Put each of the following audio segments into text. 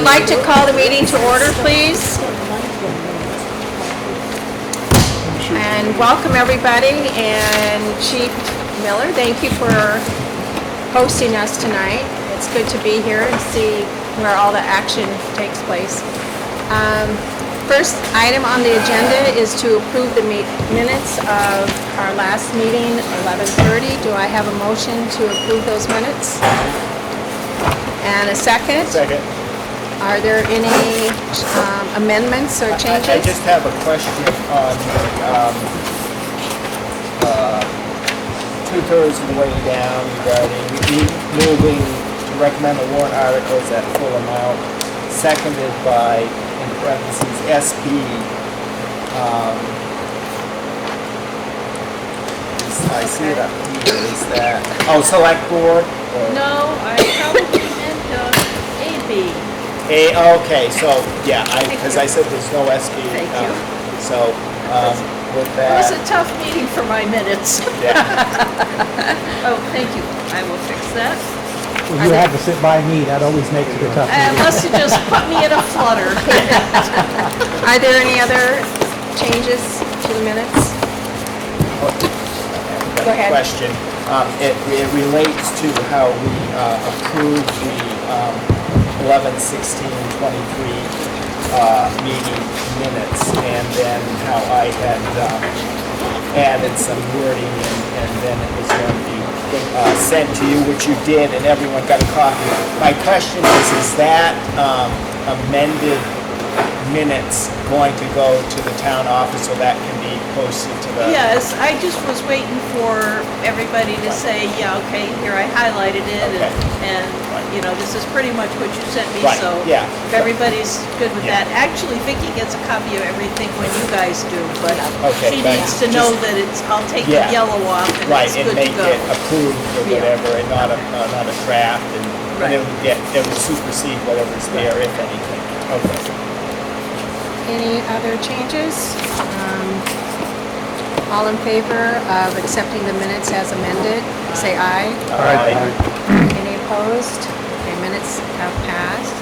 like to call the meeting to order, please. And welcome everybody, and Chief Miller, thank you for hosting us tonight. It's good to be here and see where all the action takes place. First item on the agenda is to approve the minutes of our last meeting, 11:30. Do I have a motion to approve those minutes? And a second? Second. Are there any amendments or changes? I just have a question on two-thirds of the way down regarding moving to recommend the warrant articles at full amount, seconded by, in parentheses, SB. I see it up here. Is that, select board? Or? No, I probably meant AB. Okay, so, yeah, because I said there's no SB. Thank you. So, with It that. was a tough meeting for my minutes. Yeah. Oh, thank you. I will fix that. Well, you have to sit by me, that always makes it a tough meeting. Unless you just put me in a flutter. Are there any other changes to the minutes? Go ahead. Question. It relates to how we approved the 11/16/23 meeting minutes, and then how I had added some wording, and then it was going to be sent to you, which you did, and everyone got a copy. My question is that amended minutes going to go to the town office so that can be posted to the... Yes, I just was waiting for everybody to say, yeah, okay, here I highlighted it, Okay. and you know, this is pretty much what you sent me, Right, so yeah. if everybody's good with Yeah. that. Actually, Vicki gets a copy of everything when you guys do, but Okay, she thanks. needs to know Just- that it's, I'll take Yeah. the yellow off and Right, it's and good to make go. it approved or Yeah. whatever, and not a draft, and Right. it would supersede whatever's there, if anything. Okay. Any other changes? All in favor of accepting the minutes as amended, say aye. Aye. Any opposed? Okay, minutes have passed.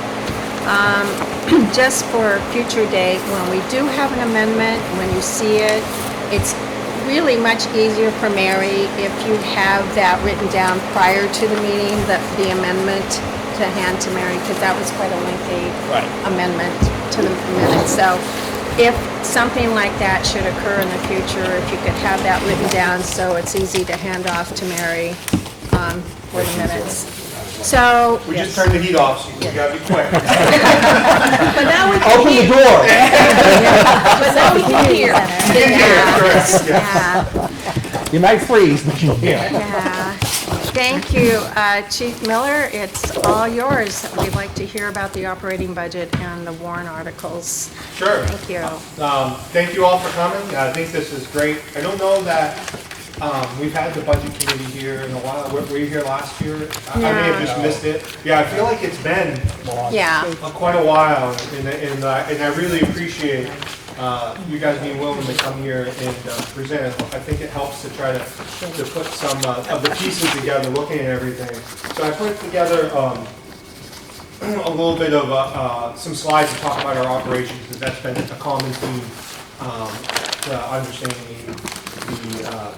Just for future date, when we do have an amendment, when you see it, it's really much easier for Mary if you have that written down prior to the meeting, the amendment to hand to Mary, because that was quite a lengthy Right. amendment to the minutes. So if something like that should occur in the future, if you could have that written down so it's easy to hand off to Mary for the minutes. So, We just turned the heat off, so you gotta be quick. But now we can Open the hear, door! but now we can hear. yeah, You might freeze, but you'll hear. yeah. Thank you, Chief Miller. It's all yours. We'd like to hear about the operating budget and the warrant articles. Sure. Thank you. Thank you all for coming. I think this is great. I don't know that we've had the budget committee here in a while. Were you here last year? I may have just missed it. Yeah, I feel like it's been Yeah. quite a while, and I really appreciate you guys being willing to come here and present. I think it helps to try to put some of the pieces together, looking at everything. So I put together a little bit of some slides to talk about our operations, because that's been a common theme to understanding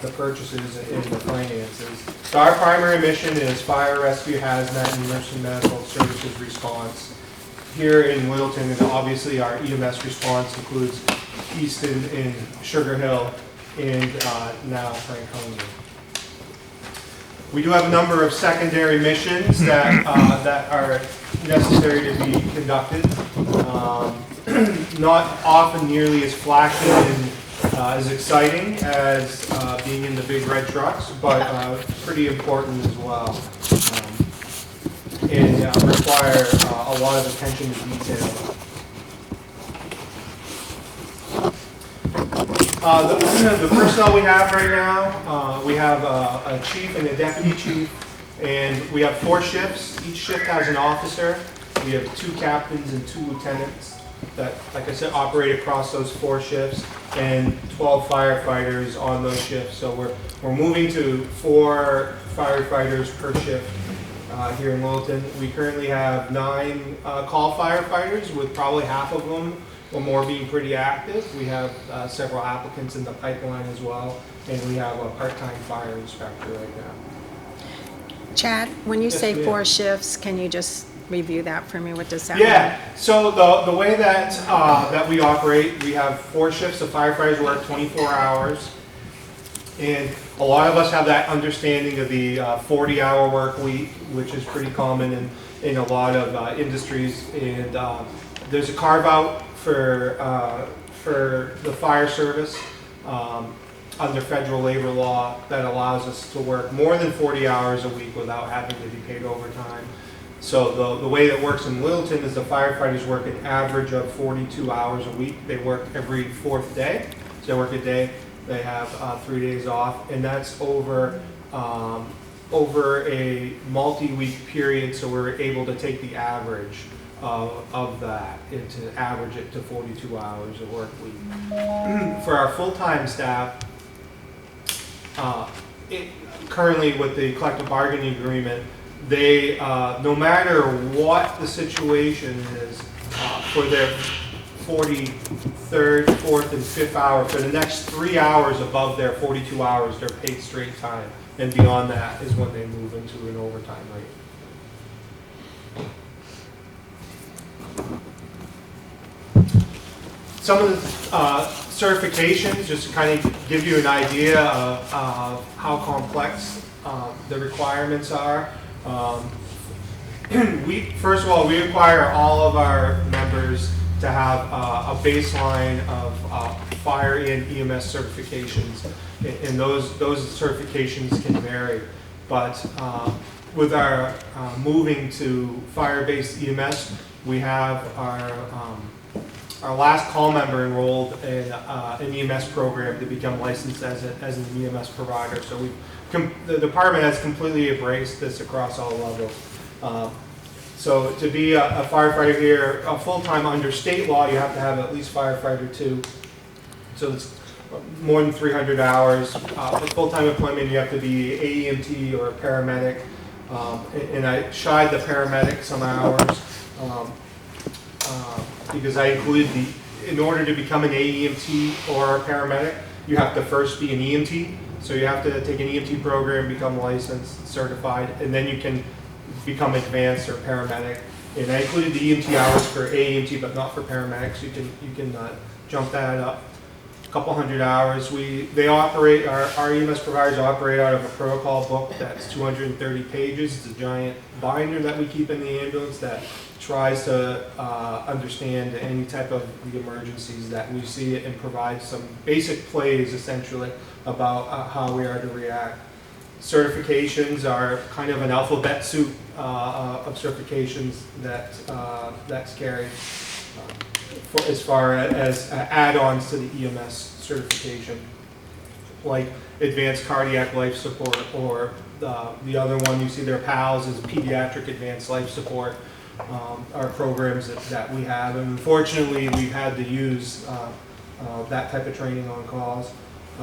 the purchases and the finances. So our primary mission is fire, rescue, hazmat, and emergency medical services response. Here in Littleton, and obviously our EMS response includes Easton and Sugar Hill, and now Franconia. We do have a number of secondary missions that are necessary to be conducted. Not often nearly as flashy and as exciting as being in the big red trucks, but pretty important as well. And require a lot of attention to detail. The personnel we have right now, we have a chief and a deputy chief, and we have 4 shifts. Each shift has an officer. We have 2 captains and 2 lieutenants that, like I said, operate across those 4 shifts, and 12 firefighters on those shifts. So we're moving to 4 firefighters per shift here in Littleton. We currently have 9 call firefighters, with probably half of them or more being pretty active. We have several applicants in the pipeline as well, and we have a part-time fire inspector right now. Chad, when you Yes, say ma'am. 4 shifts, can you just review that for me? What does that mean? Yeah, so the way that that we operate, we have 4 shifts. The firefighters work 24 hours. And a lot of us have that understanding of the 40-hour work week, which is pretty common in a lot of industries. And there's a carve-out for the fire service under federal labor law that allows us to work more than 40 hours a week without having to be paid overtime. So the way that works in Littleton is the firefighters work an average of 42 hours a week. They work every 4th day. So they work a day. They have 3 days off, and that's over a multi-week period. So we're able to take the average of that and to average it to 42 hours a work week. For our full-time staff, currently with the collective bargaining agreement, they, no matter what the situation is, for their 43rd, 4th, and 5th hour, for the next 3 hours above their 42 hours, they're paid straight time. And beyond that is when they move into an overtime rate. Some of the certifications, just to kind of give you an idea of how complex the requirements are. First of all, we require all of our members to have a baseline of fire and EMS certifications, and those certifications can vary. But with our moving to fire-based EMS, we have our last call member enrolled in an EMS program to become licensed as an EMS provider. So the department has completely embraced this across all levels. So to be a firefighter here, full-time under state law, you have to have at least firefighter 2. So it's more than 300 hours. For full-time employment, you have to be AEMT or a paramedic. And I shied the paramedic some hours because I included in order to become an AEMT or a paramedic, you have to first be an EMT. So you have to take an EMT program, become licensed, certified, and then you can become advanced or paramedic. And I included the EMT hours for AEMT, but not for paramedics. You can jump that up a couple hundred hours. They operate, our EMS providers operate out of a protocol book that's 230 pages. It's a giant binder that we keep in the ambulance that tries to understand any type of the emergencies that we see and provide some basic plays essentially about how we are to react. Certifications are kind of an alphabet soup of certifications that's carried as far as add-ons to the EMS certification, like advanced cardiac life support, or the other one you see there, PALS, is pediatric advanced life support. Are programs that we have, and unfortunately we've had to use that type of training on calls.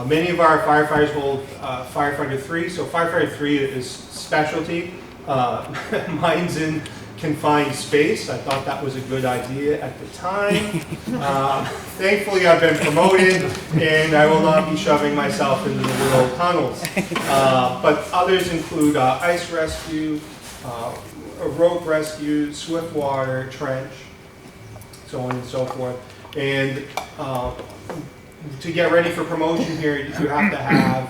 Many of our firefighters hold firefighter 3, so firefighter 3 is specialty. Mine's in confined space. I thought that was a good idea at the time. Thankfully I've been promoted and I will not be shoving myself into the little tunnels. But others include ice rescue, rope rescue, swift water, trench, so on and so forth. And to get ready for promotion here, you have to have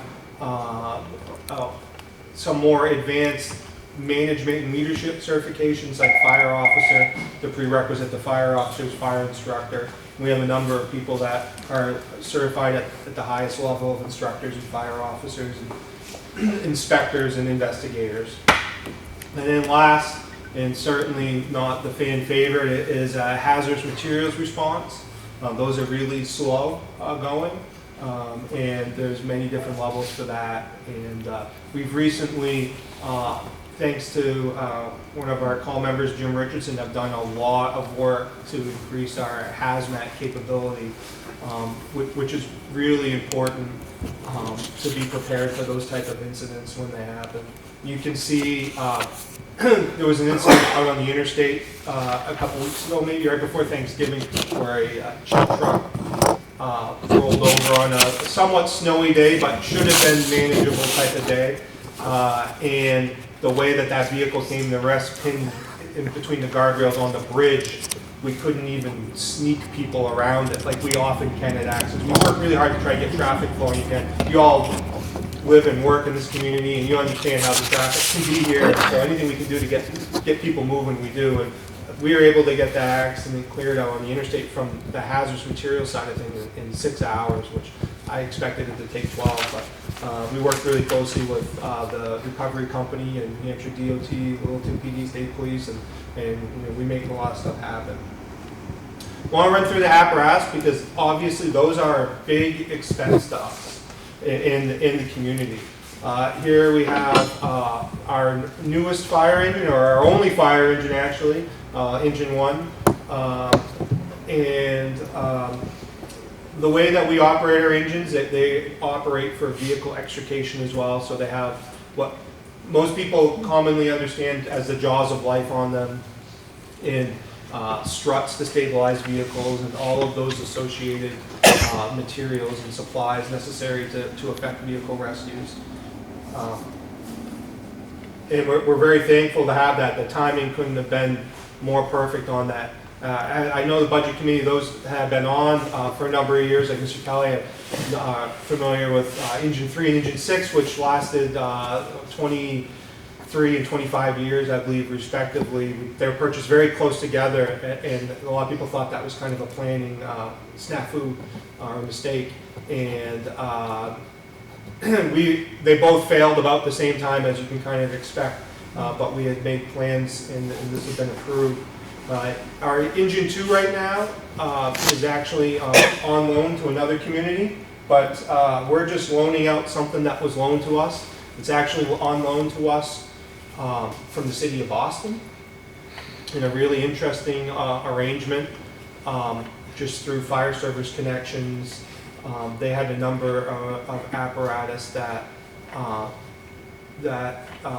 some more advanced management and leadership certifications, like fire officer, the prerequisite to fire officers, fire instructor. We have a number of people that are certified at the highest level of instructors and fire officers and inspectors and investigators. And then last, and certainly not the fan favorite, is hazardous materials response. Those are really slow going, and there's many different levels for that. And we've recently, thanks to one of our call members, Jim Richardson, have done a lot of work to increase our hazmat capability, which is really important to be prepared for those type of incidents when they happen. You can see there was an incident out on the interstate a couple weeks ago, maybe right before Thanksgiving, where a chip truck rolled over on a somewhat snowy day, but should have been manageable type of day. And the way that vehicle came to rest pinned in between the guardrails on the bridge, we couldn't even sneak people around it like we often can at accidents. We work really hard to try to get traffic flowing. You all live and work in this community, and you understand how the traffic can be here. So anything we can do to get people moving, we do. And we were able to get that accident cleared out on the interstate from the hazardous material side of things in 6 hours, which I expected it to take 12. But we worked really closely with the recovery company and New Hampshire DOT, Littleton PD, State Police, and we make a lot of stuff happen. I want to run through the apparatus because obviously those are big expense to us in the community. Here we have our newest fire engine, or our only fire engine actually, Engine 1. The way that we operate our engines, they operate for vehicle extrication as well, so they have what most people commonly understand as the jaws of life on them, and struts to stabilize vehicles, and all of those associated materials and supplies necessary to effect vehicle rescues. And we're very thankful to have that. The timing couldn't have been more perfect on that. I know the budget committee, those have been on for a number of years. I guess you're probably familiar with Engine 3 and Engine 6, which lasted 23 and 25 years, I believe, respectively. They were purchased very close together, and a lot of people thought that was kind of a planning snafu or mistake. And they both failed about the same time, as you can kind of expect, but we had made plans, and this has been approved. Our Engine 2 right now is actually on loan to another community, but we're just loaning out something that was loaned to us. It's actually on loan to us from the city of Boston in a really interesting arrangement, just through fire service connections. They had a number of apparatus that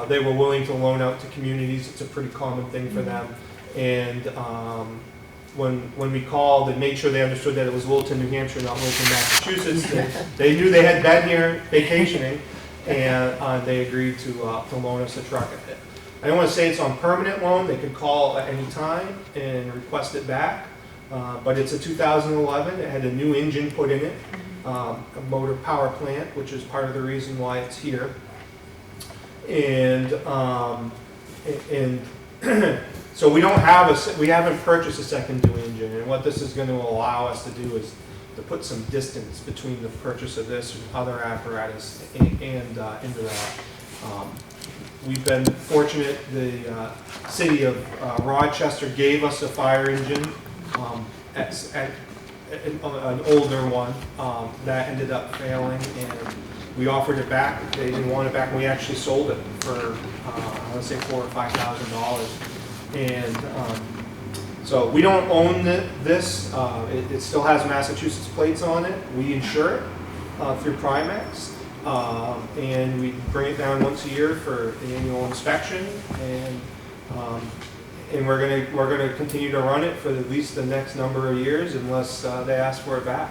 they were willing to loan out to communities. It's a pretty common thing for them. And when we called and made sure they understood that it was Littleton, New Hampshire, not Littleton, Massachusetts, they knew they had been here vacationing, and they agreed to loan us a truck. I don't want to say it's on permanent loan. They could call at any time and request it back. But it's a 2011. It had a new engine put in it, a motor power plant, which is part of the reason why it's here. And so we haven't purchased a second new engine. And what this is going to allow us to do is to put some distance between the purchase of this and other apparatus and into that. We've been fortunate. The city of Rochester gave us a fire engine. An older one that ended up failing, and we offered it back. They didn't want it back, and we actually sold it for I want to say $4,000 or $5,000. And so we don't own this. It still has Massachusetts plates on it. We insure it through Primex, and we bring it down once a year for an annual inspection, and we're gonna continue to run it for at least the next number of years unless they ask for it back.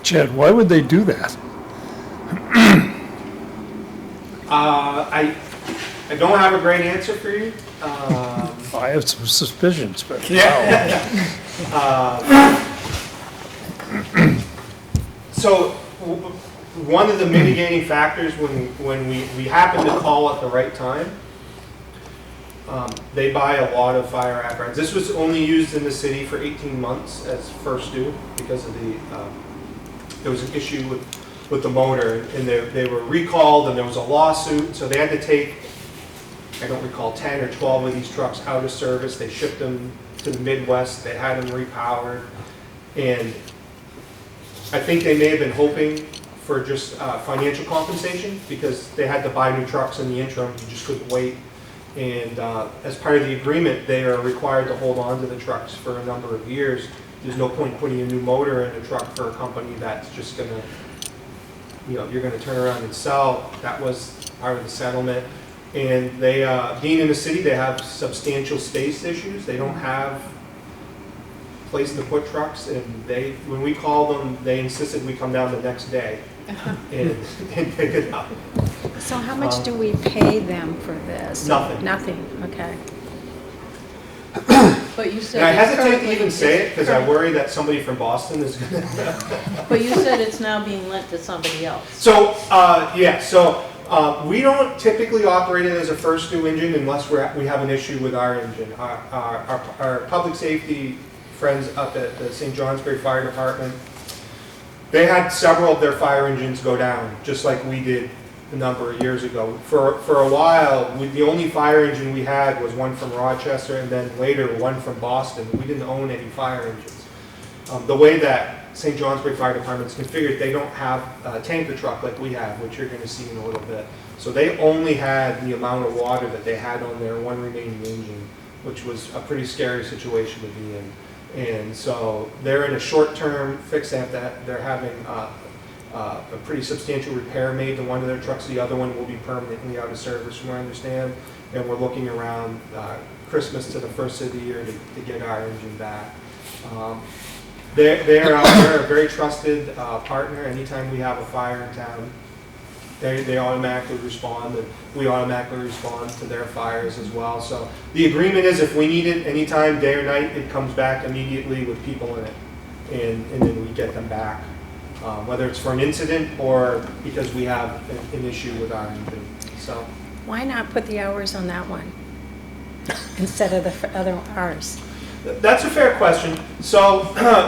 Chad, why would they do that? I don't have a great answer for you. I have some suspicions, but Yeah. So one of the mitigating factors when we happen to call at the right time, they buy a lot of fire apparatus. This was only used in the city for 18 months as first due because of there was an issue with the motor, and they were recalled, and there was a lawsuit, so they had to take, I don't recall, 10 or 12 of these trucks out of service. They shipped them to the Midwest. They had them repowered, and I think they may have been hoping for just financial compensation because they had to buy new trucks in the interim. You just couldn't wait. And as part of the agreement, they are required to hold on to the trucks for a number of years. There's no point putting a new motor in a truck for a company that's just going to you're gonna turn around and sell. That was part of the settlement. And they, being in the city, they have substantial space issues. They don't have place to put trucks, and when we called them, they insisted we come down the next day and pick it up. So how much do we pay them for this? Nothing. Nothing, okay. But you said. And I it's hesitate to currently- even say it because I worry that somebody from Boston is gonna. But you said it's now being lent to somebody else. So, we don't typically operate it as a first due engine unless we have an issue with our engine. Our public safety friends up at the St. Johnsbury Fire Department, they had several of their fire engines go down, just like we did a number of years ago. For a while, the only fire engine we had was one from Rochester, and then later one from Boston. We didn't own any fire engines. The way that St. Johnsbury Fire Department is configured, they don't have a tanker truck like we have, which you're going to see in a little bit. So they only had the amount of water that they had on their one remaining engine, which was a pretty scary situation to be in. And so they're in a short-term fix. They're having a pretty substantial repair made to one of their trucks. The other one will be permanently out of service, from what I understand. And we're looking around Christmas to the first of the year to get our engine back. They're a very trusted partner. Anytime we have a fire in town, they automatically respond, and we automatically respond to their fires as well. So the agreement is if we need it anytime, day or night, it comes back immediately with people in it, and then we get them back, whether it's for an incident or because we have an issue with our engine. So Why not put the hours on that one instead of the other hours? that's a fair question. So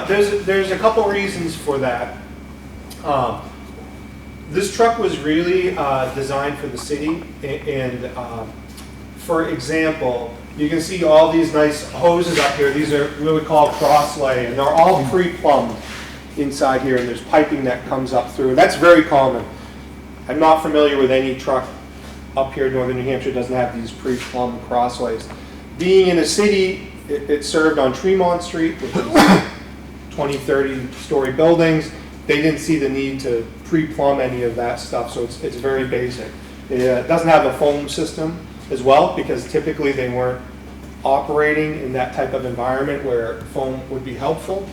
there's a couple reasons for that. This truck was really designed for the city, and for example, you can see all these nice hoses up here. These are what we call cross-lay, and they're all pre-plumbed inside here, and there's piping that comes up through. That's very common. I'm not familiar with any truck up here in northern New Hampshire that doesn't have these pre-plumbed crossways. Being in a city, it served on Tremont Street, which is 20, 30-story buildings. They didn't see the need to pre-plumb any of that stuff, so it's very basic. It doesn't have a foam system as well, because typically they weren't operating in that type of environment where foam would be helpful.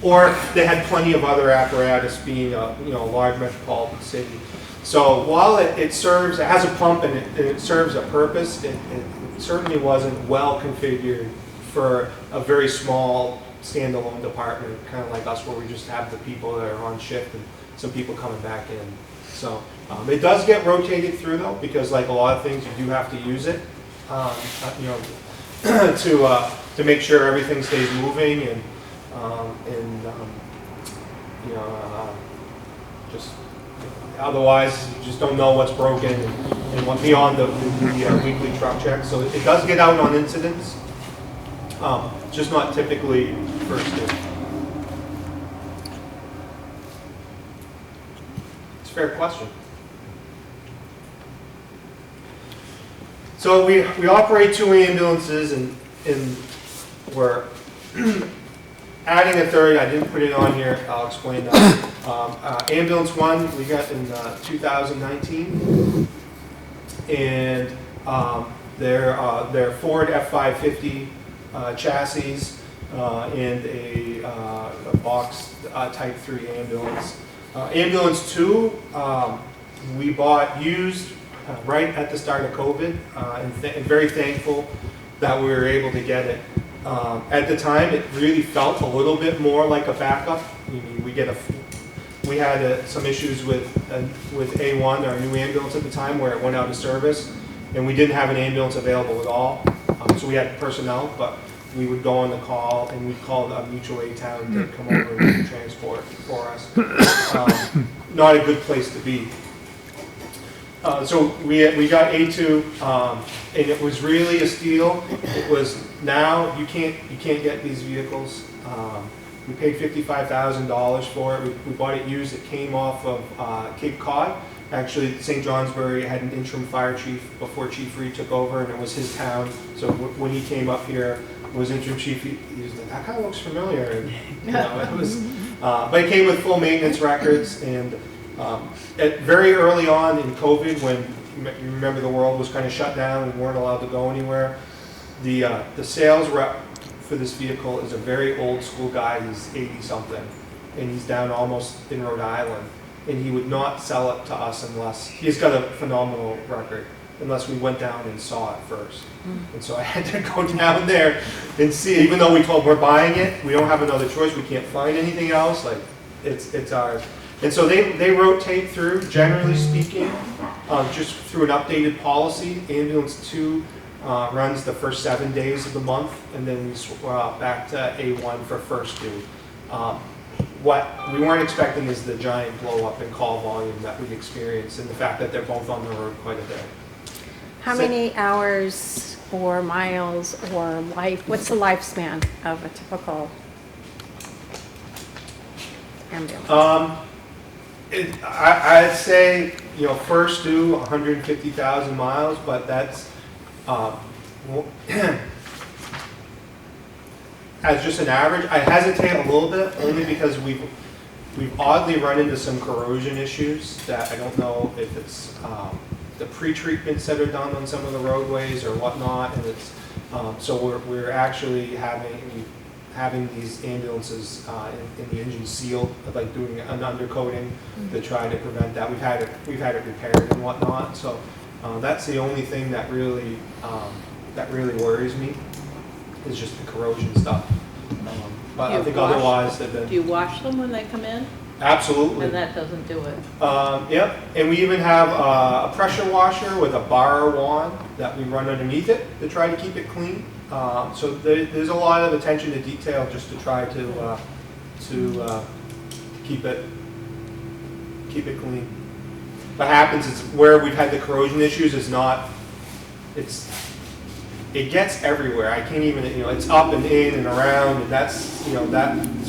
Or they had plenty of other apparatus, being a large metropolitan city. So while it has a pump and it serves a purpose, it certainly wasn't well configured for a very small standalone department, kind of like us, where we just have the people that are on shift and some people coming back in. So it does get rotated through though, because like a lot of things, you do have to use it, to make sure everything stays moving and just otherwise you just don't know what's broken and what's beyond the weekly truck check. So it does get out on incidents, just not typically first due. It's a fair question. So we operate 2 ambulances, and we're adding a third. I didn't put it on here. I'll explain that. Ambulance 1 we got in 2019, and they're Ford F550 chassis and a box Type 3 ambulance. Ambulance 2 we bought used right at the start of COVID, and very thankful that we were able to get it. At the time, it really felt a little bit more like a backup. We had some issues with A1, our new ambulance at the time, where it went out of service, and we didn't have an ambulance available at all. So we had personnel, but we would go on the call, and we'd call a mutual aid town to come over and transport for us. Not a good place to be. So we got A2, and it was really a steal. It was, now you can't get these vehicles. We paid $55,000 for it. We bought it used. It came off of Cape Cod. Actually, St. Johnsbury had an interim fire chief before Chief Reed took over, and it was his town. So when he came up here, was interim chief, he was like, that kind of looks familiar. And, it was, but it came with full maintenance records, and Very early on in COVID, when you remember the world was kind of shut down and we weren't allowed to go anywhere, the sales rep for this vehicle is a very old school guy. He's 80-something, and he's down almost in Rhode Island. And he would not sell it to us unless, he's got a phenomenal record, unless we went down and saw it first. And so I had to go down there and see, even though we told we're buying it, we don't have another choice, we can't find anything else, like, it's ours. And so they rotate through, generally speaking, just through an updated policy. Ambulance 2 runs the first 7 days of the month, and then we back to A1 for first due. What we weren't expecting is the giant blow up in call volume that we experienced, and the fact that they're both on the road quite a bit. How many hours or miles or what's the lifespan of a typical ambulance? I'd say, first due 150,000 miles, but that's as just an average. I hesitate a little bit, only because we've oddly run into some corrosion issues that I don't know if it's the pre-treatments that are done on some of the roadways or whatnot, and it's so we're actually having these ambulances in the engine sealed, like doing an undercoating to try to prevent that. We've had it repaired and whatnot, so that's the only thing that really worries me, is just the corrosion stuff. But I think otherwise they've been. Do you wash them when they come in? Absolutely. And that doesn't do it. Yep, and we even have a pressure washer with a bar or wand that we run underneath it to try to keep it clean. So there's a lot of attention to detail just to try to keep it clean. What happens is, where we've had the corrosion issues is not, it gets everywhere. I can't even, it's up and in and around, and that's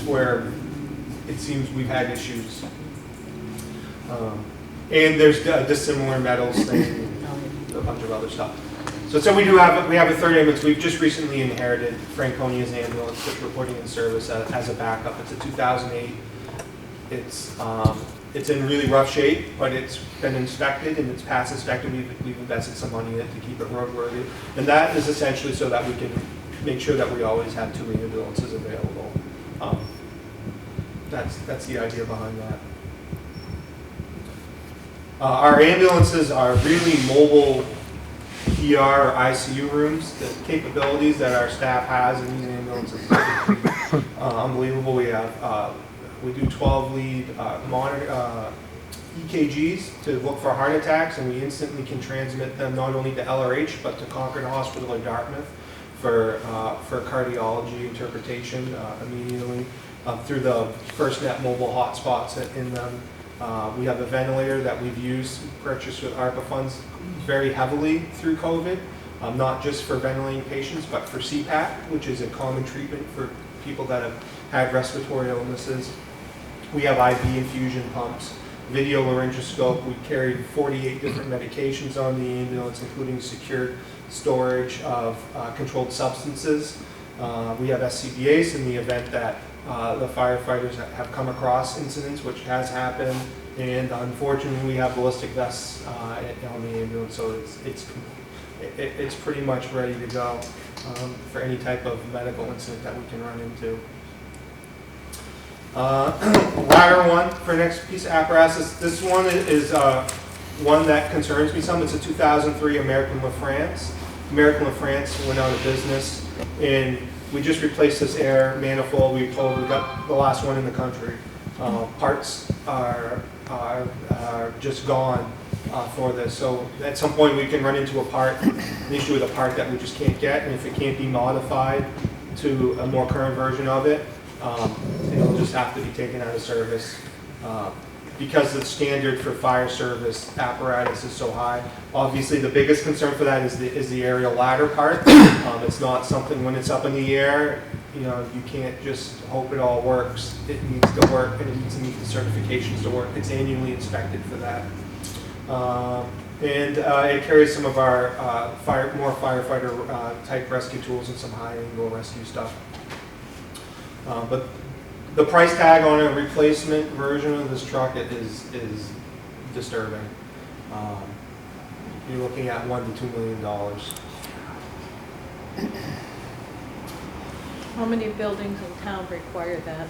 where it seems we've had issues. And there's dissimilar metals thing, and a bunch of other stuff. So we have a third ambulance. We've just recently inherited Franconia's ambulance, which we're putting in service as a backup. It's a 2008. It's in really rough shape, but it's been inspected and it's past inspection. We've invested some money in it to keep it roadworthy, and that is essentially so that we can make sure that we always have 2 ambulances available. That's the idea behind that. Our ambulances are really mobile ER or ICU rooms. The capabilities that our staff has in these ambulances are unbelievable. We do 12 lead EKGs to look for heart attacks, and we instantly can transmit them not only to LRH but to Concord Hospital in Dartmouth for cardiology interpretation immediately through the FirstNet mobile hotspots in them. We have a ventilator that we've purchased with ARPA funds very heavily through COVID, not just for ventilating patients, but for CPAP, which is a common treatment for people that have had respiratory illnesses. We have IV infusion pumps, video laryngoscope. We carried 48 different medications on the ambulance, including secure storage of controlled substances. We have SCBAs in the event that the firefighters have come across incidents, which has happened, and unfortunately we have ballistic vests on the ambulance, so it's pretty much ready to go for any type of medical incident that we can run into. Ladder one for next piece of apparatus. This one is one that concerns me some. It's a 2003 American LaFrance. American LaFrance went out of business, and we just replaced this air manifold. We got the last one in the country. Parts are just gone for this. So at some point we can run into an issue with a part that we just can't get, and if it can't be modified to a more current version of it, it'll just have to be taken out of service. Because the standard for fire service apparatus is so high. Obviously, the biggest concern for that is the aerial ladder part. It's not something when it's up in the air, you can't just hope it all works. It needs to work, and it needs to meet the certifications to work. It's annually inspected for that. And it carries some of our more firefighter type rescue tools and some high angle rescue stuff. But the price tag on a replacement version of this truck is disturbing. You're looking at $1 to $2 million. How many buildings in town require that?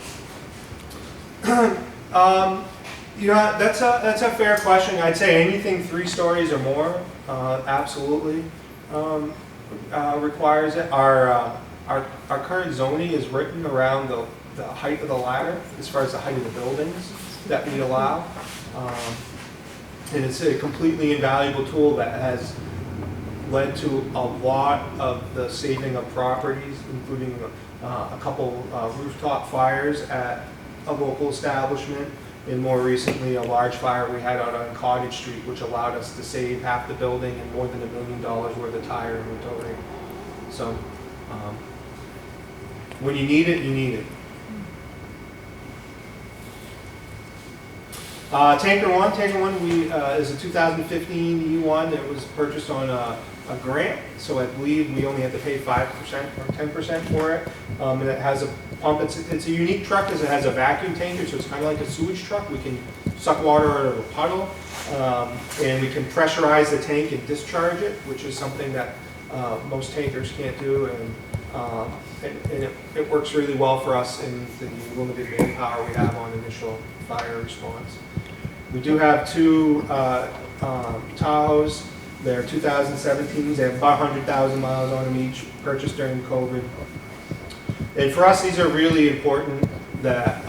That's a fair question. I'd say anything 3 stories or more, absolutely requires it. Our current zoning is written around the height of the ladder, as far as the height of the buildings that we allow. And it's a completely invaluable tool that has led to a lot of the saving of properties, including a couple rooftop fires at a local establishment, and more recently a large fire we had out on Cottage Street, which allowed us to save half the building and more than $1 million worth of tire inventory. So when you need it, you need it. Tanker 1 is a 2015 E1. It was purchased on a grant, so I believe we only have to pay 5% or 10% for it. And it has a pump. It's a unique truck because it has a vacuum tanker, so it's kind of like a sewage truck. We can suck water out of a puddle, and we can pressurize the tank and discharge it, which is something that most tankers can't do. And it works really well for us in the limited manpower we have on initial fire response. We do have 2 Tahoes. They're 2017s. They have about 100,000 miles on them each, purchased during COVID. And for us, these are really important that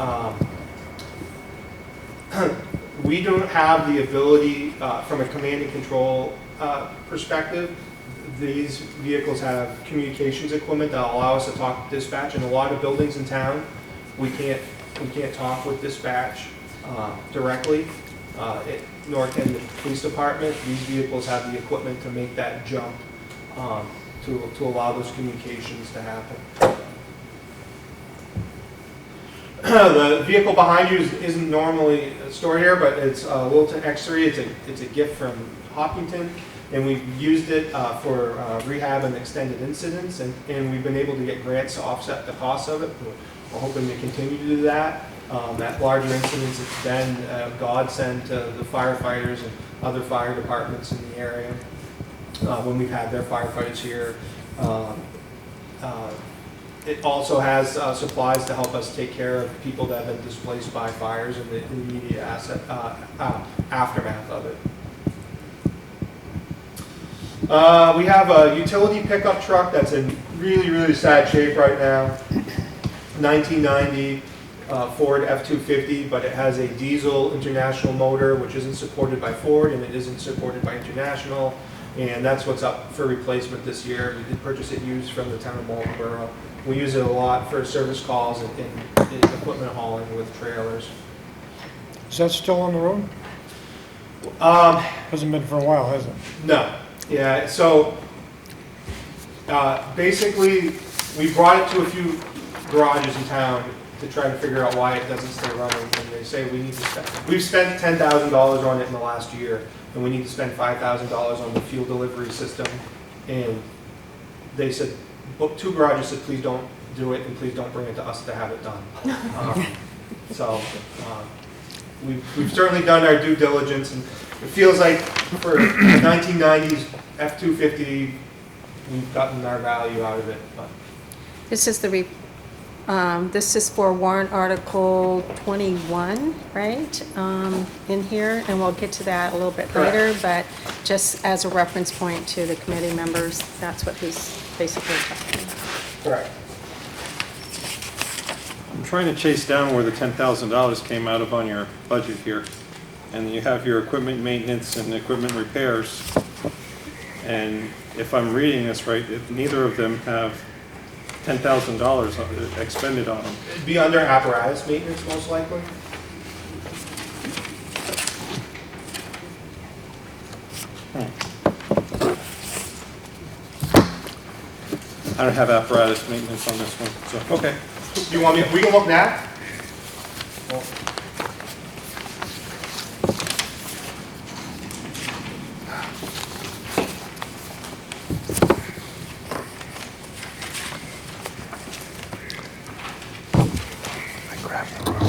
we don't have the ability, from a command and control perspective. These vehicles have communications equipment that allow us to talk to dispatch. In a lot of buildings in town, we can't talk with dispatch directly, nor can the police department. These vehicles have the equipment to make that jump to allow those communications to happen. The vehicle behind you isn't normally stored here, but it's a Littleton X3. It's a gift from Hopkinton, and we've used it for rehab and extended incidents, and we've been able to get grants to offset the cost of it. We're hoping to continue to do that. At larger incidents, it's been a godsend to the firefighters and other fire departments in the area when we've had their firefighters here. It also has supplies to help us take care of people that have been displaced by fires and the immediate aftermath of it. We have a utility pickup truck that's in really, really sad shape right now. 1990 Ford F-250, but it has a diesel International motor, which isn't supported by Ford and it isn't supported by International. And that's what's up for replacement this year. We did purchase it used from the town of Marlborough. We use it a lot for service calls and equipment hauling with trailers. Is that still on the road? Hasn't been for a while, has it? No. Yeah, so basically we brought it to a few garages in town to try to figure out why it doesn't stay running, and they say we've spent $10,000 on it in the last year, and we need to spend $5,000 on the fuel delivery system. And they said, 2 garages said, please don't do it, and please don't bring it to us to have it done. We've certainly done our due diligence, and it feels like for the 1990s F-250, we've gotten our value out of it. But This is this is for warrant article 21, right? In here, and we'll get to that a little bit later, but just as a reference point to the committee members, that's what he's basically talking about. correct. I'm trying to chase down where the $10,000 came out of on your budget here. And you have your equipment maintenance and equipment repairs. And if I'm reading this right, neither of them have $10,000 expended on them. It'd be under apparatus maintenance, most likely. I don't have apparatus maintenance on this one, so, okay. Do you want me, we can look now?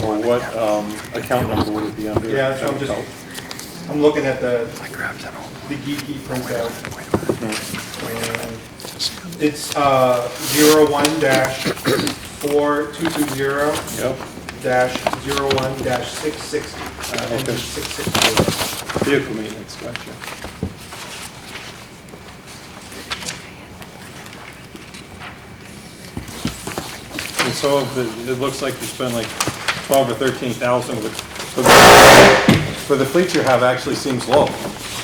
Or what account number would it be under? Yeah, so I'm just I'm looking at the geeky printout. And it's 01-4220 Yep. -01-660. Okay. 660. Vehicle maintenance, gotcha. And so it looks like you spent like 12 or 13,000 for the fleet you have actually seems low.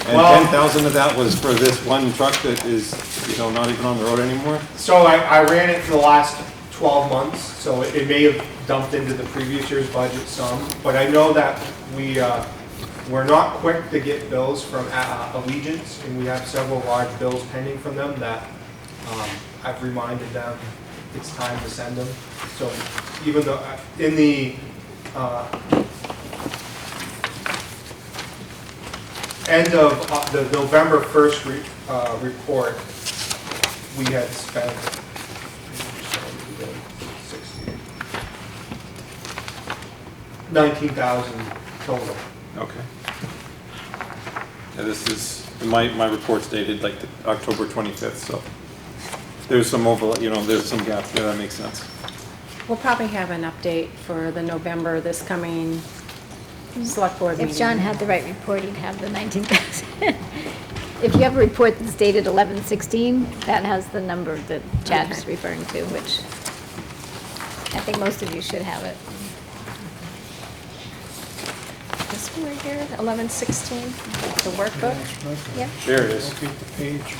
And Well- 10,000 of that was for this one truck that is, not even on the road anymore? So I ran it for the last 12 months, so it may have dumped into the previous year's budget some, but I know that we're not quick to get bills from Allegiance, and we have several large bills pending from them that I've reminded them it's time to send them. So even though in the end of the November 1st report, we had spent 19,000 total. Okay. Yeah, this is, my report's dated like October 25th, so there's some there's some gaps there, that makes sense. We'll probably have an update for the November, this coming select board meeting. If John had the right report, he'd have the 19,000. If you have a report that's dated 11/16, that has the number that Chad's Okay. referring to, which I think most of you should have it. This one right here, 1116, the workbook. Yep. There it is. Locate the page.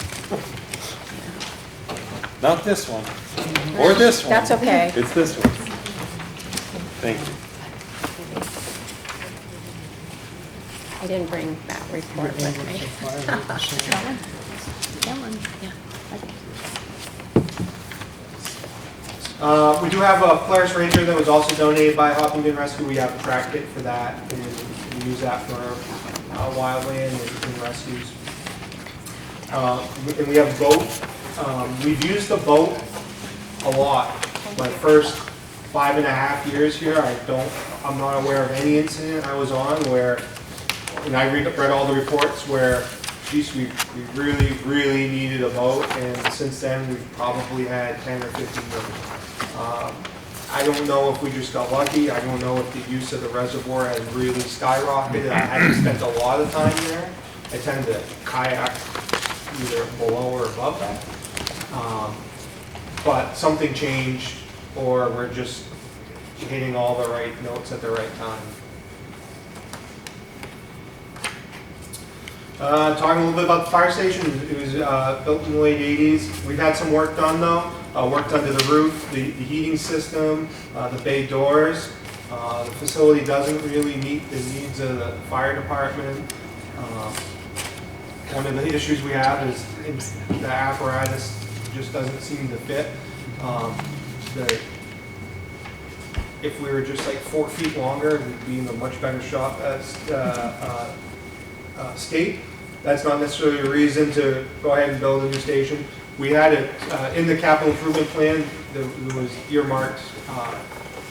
Not this one, or this one. That's okay. It's this one. Thank you. I didn't bring that report with me. That one? Yeah. We do have a Polaris Ranger that was also donated by Hopkinton Rescue. We have a track kit for that, and we use that for wildland and rescues. And we have a boat. We've used the boat a lot. My first 5.5 years here, I'm not aware of any incident I was on where, and I read all the reports where, geez, we really, really needed a boat, and since then, we've probably had 10 or 15 of them. I don't know if we just got lucky. I don't know if the use of the reservoir has really skyrocketed. I haven't spent a lot of time there. I tend to kayak either below or above that. But something changed, or we're just hitting all the right notes at the right time. Talking a little bit about the fire station, it was built in the late 80s. We've had some work done though. Work done to the roof, the heating system, the bay doors. The facility doesn't really meet the needs of the fire department. One of the issues we have is the apparatus just doesn't seem to fit. If we were just like 4 feet longer, we'd be in a much better state. That's not necessarily a reason to go ahead and build a new station. We had it in the capital improvement plan. There was earmarked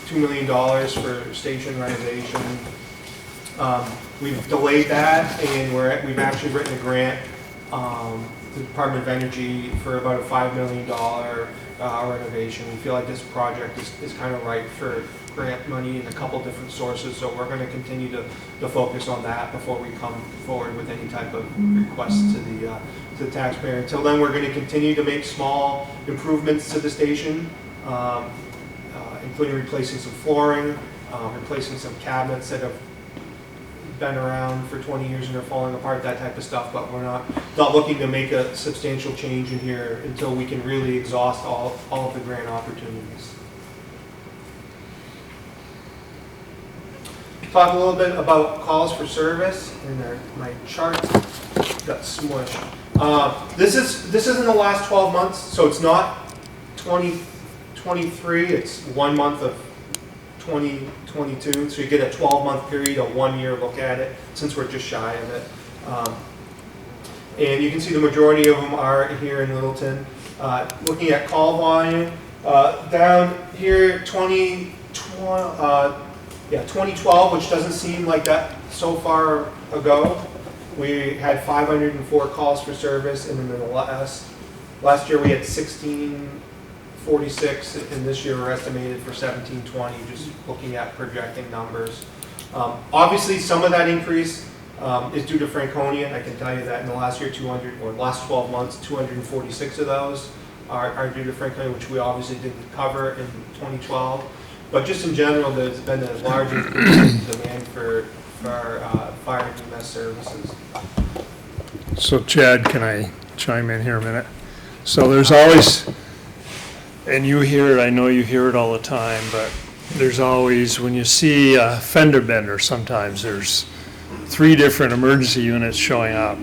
$2 million for station renovation. We've delayed that, and we've actually written a grant to the Department of Energy for about a $5 million renovation. We feel like this project is kind of ripe for grant money in a couple different sources, so we're going to continue to focus on that before we come forward with any type of request to the taxpayer. Until then, we're going to continue to make small improvements to the station, including replacing some flooring, replacing some cabinets that have been around for 20 years and are falling apart, that type of stuff, but we're not looking to make a substantial change in here until we can really exhaust all of the grant opportunities. Talk a little bit about calls for service, and my chart got smushed. This isn't the last 12 months, so it's not 2023, it's 1 month of 2022, so you get a 12-month period, a 1-year look at it, since we're just shy of it. And you can see the majority of them are here in Littleton. Looking at call volume, down here 2012, which doesn't seem like that so far ago. We had 504 calls for service, and then the last year we had 1646, and this year we're estimated for 1720, just looking at projecting numbers. Obviously, some of that increase is due to Franconia. I can tell you that in the last year, 200, or last 12 months, 246 of those are due to Franconia, which we obviously didn't cover in 2012. But just in general, there's been a large increase in demand for fire and EMS services. So Chad, can I chime in here a minute? So there's always, and you hear it, I know you hear it all the time, but there's always, when you see a fender bender, sometimes there's 3 different emergency units showing up.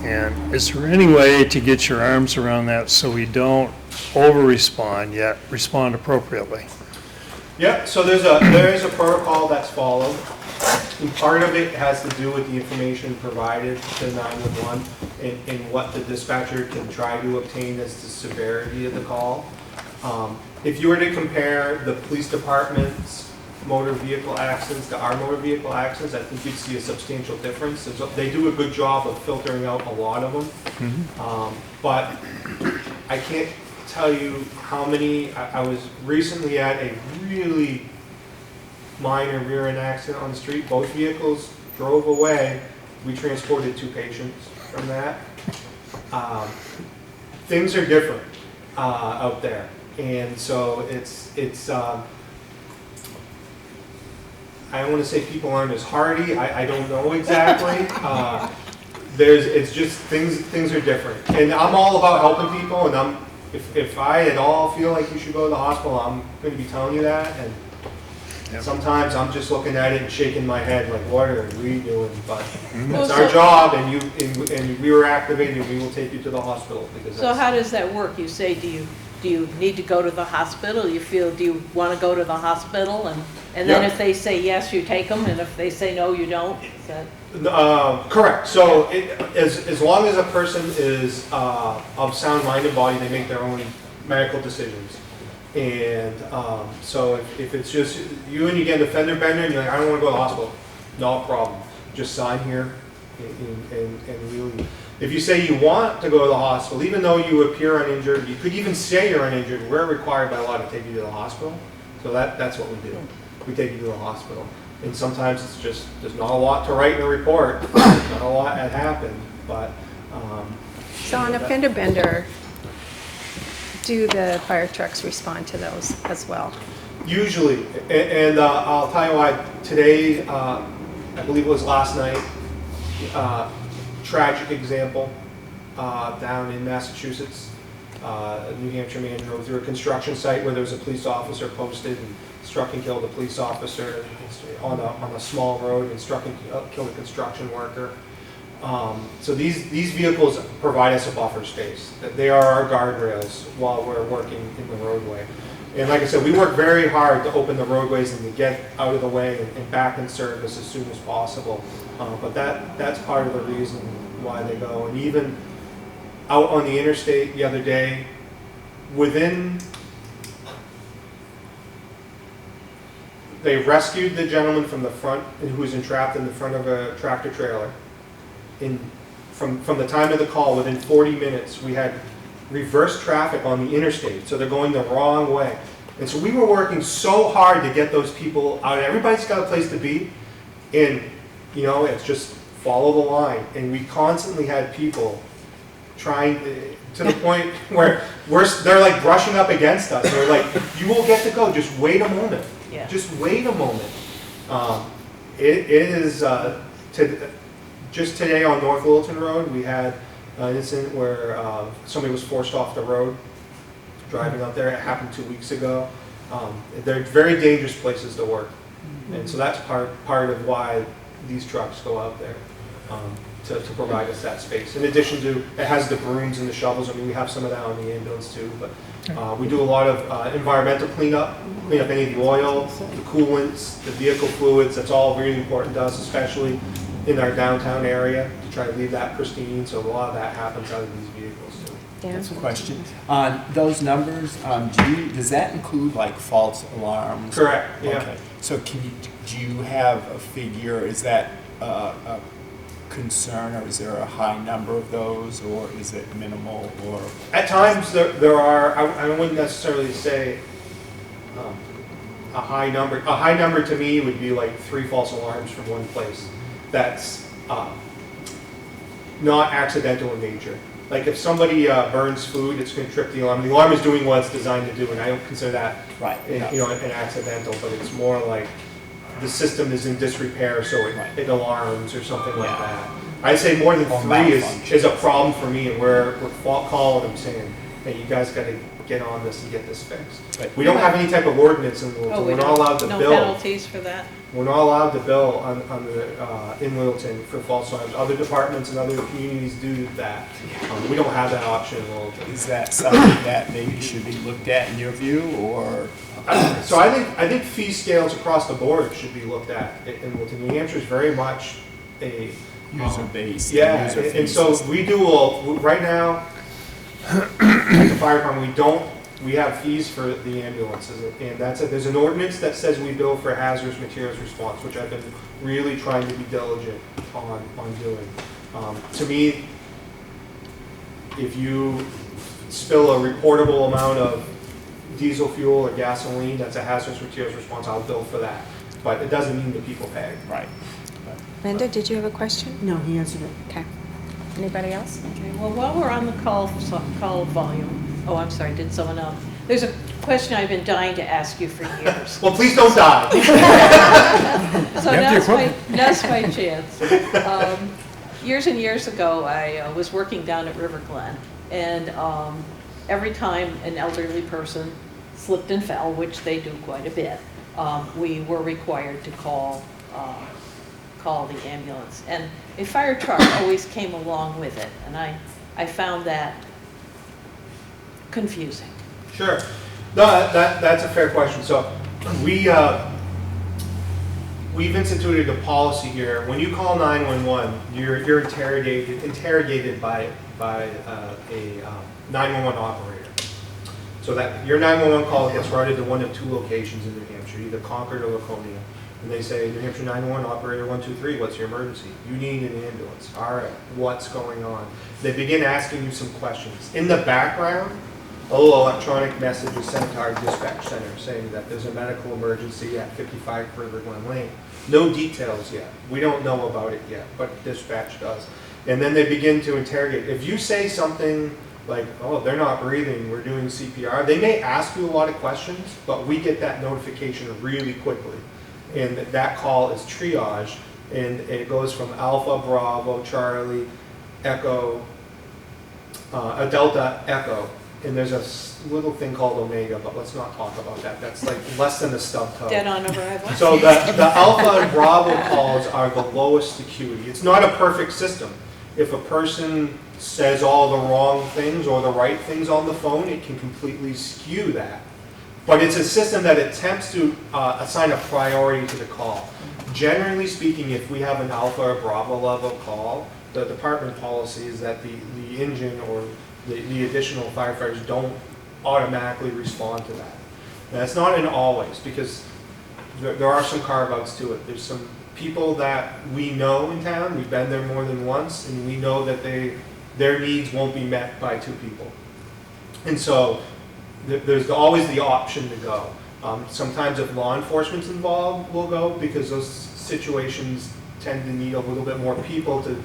And is there any way to get your arms around that so we don't over-respond, yet respond appropriately? Yeah, so there is a protocol that's followed. And part of it has to do with the information provided to 911 and what the dispatcher can try to obtain as the severity of the call. If you were to compare the police department's motor vehicle accidents to our motor vehicle accidents, I think you'd see a substantial difference. They do a good job of filtering out a lot of them. But I can't tell you how many. I was recently at a really minor rear end accident on the street. Both vehicles drove away. We transported 2 patients from that. Things are different out there, and so it's I don't want to say people aren't as hardy. I don't know exactly. It's just things are different, and I'm all about helping people. And if I at all feel like you should go to the hospital, I'm going to be telling you that. And sometimes I'm just looking at it and shaking my head like, what are we doing? But it's our job, and we were activated. We will take you to the hospital because. So how does that work? You say, do you need to go to the hospital? Do you want to go to the hospital? And then if they say yes, you take them, and if they say no, you don't? Is that... Correct. So as long as a person is of sound-minded body, they make their own medical decisions. And so if it's just you and you get a fender bender and you're like, I don't want to go to the hospital, no problem. Just sign here and really. If you say you want to go to the hospital, even though you appear uninjured, you could even say you're uninjured, we're required by law to take you to the hospital. So that's what we do. We take you to the hospital. And sometimes it's just, there's not a lot to write in a report. Not a lot had happened, but. So on a fender bender, do the fire trucks respond to those as well? Usually, and I'll tell you why. Today, I believe it was last night, tragic example down in Massachusetts. A New Hampshire man drove through a construction site where there was a police officer posted and struck and killed a police officer on a small road and struck and killed a construction worker. So these vehicles provide us a buffer space. They are our guardrails while we're working in the roadway. And like I said, we work very hard to open the roadways and to get out of the way and back in service as soon as possible. But that's part of the reason why they go. And even out on the interstate the other day, they rescued the gentleman from the front who was entrapped in the front of a tractor trailer. From the time of the call, within 40 minutes, we had reverse traffic on the interstate, so they're going the wrong way. And so we were working so hard to get those people out. Everybody's got a place to be, and it's just follow the line. And we constantly had people trying to the point where they're like brushing up against us. They're like, "You will get to go. Just wait a moment. Yeah. Just wait a moment." It is just today on North Littleton Road, we had an incident where somebody was forced off the road driving out there. It happened 2 weeks ago. They're very dangerous places to work, and so that's part of why these trucks go out there to provide us that space. In addition to, it has the brooms and the shovels. I mean, we have some of that on the ambulance too, but we do a lot of environmental clean up any of the oil, the coolants, the vehicle fluids. That's all really important to us, especially in our downtown area, to try to leave that pristine. So a lot of that happens out of these vehicles too. That's a question. On those numbers, does that include like false alarms? Correct. Yeah. Okay. So do you have a figure? Is that concern, or is there a high number of those, or is it minimal, or? At times, there are, I wouldn't necessarily say a high number. A high number to me would be like 3 false alarms from one place. That's not accidental in nature. Like if somebody burns food, it's going to trip the alarm. The alarm is doing what it's designed to do, and I don't consider that an accidental, but it's more like the system is in disrepair, so it alarms or something like that. I'd say more than 3 is a problem for me, and we're calling them saying, hey, you guys got to get on this and get this fixed. But we don't have any type of ordinance in Littleton. We're not allowed to bill. No penalties for that? We're not allowed to bill in Littleton for false alarms. Other departments and other communities do that. We don't have that option in Littleton. Is that something that maybe should be looked at in your view, or? So I think fee scales across the board should be looked at in Littleton. New Hampshire is very much a user-based. Yeah, and so we do right now. At the fire department, we have fees for the ambulances, and there's an ordinance that says we bill for hazardous materials response, which I've been really trying to be diligent on doing. To me, if you spill a reportable amount of diesel fuel or gasoline, that's a hazardous materials response, I'll bill for that. But it doesn't mean that people pay. Right. Linda, did you have a question? No, he answered it. Okay. Anybody else? Okay, well, while we're on the call volume, oh, I'm sorry, did someone else? There's a question I've been dying to ask you for years. Well, please don't die. So now's my chance. Years and years ago, I was working down at River Glen, and every time an elderly person slipped and fell, which they do quite a bit, we were required to call the ambulance. And a fire truck always came along with it, and I found that confusing. Sure. No, that's a fair question. So we've instituted a policy here. When you call 911, you're interrogated by a 911 operator. So that your 911 call gets routed to one of 2 locations in New Hampshire, either Concord or Laconia. And they say, New Hampshire 911 operator 123, what's your emergency? You need an ambulance. All right, what's going on? They begin asking you some questions. In the background, a little electronic message is sent to our dispatch center saying that there's a medical emergency at 55 River Glen Lane. No details yet. We don't know about it yet, but dispatch does. And then they begin to interrogate. If you say something like, oh, they're not breathing, we're doing CPR, they may ask you a lot of questions, but we get that notification really quickly. And that call is triage, and it goes from Alpha, Bravo, Charlie, Echo, a Delta, Echo, and there's a little thing called Omega, but let's not talk about that. That's like less than a stub toe. Dead on arrival. So the Alpha and Bravo calls are the lowest acuity. It's not a perfect system. If a person says all the wrong things or the right things on the phone, it can completely skew that. But it's a system that attempts to assign a priority to the call. Generally speaking, if we have an Alpha or Bravo level call, the department policy is that the engine or the additional firefighters don't automatically respond to that. Now, it's not in always, because there are some carve-outs to it. There's some people that we know in town, we've been there more than once, and we know that their needs won't be met by 2 people. And so there's always the option to go. Sometimes if law enforcement's involved, we'll go, because those situations tend to need a little bit more people to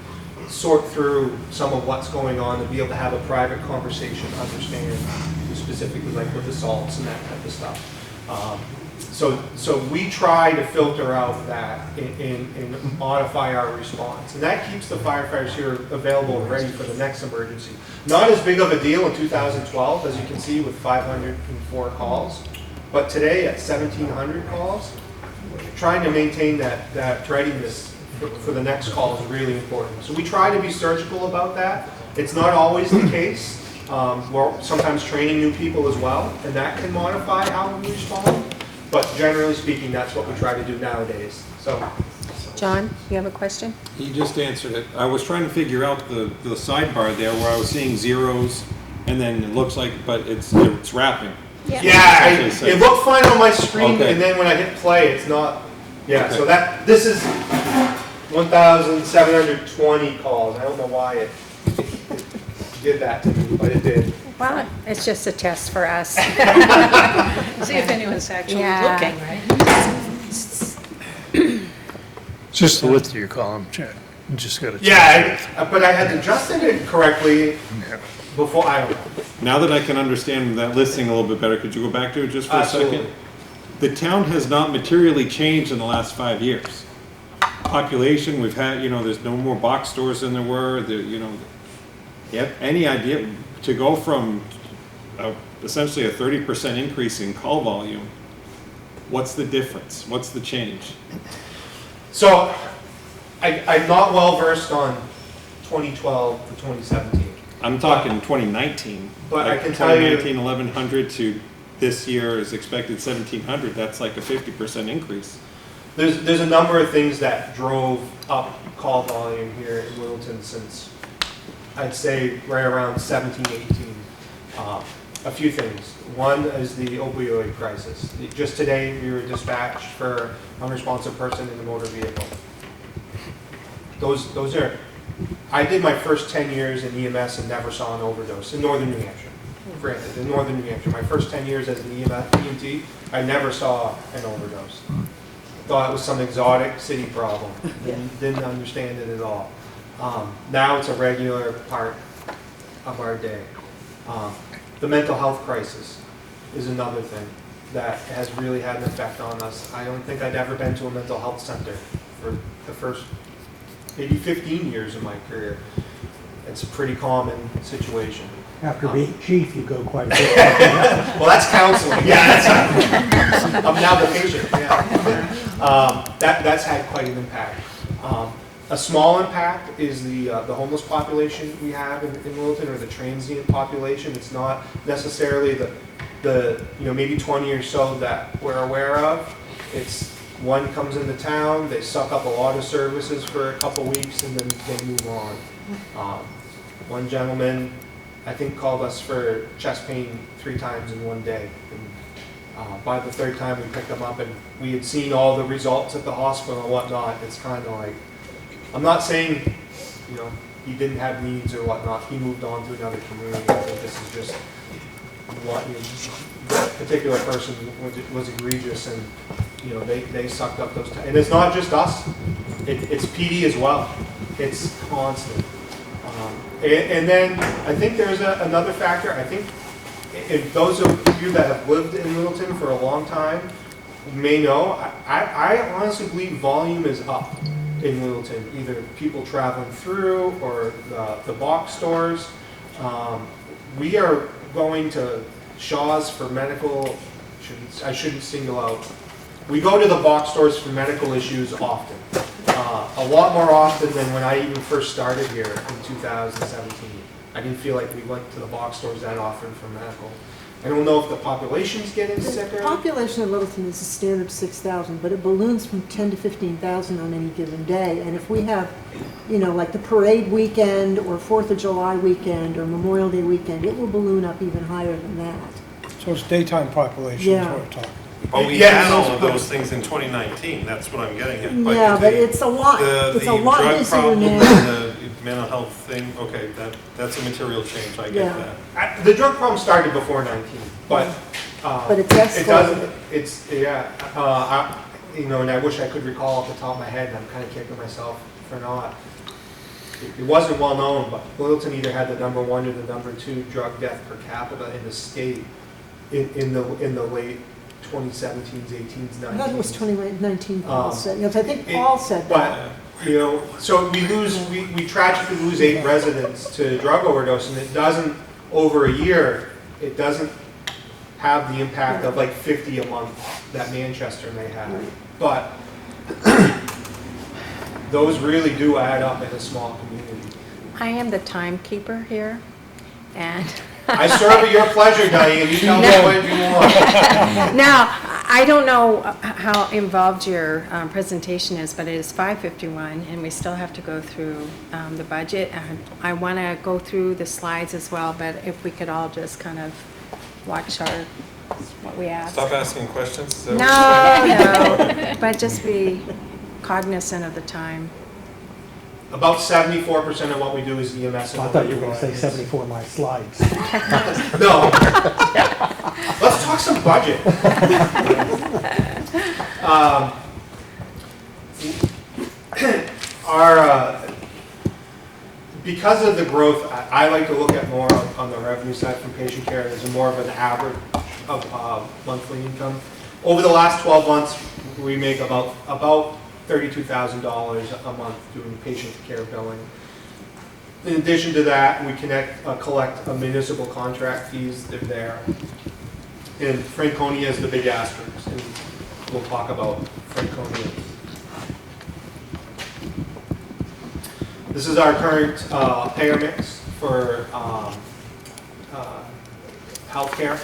sort through some of what's going on, to be able to have a private conversation, understand specifically like with assaults and that type of stuff. So we try to filter out that and modify our response. And that keeps the firefighters here available and ready for the next emergency. Not as big of a deal in 2012, as you can see, with 504 calls. But today at 1,700 calls, trying to maintain that readiness for the next call is really important. So we try to be surgical about that. It's not always the case. We're sometimes training new people as well, and that can modify how we respond. But generally speaking, that's what we try to do nowadays. So, John, you have a question? He just answered it. I was trying to figure out the sidebar there where I was seeing zeros, and then it looks like, but it's wrapping. yeah, it looked fine on my screen, Okay. and then when I hit play, it's not. Yeah, so this is 1,720 calls. I don't know why it did that to me, but it did. Well, it's just a test for us. See if anyone's actually Yeah. looking, right? Just the width of your column, Chad. You just gotta check. Yeah, but I had adjusted it correctly Yeah. before, I don't know. Now that I can understand that listing a little bit better, could you go back to it just for a Absolutely. second? The town has not materially changed in the last 5 years. Population, we've had, there's no more box stores than there were, you have any idea, to go from essentially a 30% increase in call volume, what's the difference? What's the change? So, I'm not well versed on 2012 to 2017. I'm talking 2019. But I Like can tell you- 2019, 1,100 to this year is expected 1,700. That's like a 50% increase. There's a number of things that drove up call volume here in Littleton since, I'd say, right around 17, 18. A few things. One is the opioid crisis. Just today, we were dispatched for unresponsive person in a motor vehicle. Those are, I did my first 10 years in EMS and never saw an overdose in northern New Hampshire. Granted, in northern New Hampshire, my first 10 years as an EMT, I never saw an overdose. Thought it was some exotic city problem. Didn't understand it at all. Now it's a regular part of our day. The mental health crisis is another thing that has really had an effect on us. I don't think I'd ever been to a mental health center for the first maybe 15 years of my career. It's a pretty common situation. After being chief, you go quite a bit. Well, that's counseling. Yeah, that's, I'm now the patient. Yeah. That's had quite an impact. A small impact is the homeless population we have in Littleton, or the transient population. It's not necessarily the maybe 20 or so that we're aware of. It's one comes into town, they suck up a lot of services for a couple weeks, and then they move on. One gentleman, I think, called us for chest pain 3 times in one day. And, by the 3rd time we picked him up and we had seen all the results at the hospital and whatnot, it's kind of like, I'm not saying, he didn't have needs or whatnot. He moved on to another community. I think this is just what, that particular person was egregious, and they sucked up those time. And it's not just us. It's PD as well. It's constant. And then I think there's another factor. I think if those of you that have lived in Littleton for a long time may know, I honestly believe volume is up in Littleton. Either people traveling through or the box stores. We are going to Shaw's for medical, I shouldn't single out. We go to the box stores for medical issues often. A lot more often than when I even first started here in 2017. I didn't feel like we went to the box stores that often for medical. I don't know if the population's getting sicker. The population of Littleton is a standard 6,000, but it balloons from 10 to 15,000 on any given day. And if we have, like the parade weekend or 4th of July weekend or Memorial Day weekend, it will balloon up even higher than that. So it's daytime population is what we're talking. But we Yeah, had all most of those things in 2019, that's what I'm getting at. Yeah, but it's a lot, it's a lot The drug busier problem now. and the mental health thing, okay, that's a material change, I get Yeah. that. The drug problem started before 19, but But it's it doesn't. escalated. It's and I wish I could recall off the top of my head, and I'm kind of kicking myself for not. It wasn't well known, but Littleton either had the #1 or the #2 drug death per capita in the state in the late 2017s, 18s, 19s. I thought it was 2019 Paul said. I think It- Paul said that. But, so we tragically lose 8 residents to drug overdose, and it doesn't, over a year, it doesn't have the impact of like 50 a month that Manchester may have. But those really do add up in a small community. I am the timekeeper here, and I serve at your pleasure, Diane. You tell me what you want. now, I don't know how involved your presentation is, but it is 5:51, and we still have to go through the budget. I want to go through the slides as well, but if we could all just kind of watch what we ask. Stop asking questions. No, but just be cognizant of the time. About 74% of what we do is EMS. I thought you were gonna say 74 of my slides. No. Let's talk some budget. Because of the growth, I like to look at more on the revenue side from patient care as more of an average of monthly income. Over the last 12 months, we make about $32,000 a month doing patient care billing. In addition to that, we collect municipal contract fees. They're there. And Franconia is the big asterisk, and we'll talk about Franconia. This is our current payer mix for healthcare,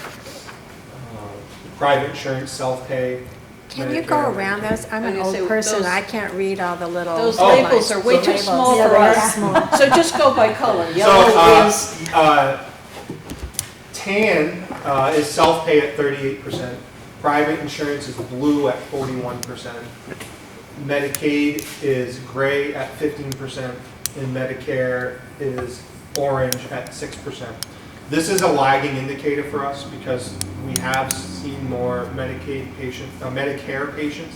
private insurance, self-pay. Can you go Medicare. around those? I'm an I was old gonna say, person, those- I can't read all the little. Those Oh. labels are way too Labels. small Yeah, for they are us. small. So just go by color. So, Yellow is, tan is self-pay at 38%. Private insurance is blue at 41%. Medicaid is gray at 15%, and Medicare is orange at 6%. This is a lagging indicator for us because we have seen more Medicare patients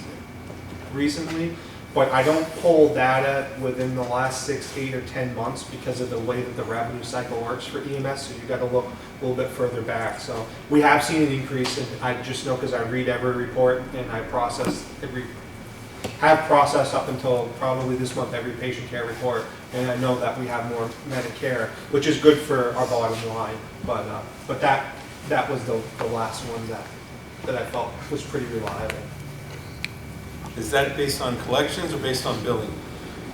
recently, but I don't pull data within the last 6, 8, or 10 months because of the way that the revenue cycle works for EMS, so you got to look a little bit further back. So we have seen an increase, and I just know because I read every report and I have processed up until probably this month every patient care report, and I know that we have more Medicare, which is good for our bottom line. But that was the last one that I felt was pretty reliable. Is that based on collections or based on billing?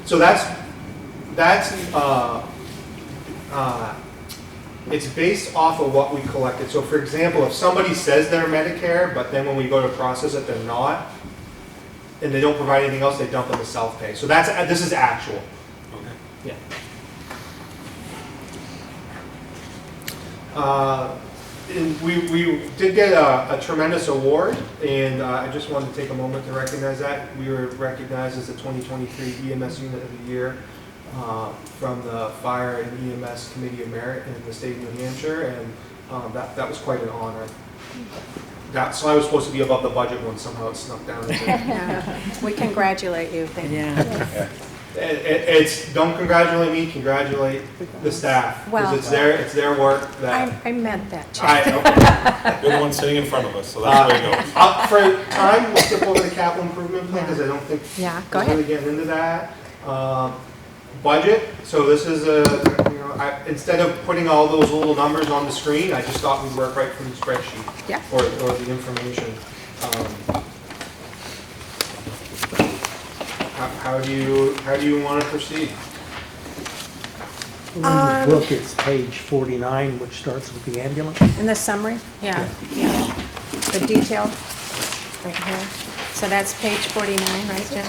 So it's based off of what we collected. So for example, if somebody says they're Medicare, but then when we go to process it, they're not, and they don't provide anything else, they dump them as self-pay. So this is actual. Okay. Yeah. And we did get a tremendous award, and I just wanted to take a moment to recognize that. We were recognized as the 2023 EMS Unit of the Year from the Fire and EMS Committee of Merit in the state of New Hampshire, and that was quite an honor. So I was supposed to be above the budget one, somehow it snuck down. Yeah. We congratulate you, thank you. It's don't congratulate me, congratulate the staff, Well, because it's their work that I meant that, Chad. You're the one sitting in front of us, so that's where it goes. For time, we'll skip over the capital improvement plan because I don't think Yeah, go we're really ahead. getting into that. Budget. So this is instead of putting all those little numbers on the screen, I just thought we'd work right from the spreadsheet Yeah. or the information. How do you want to proceed? In the book, it's page 49, which starts with the ambulance. In the summary? Yeah. The detail, right here. So that's page 49, right, Jen?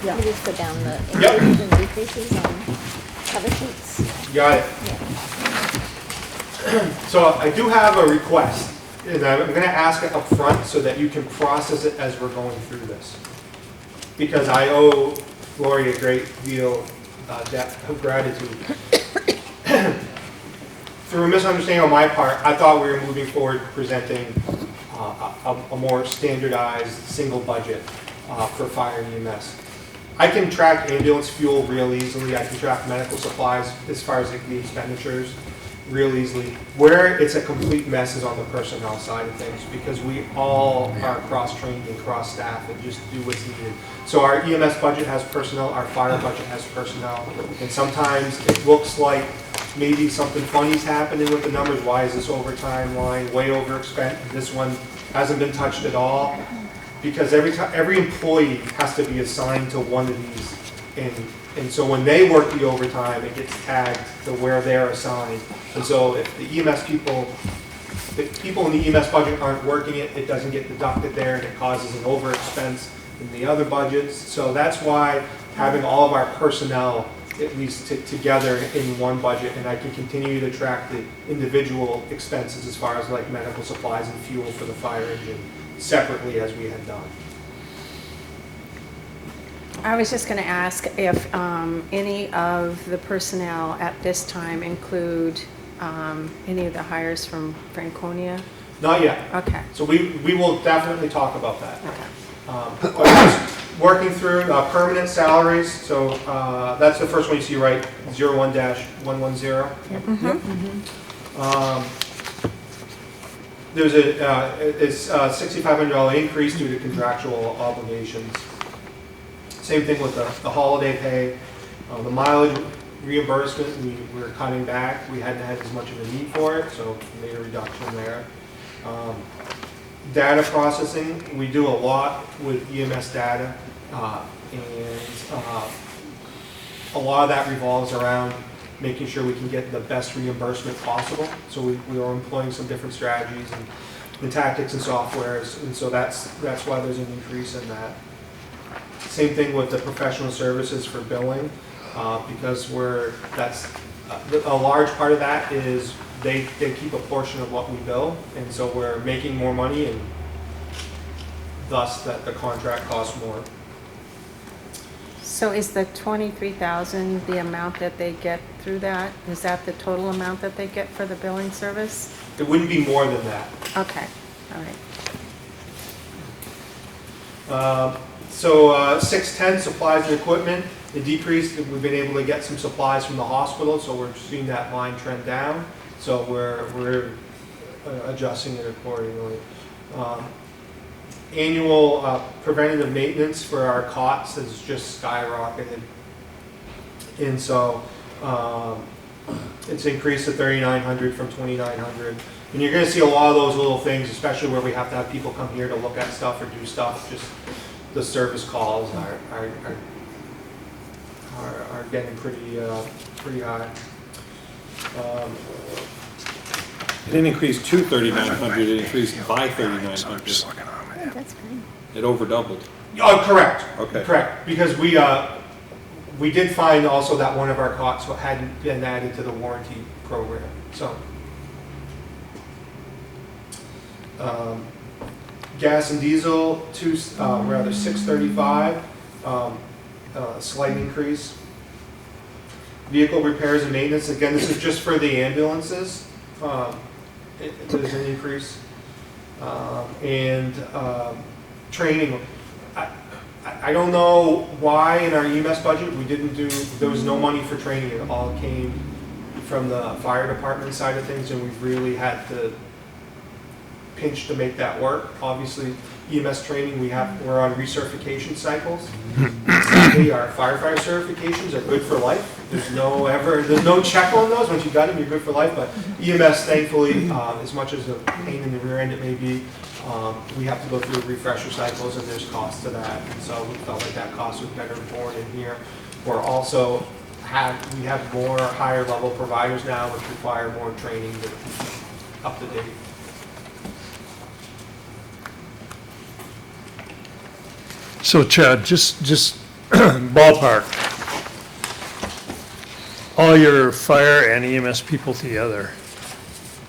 Yeah. You just put down the Yep. increases and decreases on cover sheets. Got it. So I do have a request, and I'm going to ask it up front so that you can process it as we're going through this. Because I owe Lori a great deal of gratitude. Through a misunderstanding on my part, I thought we were moving forward presenting a more standardized single budget for fire and EMS. I can track ambulance fuel real easily. I can track medical supplies as far as the expenditures real easily. Where it's a complete mess is on the personnel side of things because we all are cross-trained and cross-staffed and just do what's needed. So our EMS budget has personnel, our fire budget has personnel, and sometimes it looks like maybe something funny's happening with the numbers. Why is this overtime line way overspent? This one hasn't been touched at all. Because every employee has to be assigned to one of these, and so when they work the overtime, it gets tagged to where they're assigned. And so if the EMS people in the EMS budget aren't working it, it doesn't get deducted there, and it causes an over expense in the other budgets. So that's why having all of our personnel at least together in one budget, and I can continue to track the individual expenses as far as like medical supplies and fuel for the fire engine separately as we had done. I was just going to ask if any of the personnel at this time include any of the hires from Franconia? Not yet. Okay. So we will definitely talk about that. Okay. But just working through permanent salaries, so that's the first one you see, right? 01-110. There's it's $6,500 increase due to contractual obligations. Same thing with the holiday pay, the mileage reimbursement. We were cutting back. We hadn't had as much of a need for it, so we made a reduction there. Data processing, we do a lot with EMS data, and a lot of that revolves around making sure we can get the best reimbursement possible. So we are employing some different strategies and tactics and softwares, and so that's why there's an increase in that. Same thing with the professional services for billing, because a large part of that is they keep a portion of what we bill, and so we're making more money, and thus that the contract costs more. So is the 23,000 the amount that they get through that? Is that the total amount that they get for the billing service? It wouldn't be more than that. Okay, all right. So 610, supplies and equipment, it decreased. We've been able to get some supplies from the hospital, so we're seeing that line trend down. So we're adjusting it accordingly. Annual preventative maintenance for our cots has just skyrocketed, and so it's increased to $3,900 from $2,900. And you're going to see a lot of those little things, especially where we have to have people come here to look at stuff or do stuff. Just the service calls are getting pretty high. It didn't increase to 3,900, it increased by 3,900. Oh, that's fine. It over doubled. Oh, correct. Okay. Correct, because we did find also that one of our cots hadn't been added to the warranty program, so. Gas and diesel, rather $6.35, slight increase. Vehicle repairs and maintenance, again, this is just for the ambulances. There's an increase. And training. I don't know why in our EMS budget there was no money for training. It all came from the fire department side of things, and we've really had to pinch to make that work. Obviously, EMS training, we're on recertification cycles. Sadly, our firefighter certifications are good for life. There's no check on those. Once you got them, you're good for life. But EMS, thankfully, as much as a pain in the rear end it may be, we have to go through refresher cycles, and there's cost to that. And so we felt like that cost was better borne in here. We have more higher level providers now, which require more training to keep up to date. So Chad, just ballpark, all your fire and EMS people together,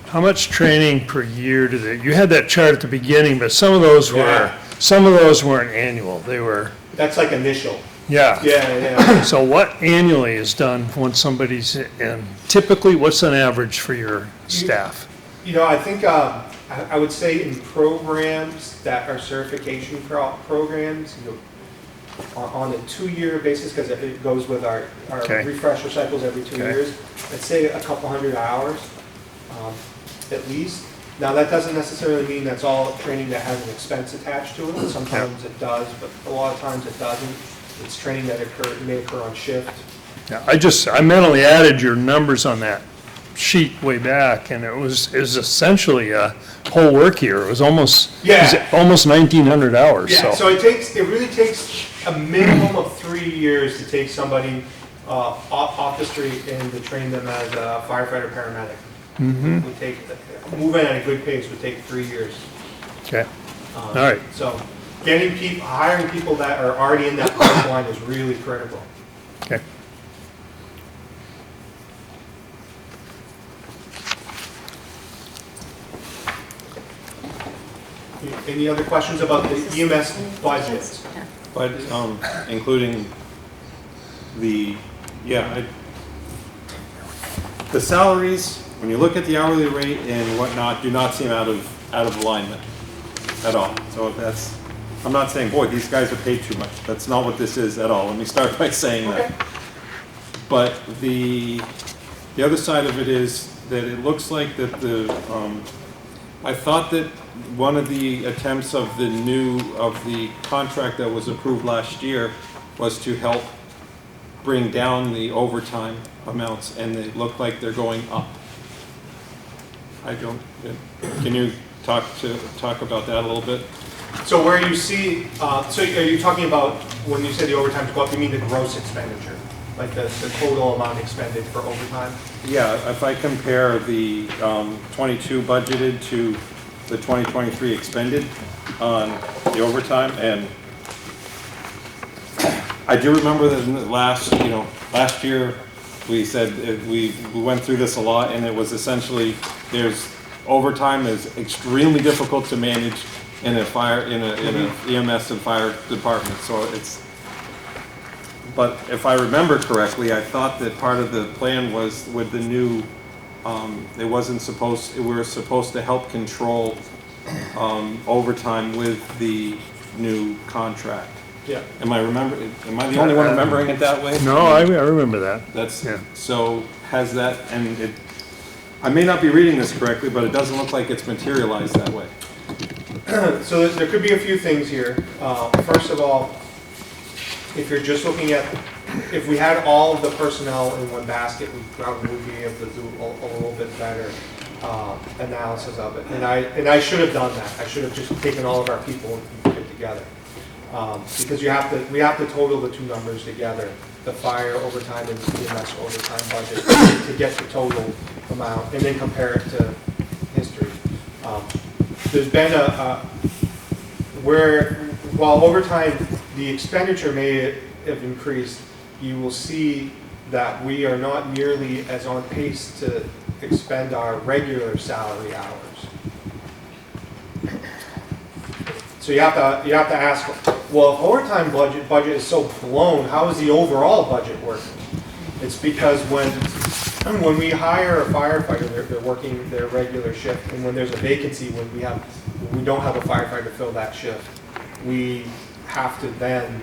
how much training per year do they, you had that chart at the beginning, but some of those weren't annual, they were. That's like initial. Yeah. Yeah. So what annually is done when somebody's in? Typically, what's an average for your staff? I think I would say in programs that are certification programs, on a 2-year basis, because it goes with our Okay. refresher cycles every 2 Okay. years, I'd say a couple hundred hours at least. Now, that doesn't necessarily mean that's all training that has an expense attached to it. Sometimes it does, but a lot of times it doesn't. It's training that may occur on shift. Yeah, I mentally added your numbers on that sheet way back, and it was essentially a whole work year. It was almost 1,900 hours. Yeah, so it really takes a minimum of 3 years to take somebody off the street and to train them as a firefighter paramedic. Moving at a good pace would take 3 years. Okay. All right. So hiring people that are already in that pipeline is really critical. Okay. Any other questions about the EMS budget? But, including the, the salaries, when you look at the hourly rate and whatnot, do not seem out of alignment at all. So that's, I'm not saying, boy, these guys are paid too much. That's not what this is at all. Let me start by saying that. But the other side of it is that it looks like that I thought that one of the attempts of the contract that was approved last year was to help bring down the overtime amounts, and they look like they're going up. Can you talk about that a little bit? So where you see, so are you talking about, when you say the overtime to go up, you mean the gross expenditure? Like the total amount expended for overtime? Yeah, if I compare the 22 budgeted to the 2023 expended on the overtime, and I do remember that in the last year we said we went through this a lot, and it was essentially overtime is extremely difficult to manage in an EMS and fire department. So but if I remember correctly, I thought that part of the plan was with the new, we were supposed to help control overtime with the new contract. Yeah. Am I the only one remembering it that way? No, I remember that. So has that, and I may not be reading this correctly, but it doesn't look like it's materialized that way. So there could be a few things here. First of all, if you're just looking at, if we had all of the personnel in one basket, we probably would be able to do a little bit better analysis of it. And I should have done that. I should have just taken all of our people and put it together. Because we have to total the two numbers together, the fire overtime and the EMS overtime budget, to get the total amount, and then compare it to history. There's been while overtime, the expenditure may have increased, you will see that we are not nearly as on pace to expend our regular salary hours. So you have to ask, well, if overtime budget is so blown, how is the overall budget working? It's because when we hire a firefighter, they're working their regular shift, and when there's a vacancy, when we don't have a firefighter to fill that shift, we have to then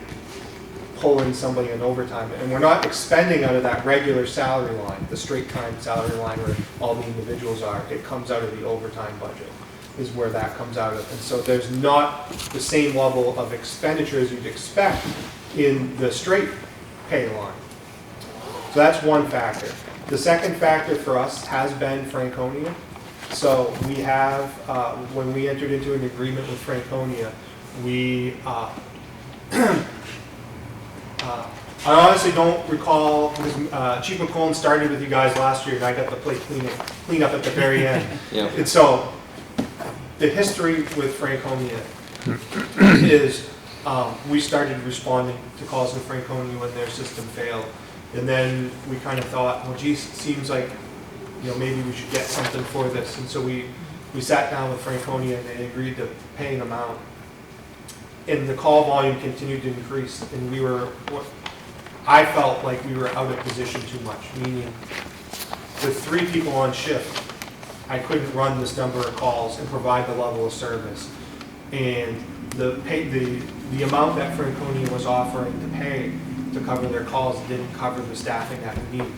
pull in somebody in overtime, and we're not expending out of that regular salary line, the straight time salary line where all the individuals are. It comes out of the overtime budget, is where that comes out of. And so there's not the same level of expenditure as you'd expect in the straight pay line. So that's one factor. The second factor for us has been Franconia. So we have, when we entered into an agreement with Franconia, I honestly don't recall, because Chief McCollum started with you guys last year, and I got to play clean up at the very end. Yeah. And so the history with Franconia is we started responding to calls in Franconia when their system failed. And then we kind of thought, well, geez, it seems like maybe we should get something for this. And so we sat down with Franconia, and they agreed to pay an amount. And the call volume continued to increase, and I felt like we were out of position too much, meaning with 3 people on shift, I couldn't run this number of calls and provide the level of service. And the amount that Franconia was offering to pay to cover their calls didn't cover the staffing that we need.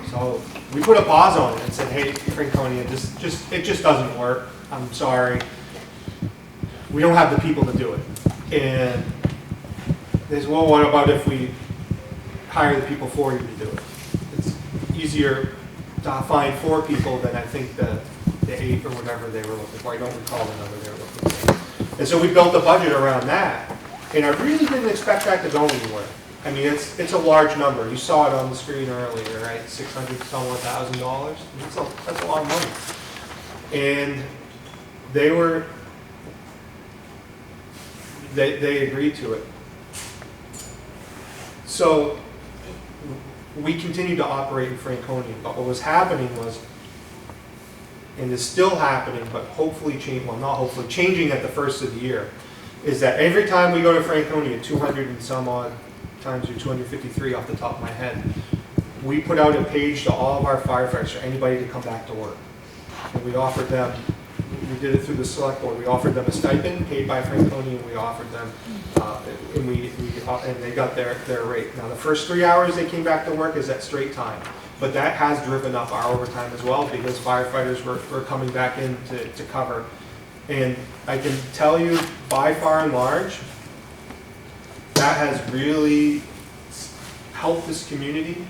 So we put a pause on it and said, hey, Franconia, it just doesn't work. I'm sorry. We don't have the people to do it. And they said, well, what about if we hire the people for you to do it? It's easier to find 4 people than I think the 8 or whatever they were looking for. I don't recall the number they were looking for. And so we built a budget around that. And I really didn't expect that to go anywhere. I mean, it's a large number. You saw it on the screen earlier, right? $600,000. That's a lot of money. And they agreed to it. So we continued to operate in Franconia, but what was happening was, and is still happening, but hopefully changing at the first of the year, is that every time we go to Franconia, 200 and some odd times, or 253 off the top of my head, we put out a page to all of our firefighters for anybody to come back to work. And we offered them, we did it through the select board, we offered them a stipend paid by Franconia, and we offered them, and they got their rate. Now, the first 3 hours they came back to work is at straight time, but that has driven up our overtime as well, because firefighters were coming back in to cover. And I can tell you, by far and large, that has really helped this community.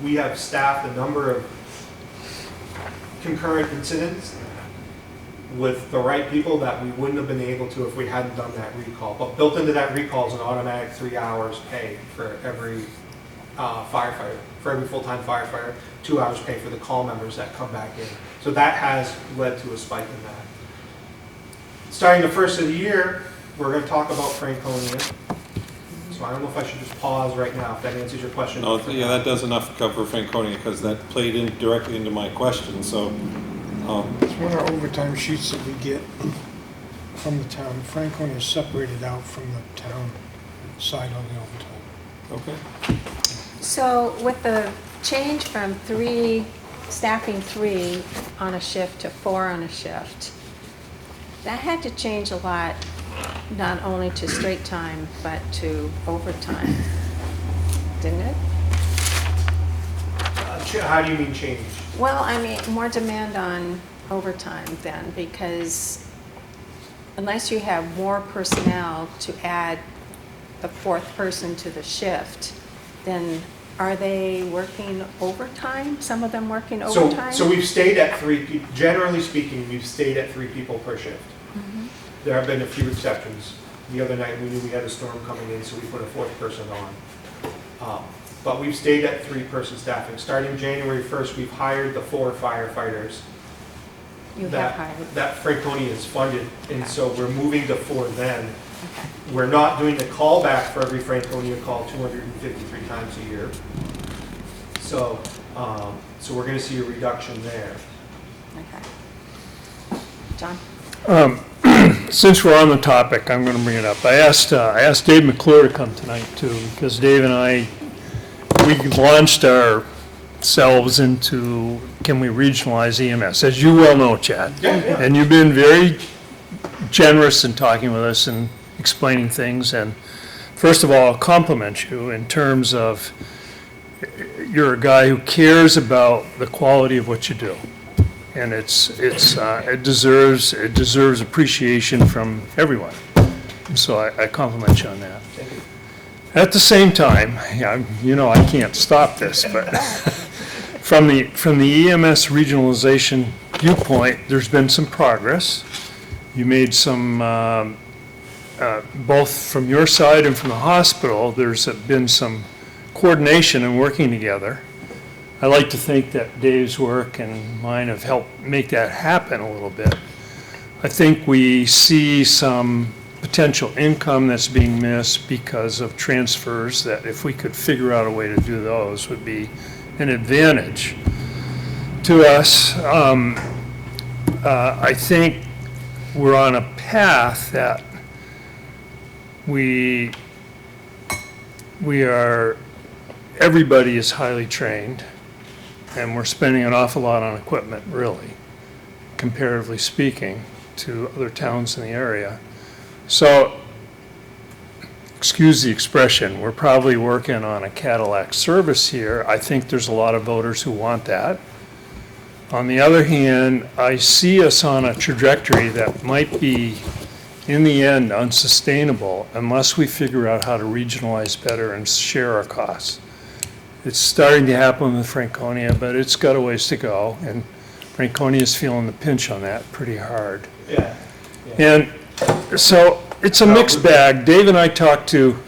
We have staffed a number of concurrent incidents with the right people that we wouldn't have been able to if we hadn't done that recall. But built into that recall is an automatic 3 hours pay for every firefighter, for every full-time firefighter, 2 hours pay for the call members that come back in. So that has led to a spike in that. Starting the first of the year, we're going to talk about Franconia. So I don't know if I should just pause right now, if that answers your question. No, yeah, that does enough to cover Franconia, because that played in directly into my question, so. It's one of our overtime sheets that we get from the town. Franconia is separated out from the town side of the overtime. Okay. So with the change from staffing 3 on a shift to 4 on a shift, that had to change a lot, not only to straight time, but to overtime, didn't it? How do you mean change? Well, I mean, more demand on overtime then, because unless you have more personnel to add the 4th person to the shift, then are they working overtime? Some of them working overtime? So we've stayed at 3 people, generally speaking, we've stayed at 3 people per shift. Mm-hmm. There have been a few exceptions. The other night, we knew we had a storm coming in, so we put a 4th person on. But we've stayed at 3-person staffing. Starting January 1st, we've hired the 4 firefighters that Franconia is funded, and so we're moving to 4 then. Okay. We're not doing the callback for every Franconia call 253 times a year. So, so we're going to see a reduction there. Okay. John? Since we're on the topic, I'm going to bring it up. I asked Dave McClure to come tonight too, because Dave and I, we launched ourselves into, can we regionalize EMS? As you well know, Chad. Yeah. And you've been very generous in talking with us and explaining things. And first of all, I'll compliment you in terms of you're a guy who cares about the quality of what you do. And it deserves appreciation from everyone. So I compliment you on that. Thank you. At the same time, I can't stop this, but from the EMS regionalization viewpoint, there's been some progress. You made some, both from your side and from the hospital, there's been some coordination and working together. I like to think that Dave's work and mine have helped make that happen a little bit. I think we see some potential income that's being missed because of transfers that if we could figure out a way to do those would be an advantage to us. I think we're on a path that everybody is highly trained. And we're spending an awful lot on equipment, really, comparatively speaking, to other towns in the area. So, excuse the expression, we're probably working on a Cadillac service here. I think there's a lot of voters who want that. On the other hand, I see us on a trajectory that might be, in the end, unsustainable unless we figure out how to regionalize better and share our costs. It's starting to happen with Franconia, but it's got a ways to go, and Franconia is feeling the pinch on that pretty hard. Yeah. And so it's a mixed bag. Dave and I talked to,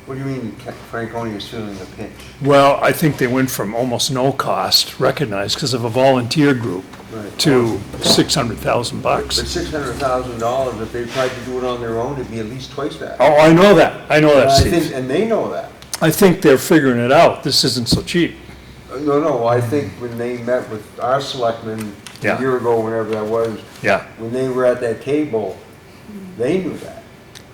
What do you mean Franconia is feeling the pinch? well, I think they went from almost no cost, recognized because of a volunteer group, Right. to $600,000 But bucks. $600,000, if they tried to do it on their own, it'd be at least twice that. Oh, I know that, Steve. And they know that. I think they're figuring it out. This isn't so cheap. No, I think when they met with our selectmen a Yeah. year ago, whenever that was, Yeah, when they were at that table, they knew that.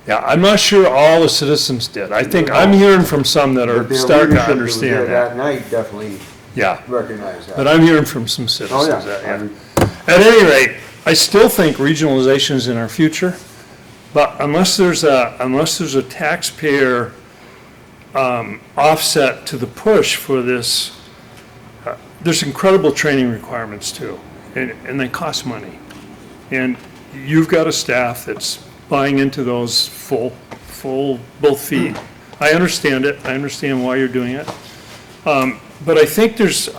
Yeah, I'm not sure all the citizens did. I think, I'm hearing from some that But are their starting to leadership that was understand there that. that night definitely Yeah, recognized that. but I'm hearing from some Oh, citizens yeah. that, yeah. At any rate, I still think regionalization is in our future, but unless there's a taxpayer offset to the push for this, there's incredible training requirements too, and they cost money. And you've got a staff that's buying into those full both feet. I understand it. I understand why you're doing it. But I think there's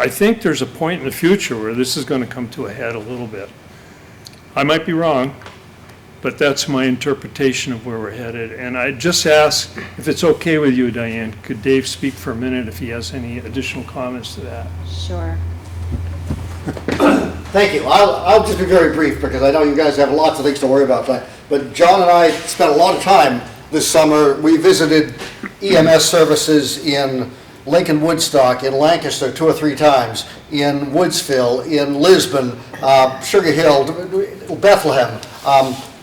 a point in the future where this is going to come to a head a little bit. I might be wrong, but that's my interpretation of where we're headed. And I just ask, if it's okay with you, Diane, could Dave speak for a minute if he has any additional comments to that? Sure. Thank you. I'll just be very brief because I know you guys have lots of things to worry about tonight. But John and I spent a lot of time this summer. We visited EMS services in Lincoln Woodstock, in Lancaster 2 or 3 times, in Woodsville, in Lisbon, Sugar Hill, Bethlehem,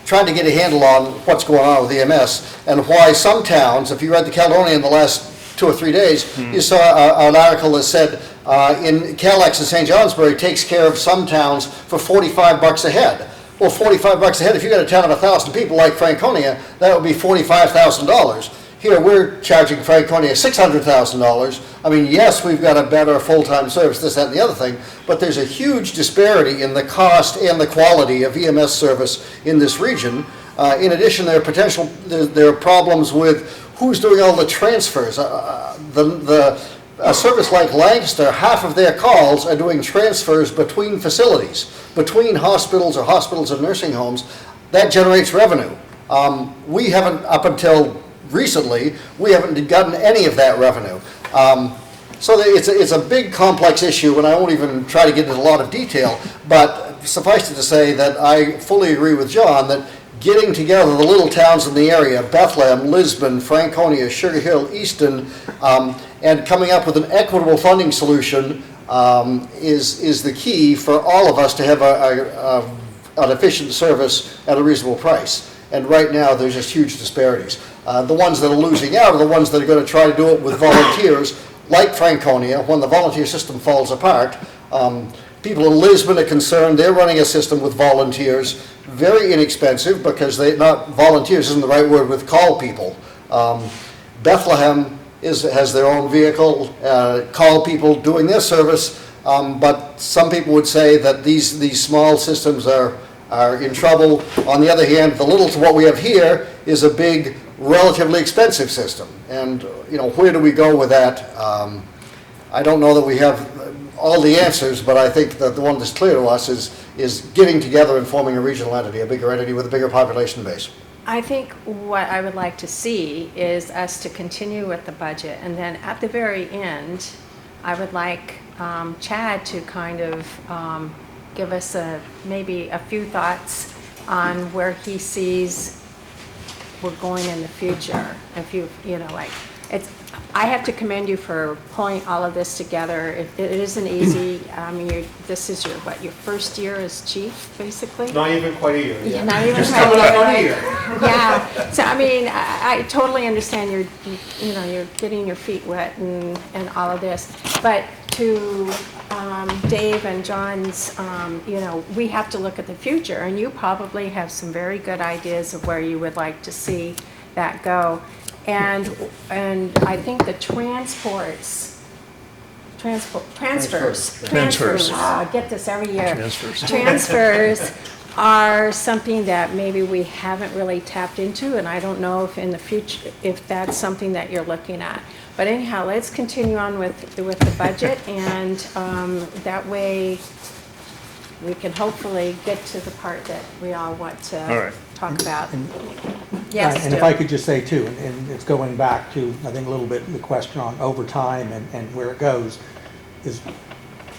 trying to get a handle on what's going on with EMS and why some towns, if you read the Caledonian in the last 2 or 3 days, you saw an article that said in Calex and St. Johnsbury takes care of some towns for $45 a head. Well, $45 a head, if you got a town of 1,000 people like Franconia, that would be $45,000. Here, we're charging Franconia $600,000. I mean, yes, we've got a better full-time service, this, that, and the other thing, but there's a huge disparity in the cost and the quality of EMS service in this region. In addition, there are problems with who's doing all the transfers. A service like Lancaster, half of their calls are doing transfers between facilities, between hospitals or hospitals and nursing homes. That generates revenue. We haven't, up until recently, we haven't gotten any of that revenue. So it's a big, complex issue, and I won't even try to get into a lot of detail, but suffice it to say that I fully agree with John that getting together the little towns in the area, Bethlehem, Lisbon, Franconia, Sugar Hill, Easton, and coming up with an equitable funding solution is the key for all of us to have an efficient service at a reasonable price. And right now, there's just huge disparities. The ones that are losing out are the ones that are going to try to do it with volunteers, like Franconia. When the volunteer system falls apart, people in Lisbon are concerned. They're running a system with volunteers, very inexpensive because volunteers isn't the right word, with call people. Bethlehem has their own vehicle, call people doing their service, but some people would say that these small systems are in trouble. On the other hand, the Littleton, what we have here, is a big, relatively expensive system. And, where do we go with that? I don't know that we have all the answers, but I think that the one that's clear to us is getting together and forming a regional entity, a bigger entity with a bigger population base. I think what I would like to see is us to continue with the budget, and then at the very end, I would like Chad to kind of give us maybe a few thoughts on where he sees we're going in the future. If I have to commend you for pulling all of this together. It isn't easy. I mean, this is your first year as chief, basically? Not even quite a year. Yeah, not even Just quite coming up on a year. year. Yeah, so I mean, I totally understand you're getting your feet wet and all of this, but to Dave and John's, we have to look at the future, and you probably have some very good ideas of where you would like to see that go. And I think the transfers, get this every year. Transfers are something that maybe we haven't really tapped into, and I don't know if in the future, if that's something that you're looking at. But anyhow, let's continue on with the budget, and that way we can hopefully get to the part that we all want to talk about. Yes, and if I could just say too, and it's going back to, I think, a little bit the question on overtime and where it goes, is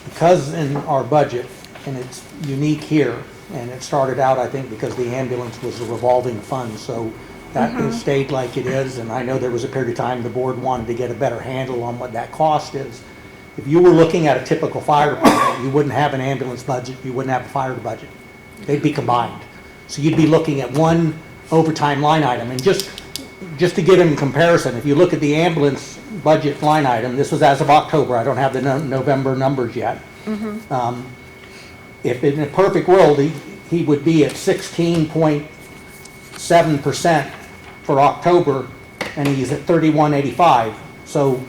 because in our budget, and it's unique here, and it started out, I think, because the ambulance was a revolving fund, so that has stayed like it is, and I know there was a period of time the board wanted to get a better handle on what that cost is. If you were looking at a typical fire department, you wouldn't have an ambulance budget, you wouldn't have a fire budget. They'd be combined. So you'd be looking at one overtime line item. And just to give it in comparison, if you look at the ambulance budget line item, this was as of October, I don't have the November numbers yet. If in a perfect world, he would be at 16.7% for October, and he's at 31.85. So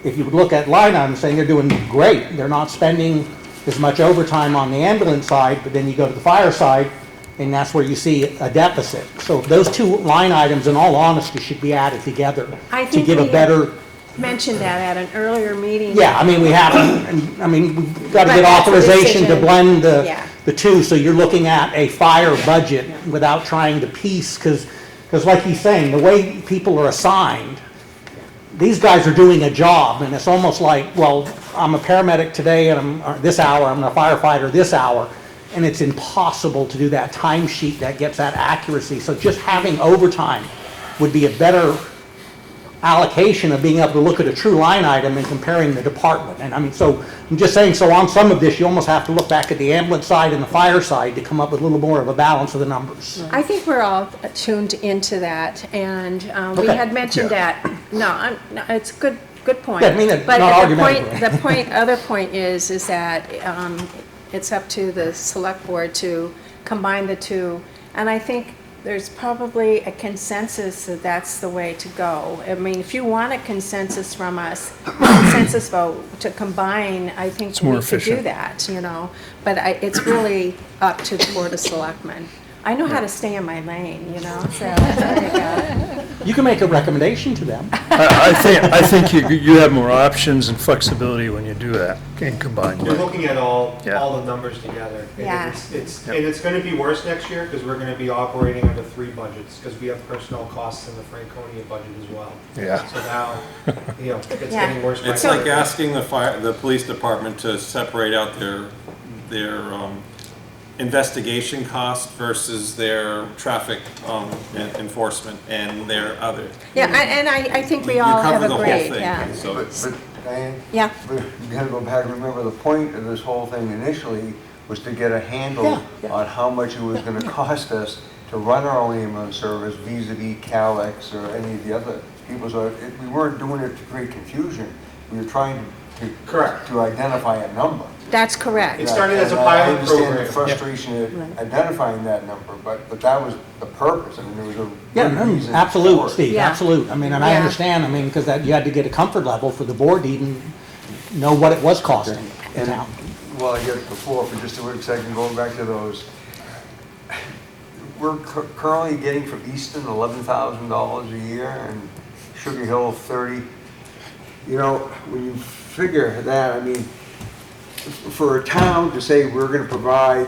if you would look at line items saying they're doing great, they're not spending as much overtime on the ambulance side, but then you go to the fire side, and that's where you see a deficit. So those two line items, in all honesty, should be added together I to think give a we better. mentioned that at an earlier meeting. Yeah, I mean, we haven't, and, I mean, we've got to But get that's a authorization to decision. blend Yeah. the two, so you're looking at a fire budget without trying to piece, because like he's saying, the way people are assigned, these guys are doing a job, and it's almost like, well, I'm a paramedic today, and I'm this hour, I'm a firefighter this hour, and it's impossible to do that timesheet that gets that accuracy. So just having overtime would be a better allocation of being able to look at a true line item and comparing the department. And I mean, so I'm just saying, so on some of this, you almost have to look back at the ambulance side and the fire side to come up with a little more of a balance of the numbers. I think we're all tuned into that, and we Okay. had mentioned that, no, it's good point. Yeah, I mean, But not the argumentative. other point is that it's up to the select board to combine the two, and I think there's probably a consensus that that's the way to go. I mean, if you want a consensus from us, consensus vote to combine, I think more we could do efficient. that, you know? But it's really up to the Board of Selectmen. I know how to stay in my lane, you know, so there you go. You can make a recommendation to them. I think you have more options and flexibility when you do that and combine. You're looking at all Yeah. the numbers together. And Yeah. And it's gonna be worse next year, because we're gonna be operating under 3 budgets, because we have personnel costs in the Franconia budget as well. Yeah. So now, you know, it's Yeah. getting worse. by It's the like day. asking the police department to separate out their investigation cost versus their traffic enforcement and their other. Yeah, and I think we You all have cover the whole agreed, thing, yeah. so But Diane? Yeah. But you gotta go back and remember, the point of this whole thing initially was to get a handle Yeah. on how much it was gonna cost us to run our own ambulance service vis-à-vis Calex or any of the other people. So we weren't doing it to create confusion. We were trying Correct. to identify a number. That's correct. It started as a And pilot I understand program. the frustration at identifying that number, but that was the purpose. I mean, there was a Yeah, good no, reason for absolute, it. Steve, Yeah. absolute. I mean, and I Yeah. understand, I mean, because that, you had to get a comfort level for the board to even know what it was costing the And, town. well, I guess before, for just a quick second, going back to those, we're currently getting from Easton $11,000 a year and Sugar Hill 30. You know, when you figure that, I mean, for a town to say we're gonna provide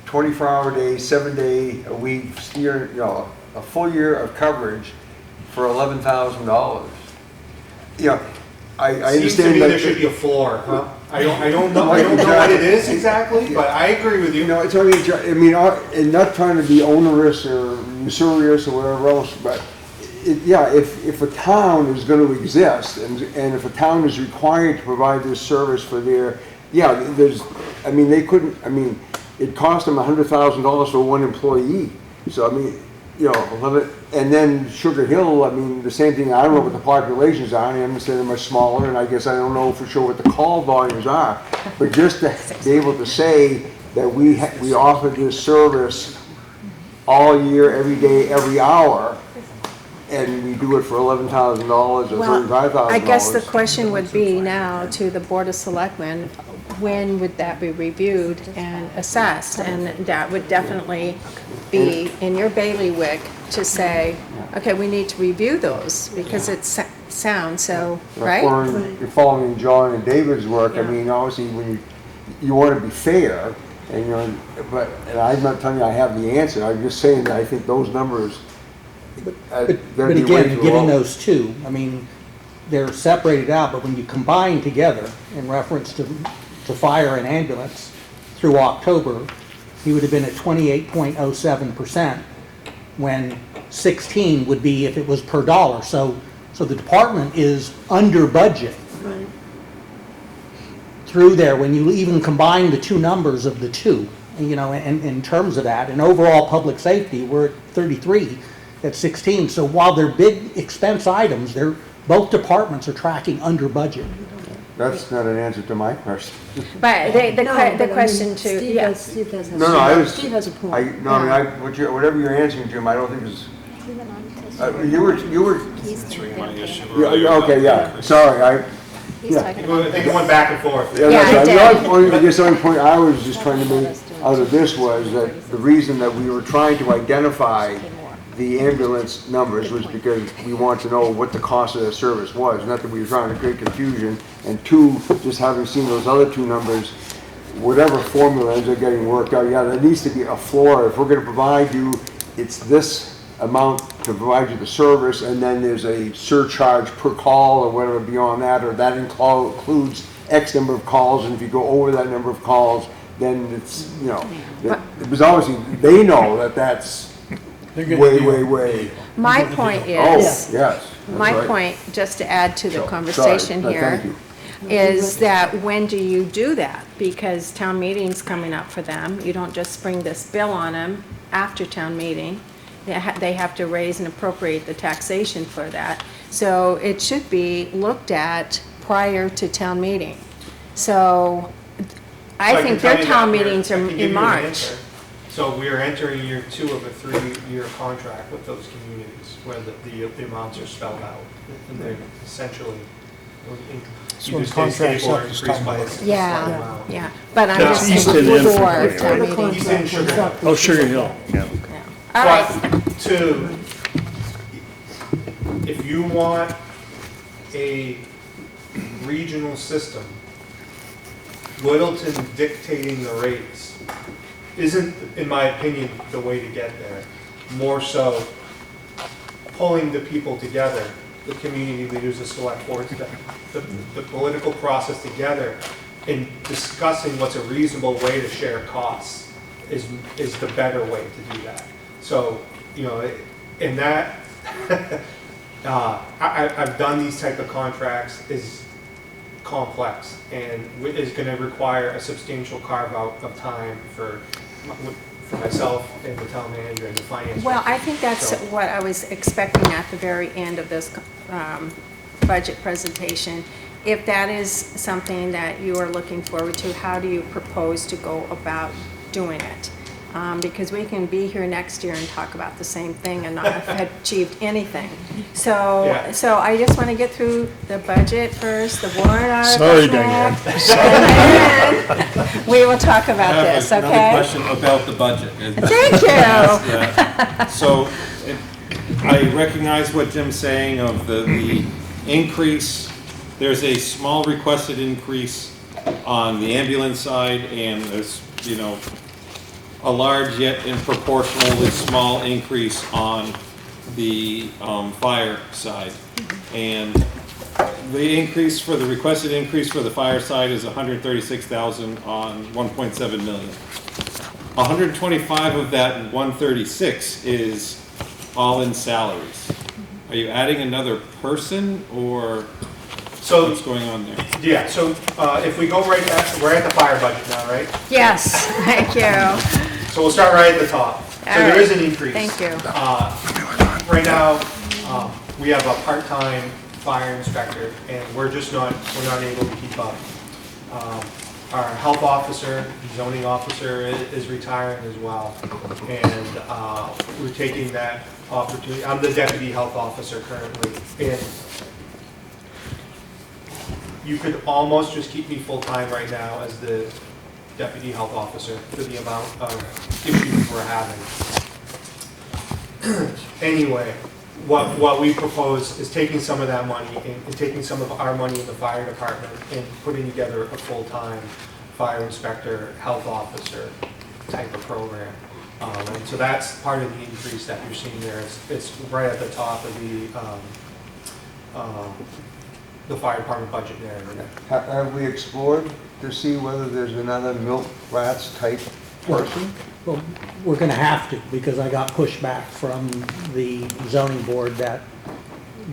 24-hour day, 7-day-a-week, year, you know, a full year of coverage for $11,000. You know, I Seems to understand me that. there should be a floor, huh? I don't know what it is exactly, but I agree with you. You know, it's only, I mean, and not trying to be onerous or usurious or whatever else, but yeah, if a town is going to exist and if a town is required to provide this service for their, yeah, there's, I mean, they couldn't, I mean, it cost them $100,000 for one employee. So, I mean, you know, and then Sugar Hill, I mean, the same thing, I don't know what the populations are, I understand they're much smaller, and I guess I don't know for sure what the call volumes are, but just to be able to say that we offer this service all year, every day, every hour, and we do it for $11,000 or Well, $35,000. I guess the question would be now to the Board of Selectmen, when would that be reviewed and assessed? And that would definitely be in your bailiwick to say, okay, we need to review those because it's sound, so, right? You're following John and David's work, I mean, obviously, when you want to be fair, and you know, and I'm not telling you I have the answer, I'm just saying that I think those numbers, But again, given those two, I mean, they're separated out, but when you combine together in reference to fire and ambulance through October, he would have been at 28.07%, when 16 would be if it was per dollar. So the department is under budget through there when you even combine the two numbers of the two, you know, in terms of that. And overall public safety, we're at 33. at 16. So while they're big expense items, both departments are tracking under budget. That's not an answer to my question. But No, but I the mean, question to, Steve yeah. has, Steve has. No, I was. Steve has a point. Whatever you're answering, Jim, I don't think is, He went on to- you were, He's Answering my issue yeah, earlier okay, about yeah, increase. sorry, He's Yeah. talking I about. think it went back and forth. Yeah, Yeah, that's I right. did. The only point, I guess the only point I was just trying to make out of this was that the reason that we were trying to identify the ambulance numbers was because we wanted to know what the cost of the service was, not that we were trying to create confusion. And two, just having seen those other two numbers, whatever formula ends up getting worked out, yeah, there needs to be a floor. If we're gonna provide you, it's this amount to provide you the service, and then there's a surcharge per call or whatever beyond that, or that includes X number of calls, and if you go over that number of calls, then it's, you know, it was obviously, they know that that's way. My point Oh, is, yes. that's my right. point, just to add to the So, conversation sorry. here, Thank you. is that when do you do that? Because town meeting's coming up for them. You don't just spring this bill on them after town meeting. They have to raise and appropriate the taxation for that. So it should be looked at prior to town meeting. So I So can think tell their you town that meetings I are can give in you an March. answer. So we are entering year 2 of a 3-year contract with those communities where the amounts are spelled out. And they're essentially, So either the stay contract's stable or up this increase time by a of slight Yeah, amount. yeah. But I'm No. just East saying and in before frequently, town Before the meeting. East End contract Sugar comes up, Oh, Sugar Hill, yeah. All right. But two, if you want a regional system, Littleton dictating the rates isn't, in my opinion, the way to get there. More so, pulling the people together, the community leaders, the select boards, the political process together, and discussing what's a reasonable way to share costs is the better way to do that. So, you know, in that, I've done these type of contracts, is complex and is going to require a substantial carve out of time for myself and the town manager and the finance. Well, director. I think that's So- what I was expecting at the very end of this budget presentation. If that is something that you are looking forward to, how do you propose to go about doing it? Because we can be here next year and talk about the same thing and not have achieved anything. So, Yeah. so I just want to get through the budget first, the warrant articles Sorry, Diane. next, and then we will talk about this, I have another okay? question about the budget. Thank you. Yeah. So, I recognize what Jim's saying of the increase. There's a small requested increase on the ambulance side, and there's, you know, a large yet in proportionally small increase on the fire side. And the increase for the requested increase for the fire side is 136,000 on 1.7 million. 125 of that 136 is all in salaries. Are you adding another person, or So, what's going on there? yeah, so if we go we're at the fire budget now, right? Yes, thank you. So we'll start right at the top. So All there is right. an increase. Thank you. Right now, we have a part-time fire inspector, and we're not able to keep up. Our health officer, zoning officer is retiring as well. And we're taking that opportunity. I'm the deputy health officer currently. And you could almost just keep me full-time right now as the deputy health officer for the amount of issues we're having. Anyway, what we propose is taking some of that money and taking some of our money in the fire department and putting together a full-time fire inspector, health officer type of program. And so that's part of the increase that you're seeing there. It's right at the top of the fire department budget narrative. Have we explored to see whether there's another milk rats type person? Well, we're gonna have to, because I got pushback from the zoning board that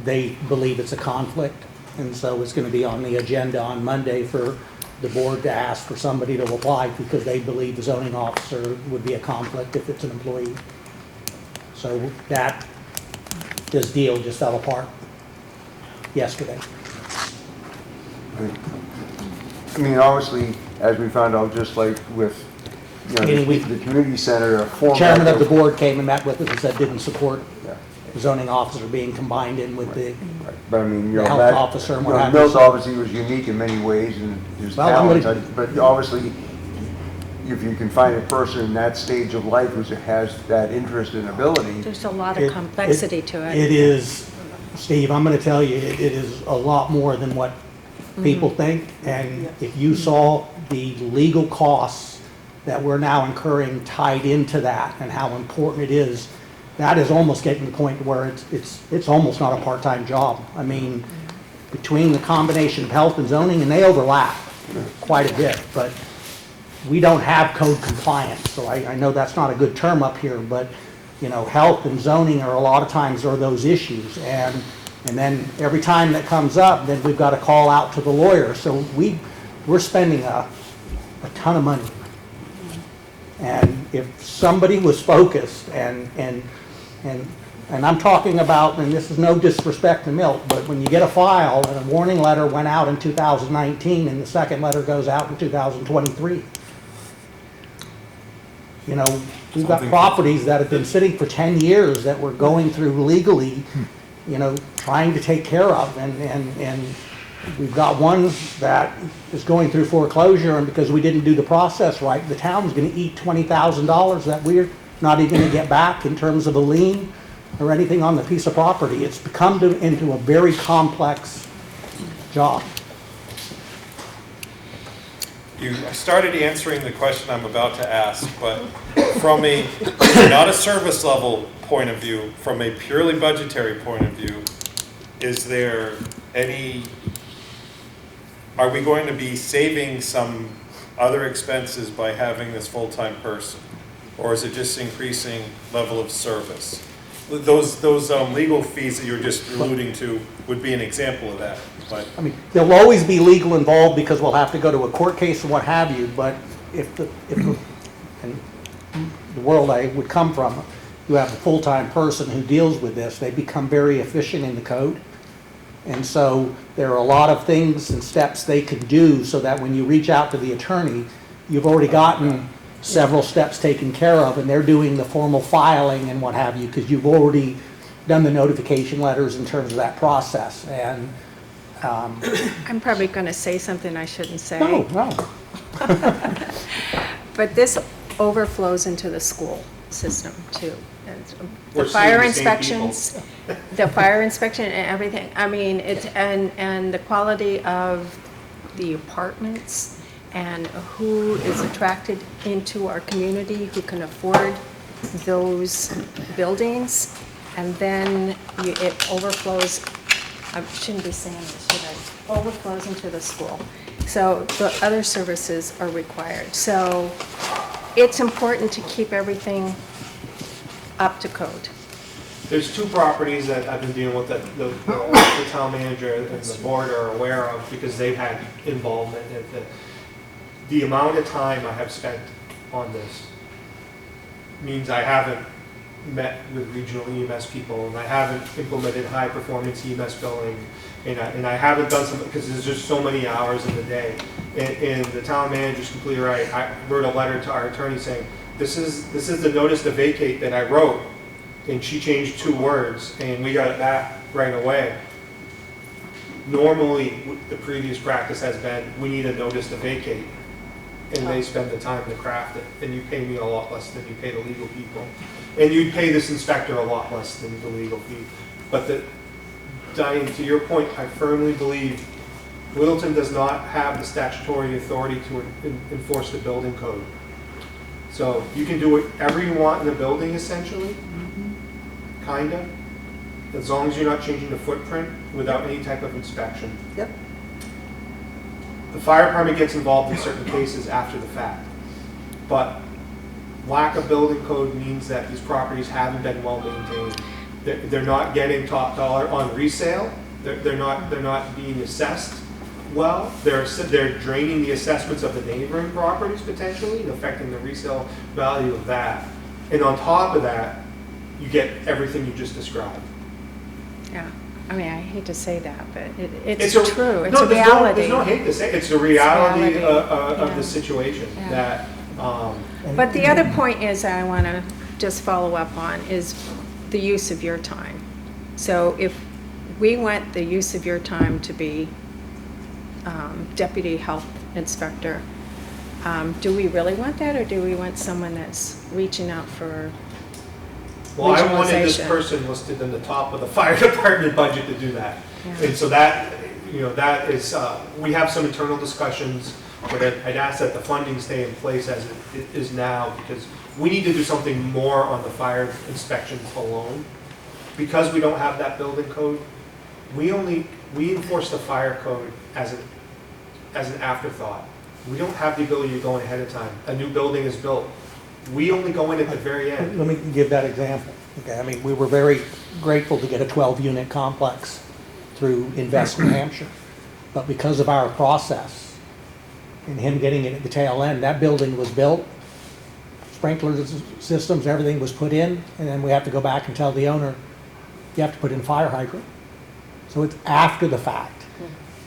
they believe it's a conflict. And so it's gonna be on the agenda on Monday for the board to ask for somebody to apply, because they believe the zoning officer would be a conflict if it's an employee. So that this deal just fell apart yesterday. I mean, obviously, as we found out, just like with, you know, Meaning we- the community center, a format. Chairman of the board came and met with us and said didn't support Yeah. the zoning officer being combined in with the, Right. But I mean, you The know, health that, officer and you what know, have you, Milt so- obviously was unique in many ways and his Well, I'm talents, but obviously, if you can find a person in that stage of life who has that interest and ability, There's a lot It- of complexity to it. It is, Steve, I'm gonna tell you, it is a lot more than what people think. And if you saw the legal costs that we're now incurring tied into that and how important it is, that is almost getting to the point where it's almost not a part-time job. I mean, between the combination of health and zoning, and they overlap quite a bit, but we don't have code compliance, so I know that's not a good term up here, but, you know, health and zoning are a lot of times are those issues, and then every time that comes up, then we've got to call out to the lawyer, so we're spending a ton of money. And if somebody was focused and I'm talking about, and this is no disrespect to Milt, but when you get a file and a warning letter went out in 2019 and the second letter goes out in 2023, you know, we've got properties that have been sitting for 10 years that we're going through legally, you know, trying to take care of, and we've got one that is going through foreclosure, and because we didn't do the process right, the town's gonna eat $20,000 that we're not even gonna get back in terms of a lien or anything on the piece of property. It's become into a very complex job. You started answering the question I'm about to ask, but from a, not a service level point of view, from a purely budgetary point of view, is there any, are we going to be saving some other expenses by having this full-time person? Or is it just increasing level of service? Those legal fees that you're just alluding to would be an example of that, but. I mean, there'll always be legal involved because we'll have to go to a court case and what have you, but if and the world I would come from, you have a full-time person who deals with this, they become very efficient in the code. And so there are a lot of things and steps they can do so that when you reach out to the attorney, you've already gotten several steps taken care of, and they're doing the formal filing and what have you, because you've already done the notification letters in terms of that process. And I'm probably going to say something I shouldn't say. no. But this overflows into the school system too. And We're The fire seeing the same people. inspections, the fire inspection and everything. I mean, it's, and the quality of the apartments and who is attracted into our community, who can afford those buildings. And then it overflows, I shouldn't be saying this, should I? Overflows into the school. So the other services are required. So it's important to keep everything up to code. There's two properties that I've been dealing with that the town manager and the board are aware of because they've had involvement. The amount of time I have spent on this means I haven't met with regional EMS people, and I haven't implemented high-performance EMS billing, and I haven't done some, because there's just so many hours in the day. And the town manager's completely right. I wrote a letter to our attorney saying, this is the notice to vacate that I wrote, and she changed 2 words, and we got it back right away. Normally, the previous practice has been, we need a notice to vacate, and they spend the time to craft it, and you pay me a lot less than you pay the legal people. And you'd pay this inspector a lot less than the legal fee. But Diane, to your point, I firmly believe Littleton does not have the statutory authority to enforce the building code. So you can do whatever you want in the building, essentially, kinda, as long as you're not changing the footprint without any type of inspection. Yep. The fire department gets involved in certain cases after the fact, but lack of building code means that these properties haven't been well maintained. They're not getting top dollar on resale. They're not being assessed well. They're draining the assessments of the neighboring properties potentially and affecting the resale value of that. And on top of that, you get everything you just described. Yeah, I mean, I hate to say that, but it's It's a- true, it's no, a there's reality. There's no hate to say, it's the reality reality. of Yeah. the situation Yeah. that, But the other point is, I want to just follow up on, is the use of your time. So if we want the use of your time to be deputy health inspector, do we really want that, or do we want someone that's reaching out for well, I wanted this regionalization? person listed in the top of the fire department budget to do that. Yeah. And so that, that is, we have some internal discussions, but I'd ask that the funding stay in place as it is now, because we need to do something more on the fire inspections alone. Because we don't have that building code, we enforce the fire code as an afterthought. We don't have the ability to go in ahead of time. A new building is built. We only go in at the very end. Let me give that example. Okay, I mean, we were very grateful to get a 12-unit complex through Invest New Hampshire. But because of our process and him getting it at the tail end, that building was built, sprinkler systems, everything was put in, and then we have to go back and tell the owner, you have to put in a fire hydrant. So it's after the fact.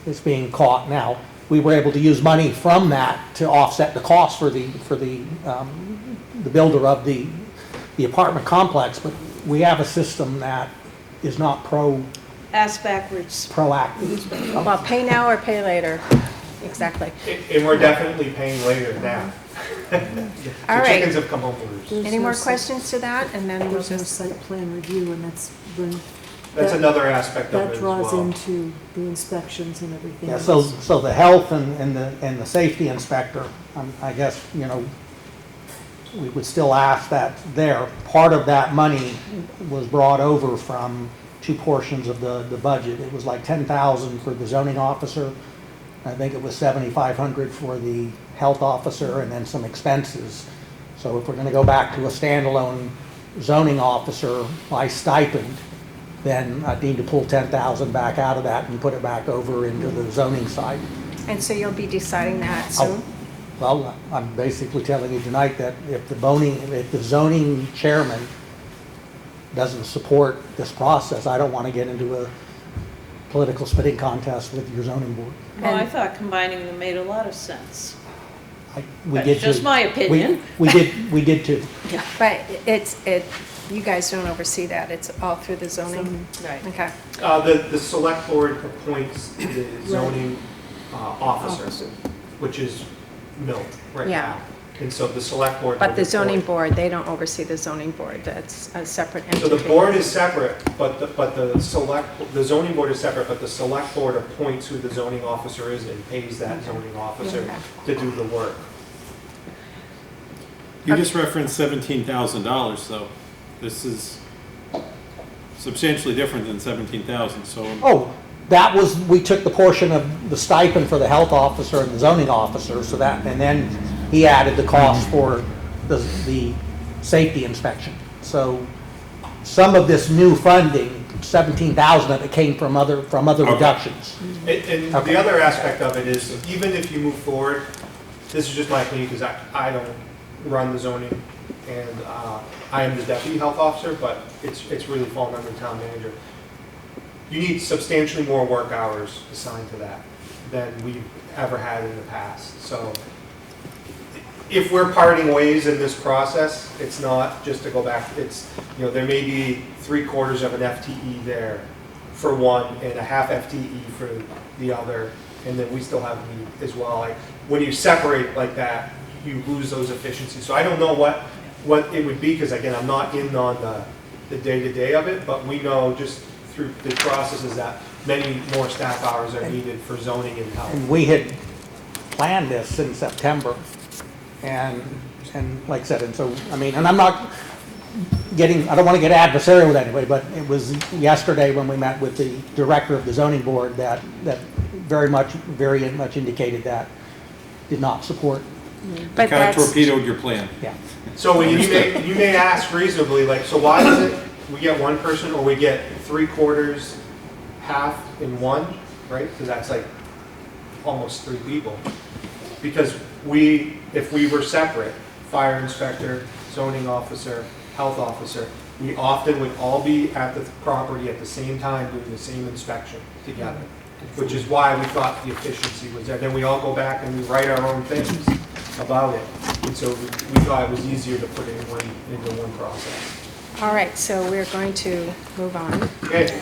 It's being caught now. We were able to use money from that to offset the cost for the builder of the apartment complex, but we have a system that is not Ass backwards. proactive. Well, pay now or pay later, exactly. And we're definitely paying later now. All The right. chickens have come home to roost. There's Any no more site- questions to that? And then we'll There's no just, site plan review, and that's when. That's that- another aspect of it That as draws well. into the inspections and everything. Yeah, else. so the health and the safety inspector, I guess, we would still ask that there. Part of that money was brought over from two portions of the budget. It was like 10,000 for the zoning officer. I think it was 7,500 for the health officer, and then some expenses. So if we're gonna go back to a standalone zoning officer by stipend, then I need to pull 10,000 back out of that and put it back over into the zoning side. and so you'll be deciding that soon? Well, I'm basically telling you tonight that if the zoning chairman doesn't support this process, I don't want to get into a political spitting contest with your zoning board. Well, I thought combining them made a lot of sense. We That's did just too. my opinion. We did too. But you guys don't oversee that, it's all through the zoning? Right. Okay. The select board appoints the zoning officer, which is Milt right Yeah. now. And so the select board. But would the zoning appoint- board, they don't oversee the zoning board, that's a separate So entity. the board is separate, but the zoning board is separate, but the select board appoints who the zoning officer is and pays that zoning officer to do the work. You just referenced $17,000, though. This is substantially different than 17,000, so. Oh, that was, we took the portion of the stipend for the health officer and the zoning officer, so that, and then he added the cost for the safety inspection. So some of this new funding, 17,000 of it came from other reductions. And Okay. the other aspect of it is, even if you move forward, this is just my opinion, because I don't run the zoning, and I am the deputy health officer, but it's really falling under the town manager. You need substantially more work hours assigned to that than we've ever had in the past. So if we're parting ways in this process, it's not just to go back, it's, there may be 3/4 of an FTE there for one and a half FTE for the other, and then we still have me as well. When you separate like that, you lose those efficiencies. So I don't know what it would be, because again, I'm not in on the day-to-day of it, but we know just through the processes that many more staff hours are needed for zoning and health. And we had planned this in September, and like I said, and so, I mean, and I'm not I don't want to get adversarial with anybody, but it was yesterday when we met with the director of the zoning board that very much indicated that did not support. But Kind of that's, torpedoed your plan. Yeah. So you may ask reasonably, like, so why is it we get one person, or we get 3/4, half in one, right? Because that's like almost 3 people. Because if we were separate, fire inspector, zoning officer, health officer, we often would all be at the property at the same time doing the same inspection together, which is why we thought the efficiency was there. Then we all go back and we write our own things about it. And so we thought it was easier to put it into one process. All right, so we're going to move on. Okay.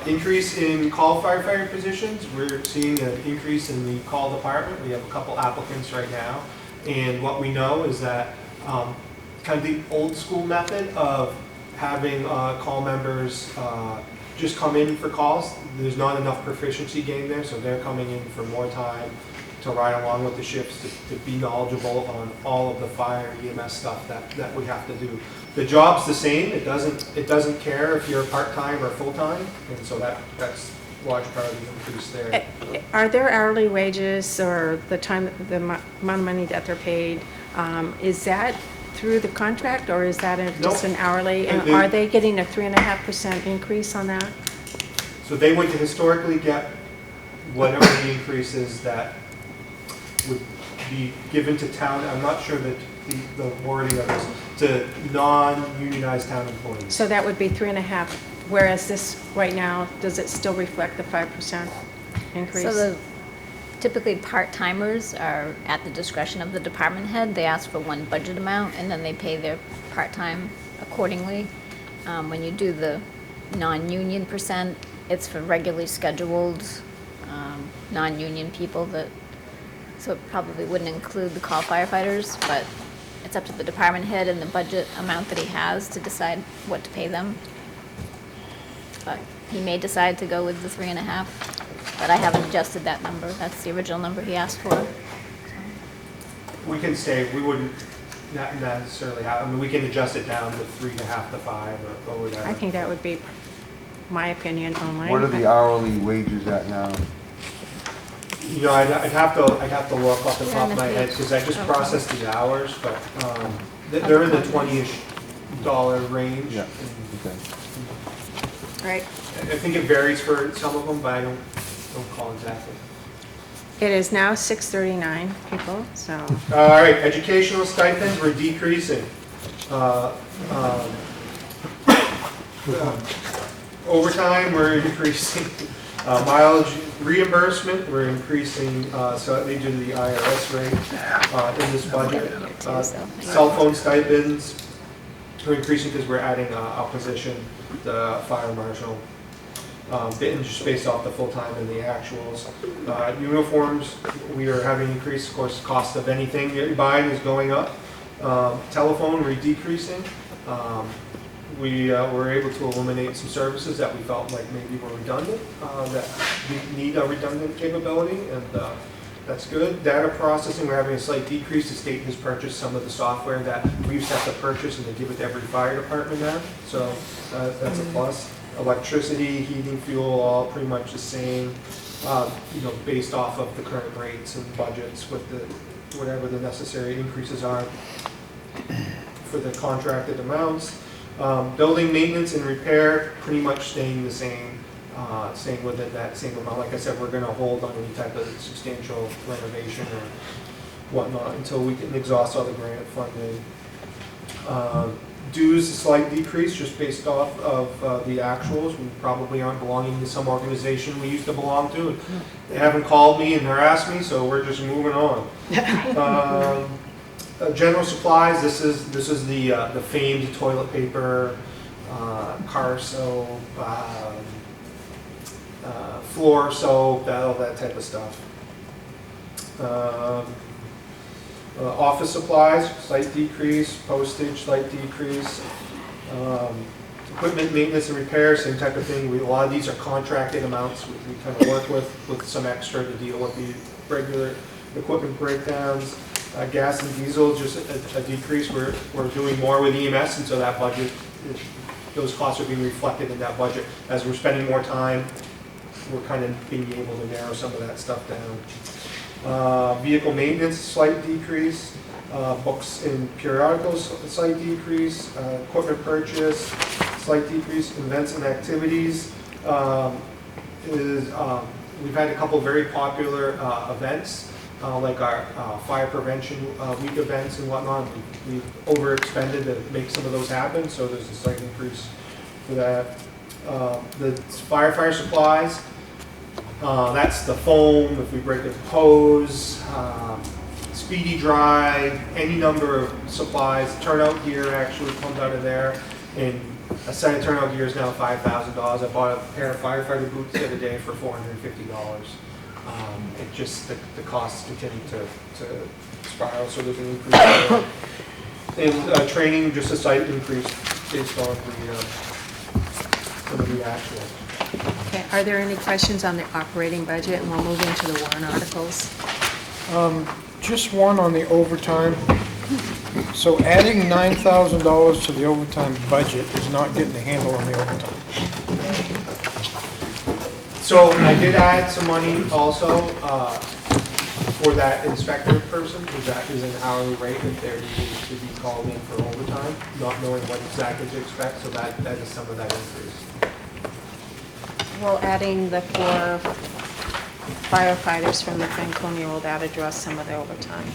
Increase in call firefighter positions. We're seeing an increase in the call department. We have a couple applicants right now. And what we know is that kind of the old school method of having call members just come in for calls, there's not enough proficiency gained there, so they're coming in for more time to ride along with the shifts, to be knowledgeable on all of the fire EMS stuff that we have to do. The job's the same. It doesn't care if you're part-time or full-time, and so that's a large part of the increase there. Are there hourly wages or the amount of money that they're paid, is that through the contract, or is that just an hourly? And are they getting a 3.5% increase on that? So they would historically get whatever the increase is that would be given to town. I'm not sure that the wording of this, to non-unionized town employees. So that would be 3.5, whereas this right now, does it still reflect the 5% increase? So typically part-timers are at the discretion of the department head. They ask for one budget amount and then they pay their part-time accordingly. When you do the non-union percent, it's for regularly scheduled non-union people so it probably wouldn't include the call firefighters, but it's up to the department head and the budget amount that he has to decide what to pay them. But he may decide to go with the 3.5, but I haven't adjusted that number. That's the original number he asked for. We can stay, we wouldn't not necessarily have, I mean, we can adjust it down to 3.5 to 5 or whatever. I think that would be my opinion only. What are the hourly wages at now? You know, I'd have to look off the top of my head, because I just processed the hours, but they're in the $20-ish range. Yeah, okay. Right. I think it varies for some of them, but I don't call exactly. It is now 6:39, people, so. All right, educational stipends, we're decreasing. Overtime, we're increasing. Mileage reimbursement, we're increasing slightly due to the IRS rate in this budget. Cell phone stipends, we're increasing because we're adding a position, the fire marshal, just based off the full-time and the actuals. Uniforms, we are having increased, of course, cost of anything you're buying is going up. Telephone, we're decreasing. We were able to eliminate some services that we felt like maybe were redundant, that we need a redundant capability, and that's good. Data processing, we're having a slight decrease. The state has purchased some of the software that we used to have to purchase, and they give it to every fire department now, so that's a plus. Electricity, heating, fuel, all pretty much the same, based off of the current rates and budgets with whatever the necessary increases are for the contracted amounts. Building maintenance and repair, pretty much staying the same, staying within that same amount. Like I said, we're going to hold on any type of substantial renovation or whatnot until we can exhaust all the grant funding. Dues, a slight decrease just based off of the actuals. We probably aren't belonging to some organization we used to belong to. They haven't called me and harassed me, so we're just moving on. General supplies, this is the famed toilet paper, car soap, floor soap, all that type of stuff. Office supplies, slight decrease. Postage, slight decrease. Equipment maintenance and repair, same type of thing. A lot of these are contracted amounts. We kind of work with some extra to deal with the regular equipment breakdowns. Gas and diesel, just a decrease. We're doing more with EMS, and so that budget, those costs are being reflected in that budget. As we're spending more time, we're kind of being able to narrow some of that stuff down. Vehicle maintenance, slight decrease. Books and periodicals, a slight decrease. Equipment purchase, slight decrease. Events and activities we've had a couple very popular events like our fire prevention week events and whatnot. We've overexpended to make some of those happen, so there's a slight increase for that. The firefighter supplies, that's the foam, if we break a hose, speedy dry, any number of supplies. Turnout gear actually comes out of there, and a set of turnout gear is now $5,000. I bought a pair of firefighter boots the other day for $450. It just, the costs continue to spiral, so there's an increase there. And training, just a slight increase based on the actual. Okay, are there any questions on the operating budget? And we'll move into the warrant articles. Just one on the overtime. So adding $9,000 to the overtime budget is not getting the handle on the overtime. So I did add some money also for that inspector person, because that is an hourly rate that they're needing to be called in for overtime, not knowing what exactly to expect, so that is some of that increase. Well, adding the 4 firefighters from the Franconia, will that address some of the overtime?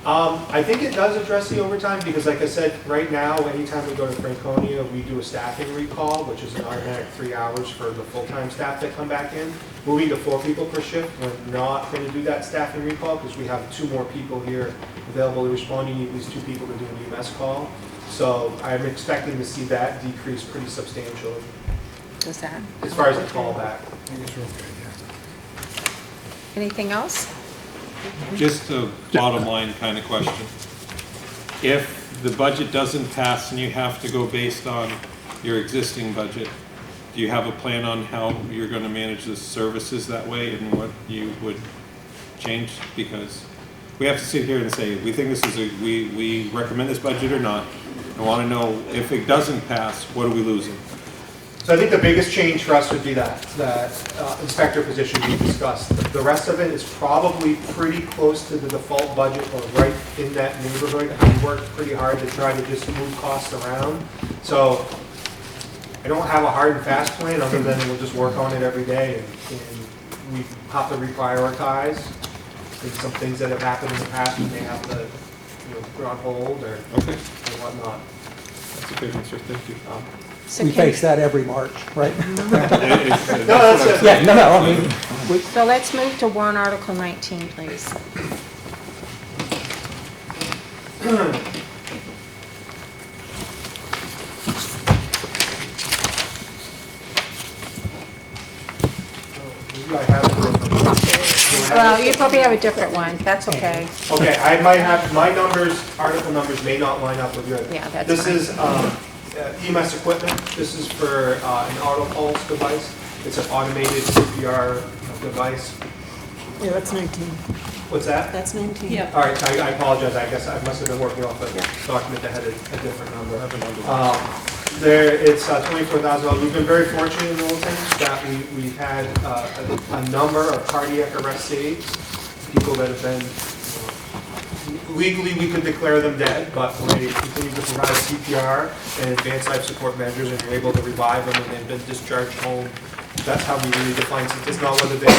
I think it does address the overtime, because like I said, right now, anytime we go to Franconia, we do a staffing recall, which is an automatic 3 hours for the full-time staff that come back in. Moving to 4 people per shift, we're not going to do that staffing recall, because we have 2 more people here available to respond. You need at least 2 people to do an EMS call. So I'm expecting to see that decrease pretty substantially. Is that? As far as the callback. Anything else? Just a bottom line kind of question. If the budget doesn't pass and you have to go based on your existing budget, do you have a plan on how you're going to manage the services that way and what you would change? Because we have to sit here and say, we think this is we recommend this budget or not. I want to know if it doesn't pass, what are we losing? So I think the biggest change for us would be that inspector position we discussed. The rest of it is probably pretty close to the default budget, or right in that neighborhood. We worked pretty hard to try to just move costs around. So I don't have a hard and fast plan, other than we'll just work on it every day, and we have to reprioritize. There's some things that have happened in the past we may have to put on hold or whatnot. That's a good answer, thank you. So We can- face that every March, right? No, that's it. Yeah, no, I mean, So let's move to warrant article 19, please. I have Well, you probably have a different one. That's okay. Okay, I might have, my numbers, article numbers may not line up with yours. Yeah, that's This fine. is EMS equipment. This is for an auto pulse device. It's an automated CPR device. Yeah, that's 19. What's that? That's 19. Yeah. All right, I apologize. I guess I must have been working off a document that had a different number. It's $24,000. We've been very fortunate in Littleton that we've had a number of cardiac arrest saves. People that have been, legally we could declare them dead, but when they continue to provide CPR and advanced life support measures, and you're able to revive them and they've been discharged home, that's how we really define it. It's not whether they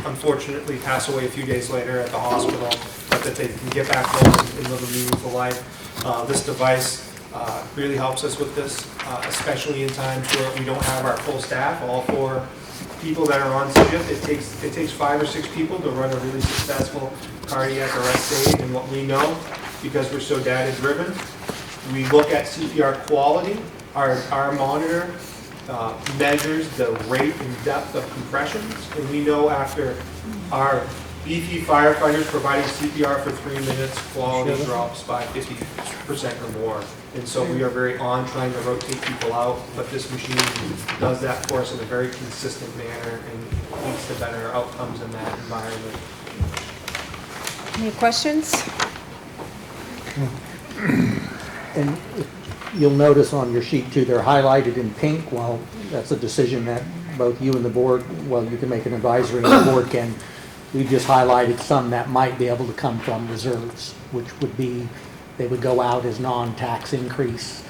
unfortunately pass away a few days later at the hospital, but that they can get back home and live a meaningful life. This device really helps us with this, especially in times where we don't have our full staff, all 4 people that are on shift. It takes 5 or 6 people to run a really successful cardiac arrest aid. And what we know, because we're so data driven, we look at CPR quality. Our monitor measures the rate and depth of compressions, and we know after our beefy firefighters providing CPR for 3 minutes, quality drops by 50% or more. And so we are very on trying to rotate people out, but this machine does that for us in a very consistent manner and leads to better outcomes in that environment. Any questions? and you'll notice on your sheet too, they're highlighted in pink. Well, that's a decision that both you and the board, well, you can make an advisory and the board can. We've just highlighted some that might be able to come from reserves, which would be, they would go out as non-tax increase.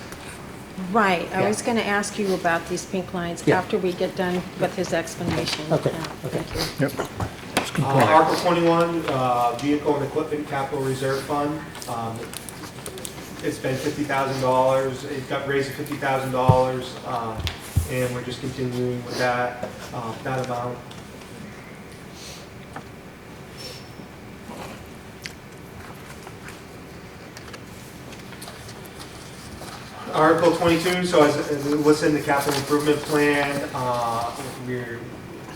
Right. I Yeah. was going to ask you about these pink lines Yeah. after we get done with his explanation. Okay, Yeah, okay. Thank you. Yep. Article 21, Vehicle and Equipment Capital Reserve Fund. It's been $50,000. It got raised to $50,000, and we're just continuing with that amount. Article 22, so as what's in the capital improvement plan, we're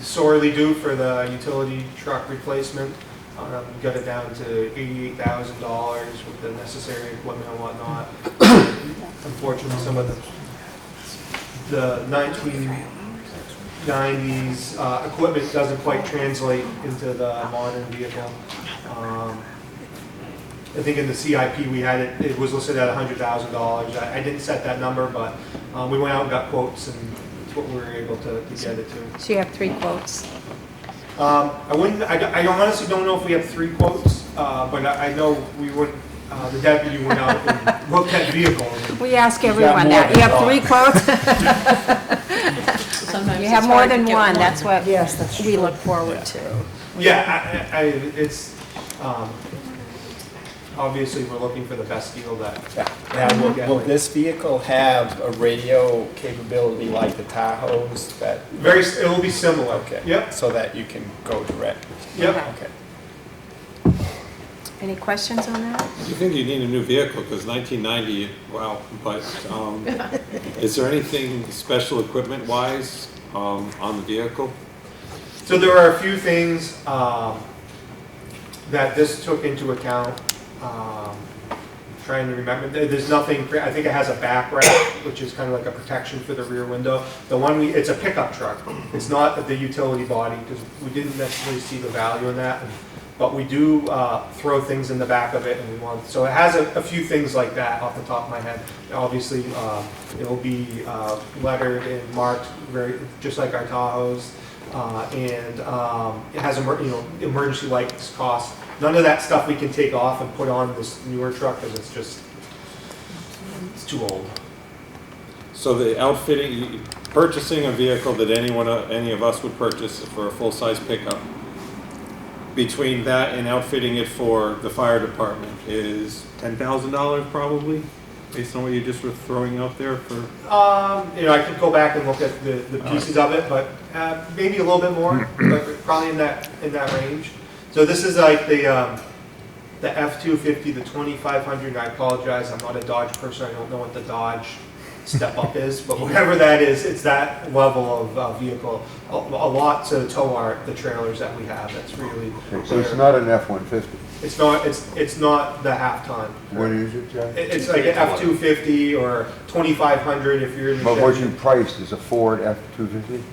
sorely due for the utility truck replacement. We got it down to $88,000 with the necessary equipment and whatnot. Unfortunately, some of the 1990s equipment doesn't quite translate into the modern vehicle. I think in the CIP we had it was listed at $100,000. I didn't set that number, but we went out and got quotes, and that's what we were able to get it to. So you have 3 quotes. I honestly don't know if we have 3 quotes, but I know we would. The deputy went out and looked at vehicles. We ask everyone that. You have 3 quotes? Sometimes You it's have more hard to than get one. That's what Yes, that's we true. look forward to. Yeah, it's obviously we're looking for the best deal that we'll get. Will this vehicle have a radio capability like the Tahoes that? It will be similar. Okay. Yep. So that you can go direct? Yep. Okay. Any questions on that? Do you think you need a new vehicle? Because 1990, wow, but is there anything special equipment-wise on the vehicle? So there are a few things that this took into account. Trying to remember, there's nothing. I think it has a back rack, which is kind of like a protection for the rear window. The one it's a pickup truck. It's not the utility body because we didn't necessarily see the value in that. But we do throw things in the back of it, and we want. So it has a few things like that off the top of my head. Obviously, it'll be lettered and marked just like our Tahoes, and it has emergency lights cost. None of that stuff we can take off and put on this newer truck because it's too old. So the outfitting, purchasing a vehicle that any of us would purchase for a full-size pickup, between that and outfitting it for the fire department is $10,000 probably, based on what you just were throwing out there for? I could go back and look at the pieces of it, but maybe a little bit more, but probably in that range. So this is like the F-250, the 2500. I apologize, I'm not a Dodge person. I don't know what the Dodge step up is, but whatever that is, it's that level of vehicle. A lot to tow the trailers that we have. That's really. So it's not an F-150? It's not the half ton. What is it, John? It's like an F-250 or 2500 if you're in the But what Chevy. you priced is a Ford F-250?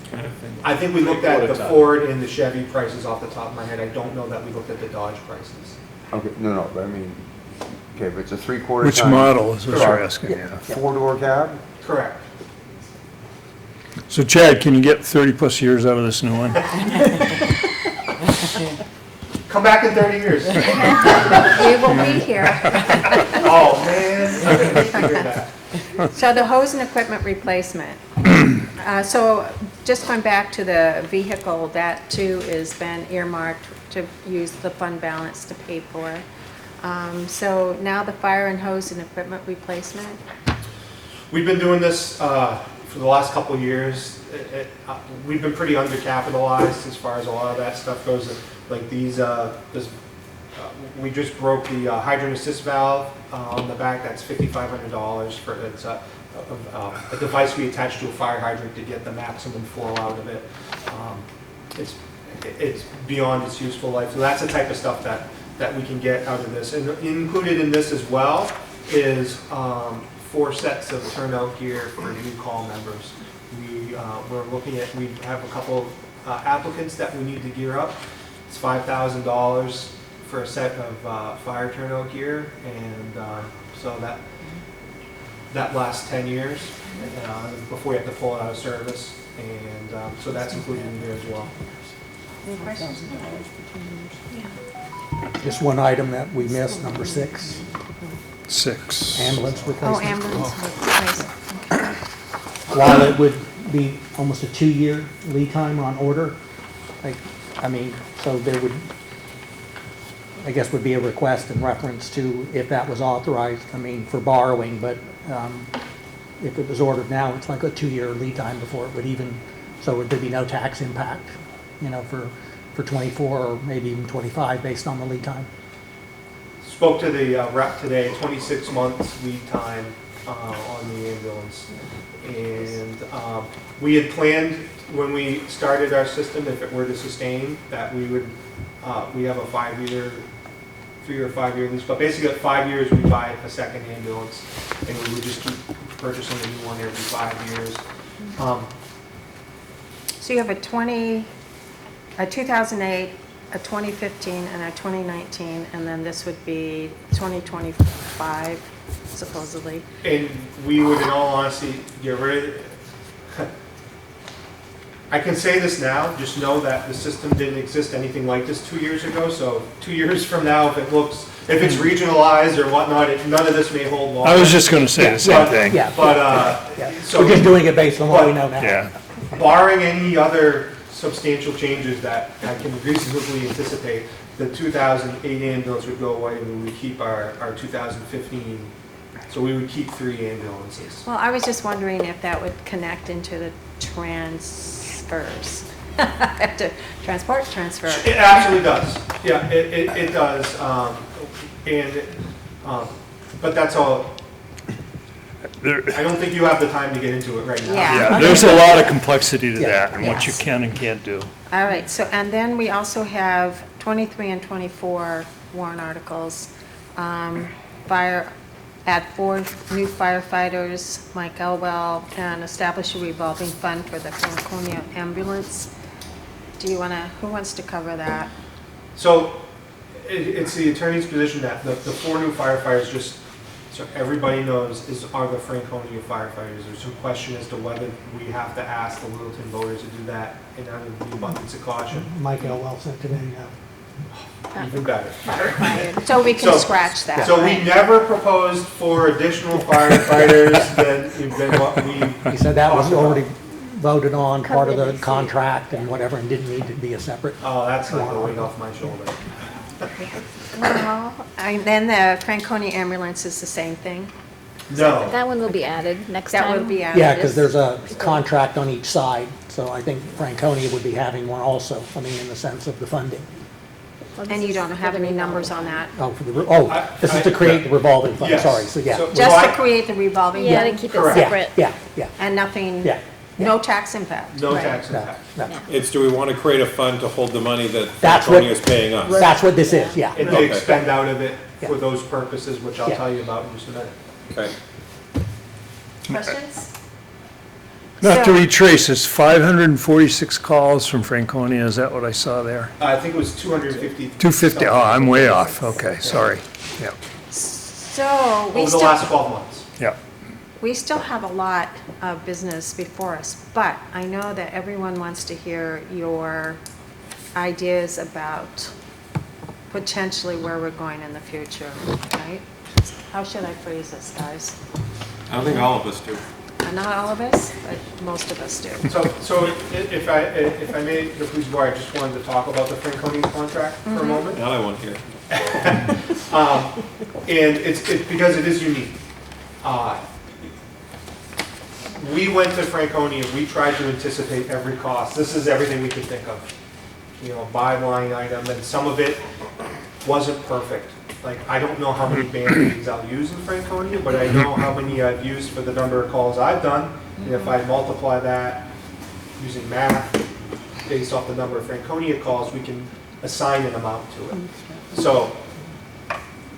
I think we looked at the Ford and the Chevy prices off the top of my head. I don't know that we looked at the Dodge prices. Okay, no, but I mean, okay, but it's a 3/4 Which ton. model is what you're Correct. asking, yeah. 4-door cab? Correct. So Chad, can you get 30-plus years out of this new one? Come back in 30 years. We will be here. Oh, man. I didn't figure that. So the hose and equipment replacement. So just going back to the vehicle, that too has been earmarked to use the fund balance to pay for. So now the fire and hose and equipment replacement. We've been doing this for the last couple of years. We've been pretty undercapitalized as far as a lot of that stuff goes. Like we just broke the hydrant assist valve on the back. That's $5,500 for it's a device we attach to a fire hydrant to get the maximum flow out of it. It's beyond its useful life. So that's the type of stuff that we can get out of this. And included in this as well is 4 sets of turnout gear for new call members. We're looking at, we have a couple of applicants that we need to gear up. It's $5,000 for a set of fire turnout gear, and so that lasts 10 years before we have to pull it out of service, and so that's included in there as well. Any questions? Just one item that we missed, number 6, 6. ambulance Oh, replacement. ambulance replacement. While it would be almost a 2-year lead time on order, like I mean, so there would, I guess would be a request in reference to if that was authorized, I mean, for borrowing, but if it was ordered now, it's like a 2-year lead time before it would even, so there'd be no tax impact, you know, for 24 or maybe even 25 based on the lead time. Spoke to the rep today, 26 months lead time on the ambulance. And we had planned when we started our system, if it were to sustain, that we would, we have a 3 or 5 year lease, but basically at 5 years we buy a second ambulance and we would just keep purchasing a new one every 5 years. So you have a 2008, a 2015, and a 2019, and then this would be 2025 supposedly. And we would, in all honesty, get rid of, I can say this now, just know that the system didn't exist anything like this 2 years ago, so 2 years from now, if it's regionalized or whatnot, none of this may hold water. I was just gonna say the same thing. Yeah. But, Yeah. so. We're just doing it based on what we know now. Yeah. Barring any other substantial changes that I can reasonably anticipate, the 2008 ambulance would go away and we would keep our 2015. So we would keep 3 ambulances. Well, I was just wondering if that would connect into the transfers. To transport, transfer. It absolutely does. Yeah, it does. But that's all. I don't think you have the time to get into it right now. Yeah, there's a lot of complexity to Yeah. that and what you Yes. can and can't do. All right, so, and then we also have 23 and 24 warrant articles. Add 4 new firefighters, Mike Elwell, and establish a revolving fund for the Franconia ambulance. Do you wanna, who wants to cover that? So it's the attorney's position that the 4 new firefighters, just so everybody knows, are the Franconia firefighters. There's some question as to whether we have to ask the Littleton voters to do that in out of the abundance of caution. Mike Elwell sent today, Even better. So we can So- scratch that, So we right? never proposed 4 additional firefighters than what we. He said that was talked about. already voted on, part of the Covered. contract and whatever, and didn't need to be a separate. Oh, that's like the weight off my shoulder. Well, and then the Franconia ambulance is the same thing? No. That one will be added next time. That would be added? Yeah, because there's a contract on each side, so I think Franconia would be having one also, I mean, in the sense of the funding. Well, this And you is don't have for the any numbers revolving on that? Oh, this is to create the revolving fund, Yes. sorry, so yeah. So- Just Well, to I- create the revolving Yeah, to fund? keep it Correct. separate. Yeah, yeah, And nothing, yeah, no tax impact? No Right. tax yeah, impact. no. It's, do we want to create a fund to hold the money that That's what- Franconia is paying us? That's what this is, yeah. And they Okay. expend out of it Yeah. for those purposes, which I'll Yeah. tell you about in just a minute. Okay. Questions? Not to So- retrace, it's 546 calls from Franconia, is that what I saw there? I think it was 250. 250, oh, I'm way off, okay, sorry. Yeah, So, Over the last 12 months. yeah. we still have a lot of business before us, but I know that everyone wants to hear your ideas about potentially where we're going in the future, right? How should I phrase this, guys? I think all of us do. Not all of us, but most of us do. So if I may, the police board, I just wanted to talk about the Franconia contract for a moment. Now I want to hear. And it's because it is unique. We went to Franconia, we tried to anticipate every cost. This is everything we could think of. You know, by line item, and some of it wasn't perfect. Like, I don't know how many Band-Aids I'll use in Franconia, but I know how many I've used for the number of calls I've done. And if I multiply that using math, based off the number of Franconia calls, we can assign an amount to it. So,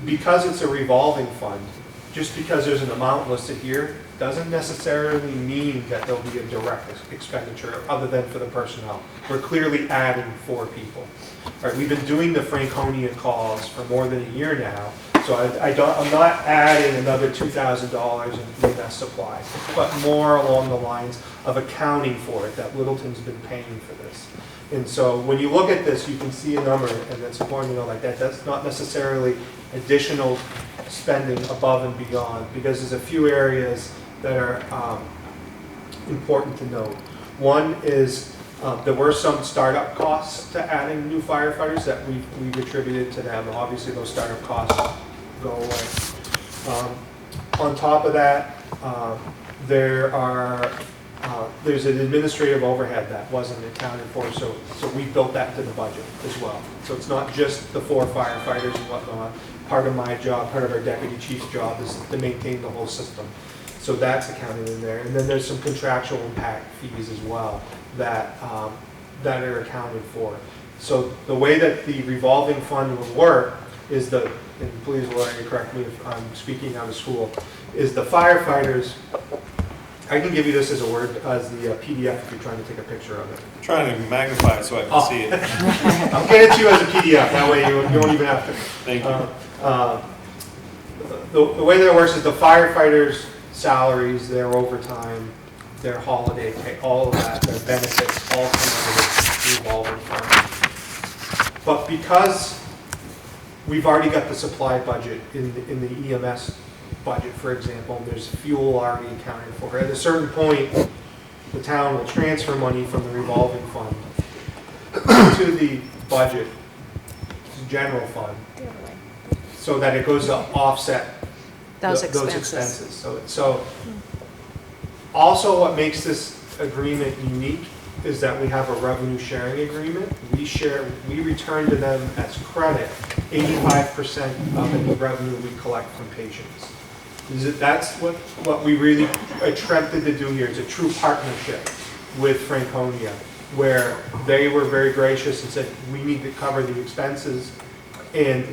because it's a revolving fund, just because there's an amount listed here, doesn't necessarily mean that there'll be a direct expenditure other than for the personnel. We're clearly adding 4 people. All right, we've been doing the Franconia calls for more than a year now, so I'm not adding another $2,000 in EMS supplies, but more along the lines of accounting for it, that Littleton's been paying for this. And so when you look at this, you can see a number, and it's important to know like that. That's not necessarily additional spending above and beyond, because there's a few areas that are important to note. One is There were some startup costs to adding new firefighters that we've attributed to them. Obviously, those startup costs go away. On top of that, there's an administrative overhead that wasn't accounted for, so we built that into the budget as well. So it's not just the 4 firefighters and whatnot. Part of my job, part of our deputy chief's job is to maintain the whole system. So that's accounted in there. And then there's some contractual impact fees as well that are accounted for. So the way that the revolving fund will work is and please Lori, correct me if I'm speaking out of school, is the firefighters, I can give you this as a word, as the PDF if you're trying to take a picture of it. I'm trying to magnify it so I can see it. I'll get it to you as a PDF, that way you won't even have to. Thank you. The way that it works is the firefighters' salaries, their overtime, their holiday pay, all of that, their benefits, all come under the revolving fund. But because we've already got the supply budget in the EMS budget, for example, there's fuel already accounted for. At a certain point, the town will transfer money from the revolving fund to the budget, general fund, so that it goes to offset Those those expenses. expenses. So also what makes this agreement unique is that we have a revenue sharing agreement. We return to them as credit 85% of any revenue we collect from patients. That's what we really attempted to do here. It's a true partnership with Franconia, where they were very gracious and said, we need to cover the expenses. And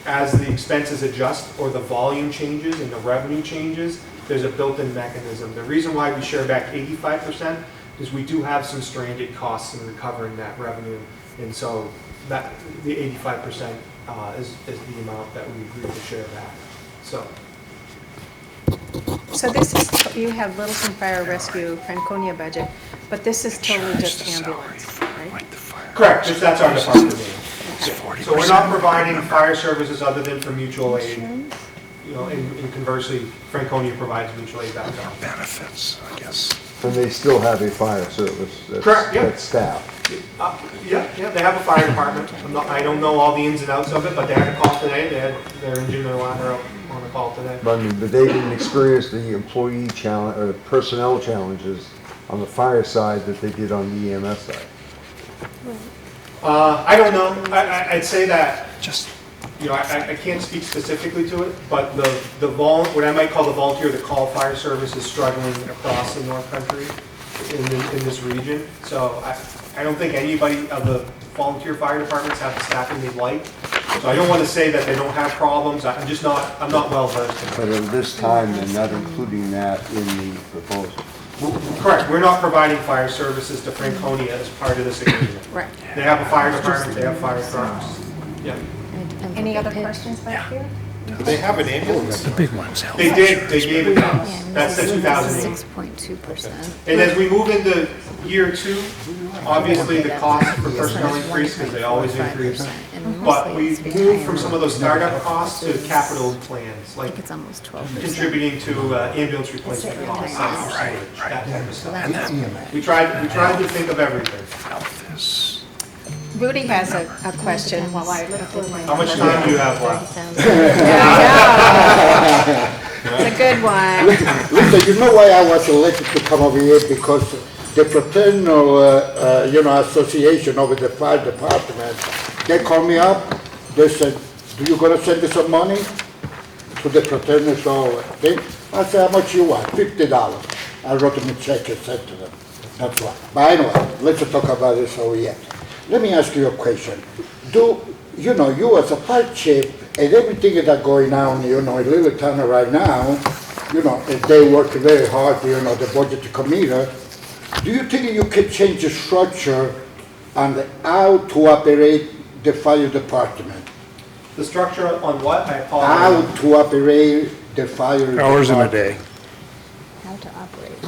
as the expenses adjust or the volume changes and the revenue changes, there's a built-in mechanism. The reason why we share back 85% is we do have some stranded costs in recovering that revenue. And so that the 85% is the amount that we agreed to share back. So this is, you have Littleton Fire Rescue Franconia budget, but this is totally just ambulance, right? Correct, that's our department name. So we're not providing fire services other than for mutual aid. You know, and conversely, Franconia provides mutual aid back down. Benefits, I guess. And they still have a fire service Correct, yeah. that's staffed. Yeah, they have a fire department. I don't know all the ins and outs of it, but they had a call today. They had their engine and ladder out on a call today. But they didn't experience the employee challenge, or personnel challenges on the fire side that they did on the EMS side. I don't know. I'd say that, I can't speak specifically to it, but what I might call the volunteer to call fire service is struggling across the North Country in this region. So I don't think anybody of the volunteer fire departments have the staffing they'd like. So I don't want to say that they don't have problems. I'm not well versed in it. But at this time, they're not including that in the proposal. Correct, we're not providing fire services to Franconia as part of this agreement. Right. They have a fire department, they have fire trucks. Yeah. Any other questions back here? Do they have an ambulance? The big ones. They gave it to us. That's the 2008. 6.2%. And as we move into year 2, obviously the cost for personnel increase because they always increase. But we moved from some of those startup costs to capital plans, like It's almost 12%. contributing to ambulance replacement costs, that type of stuff. We tried to think of everything. Rudy has a question while I look through my. How much time do you have left? It's a good one. Listen, you know why I was elected to come over here? Because the fraternal, association over the fire department, they called me up. They said, "Do you gonna send me some money to the fraternal thing?" I said, "How much you want?" $50. I wrote them a check and sent to them. That's why. But anyway, let's talk about this over here. Let me ask you a question. You as a fire chief, and everything that's going on, in Littleton right now, they work very hard, the budget committee. Do you think you can change the structure and how to operate the fire department? The structure on what? I How apologize. to operate the fire department? Hours in a day. How to operate.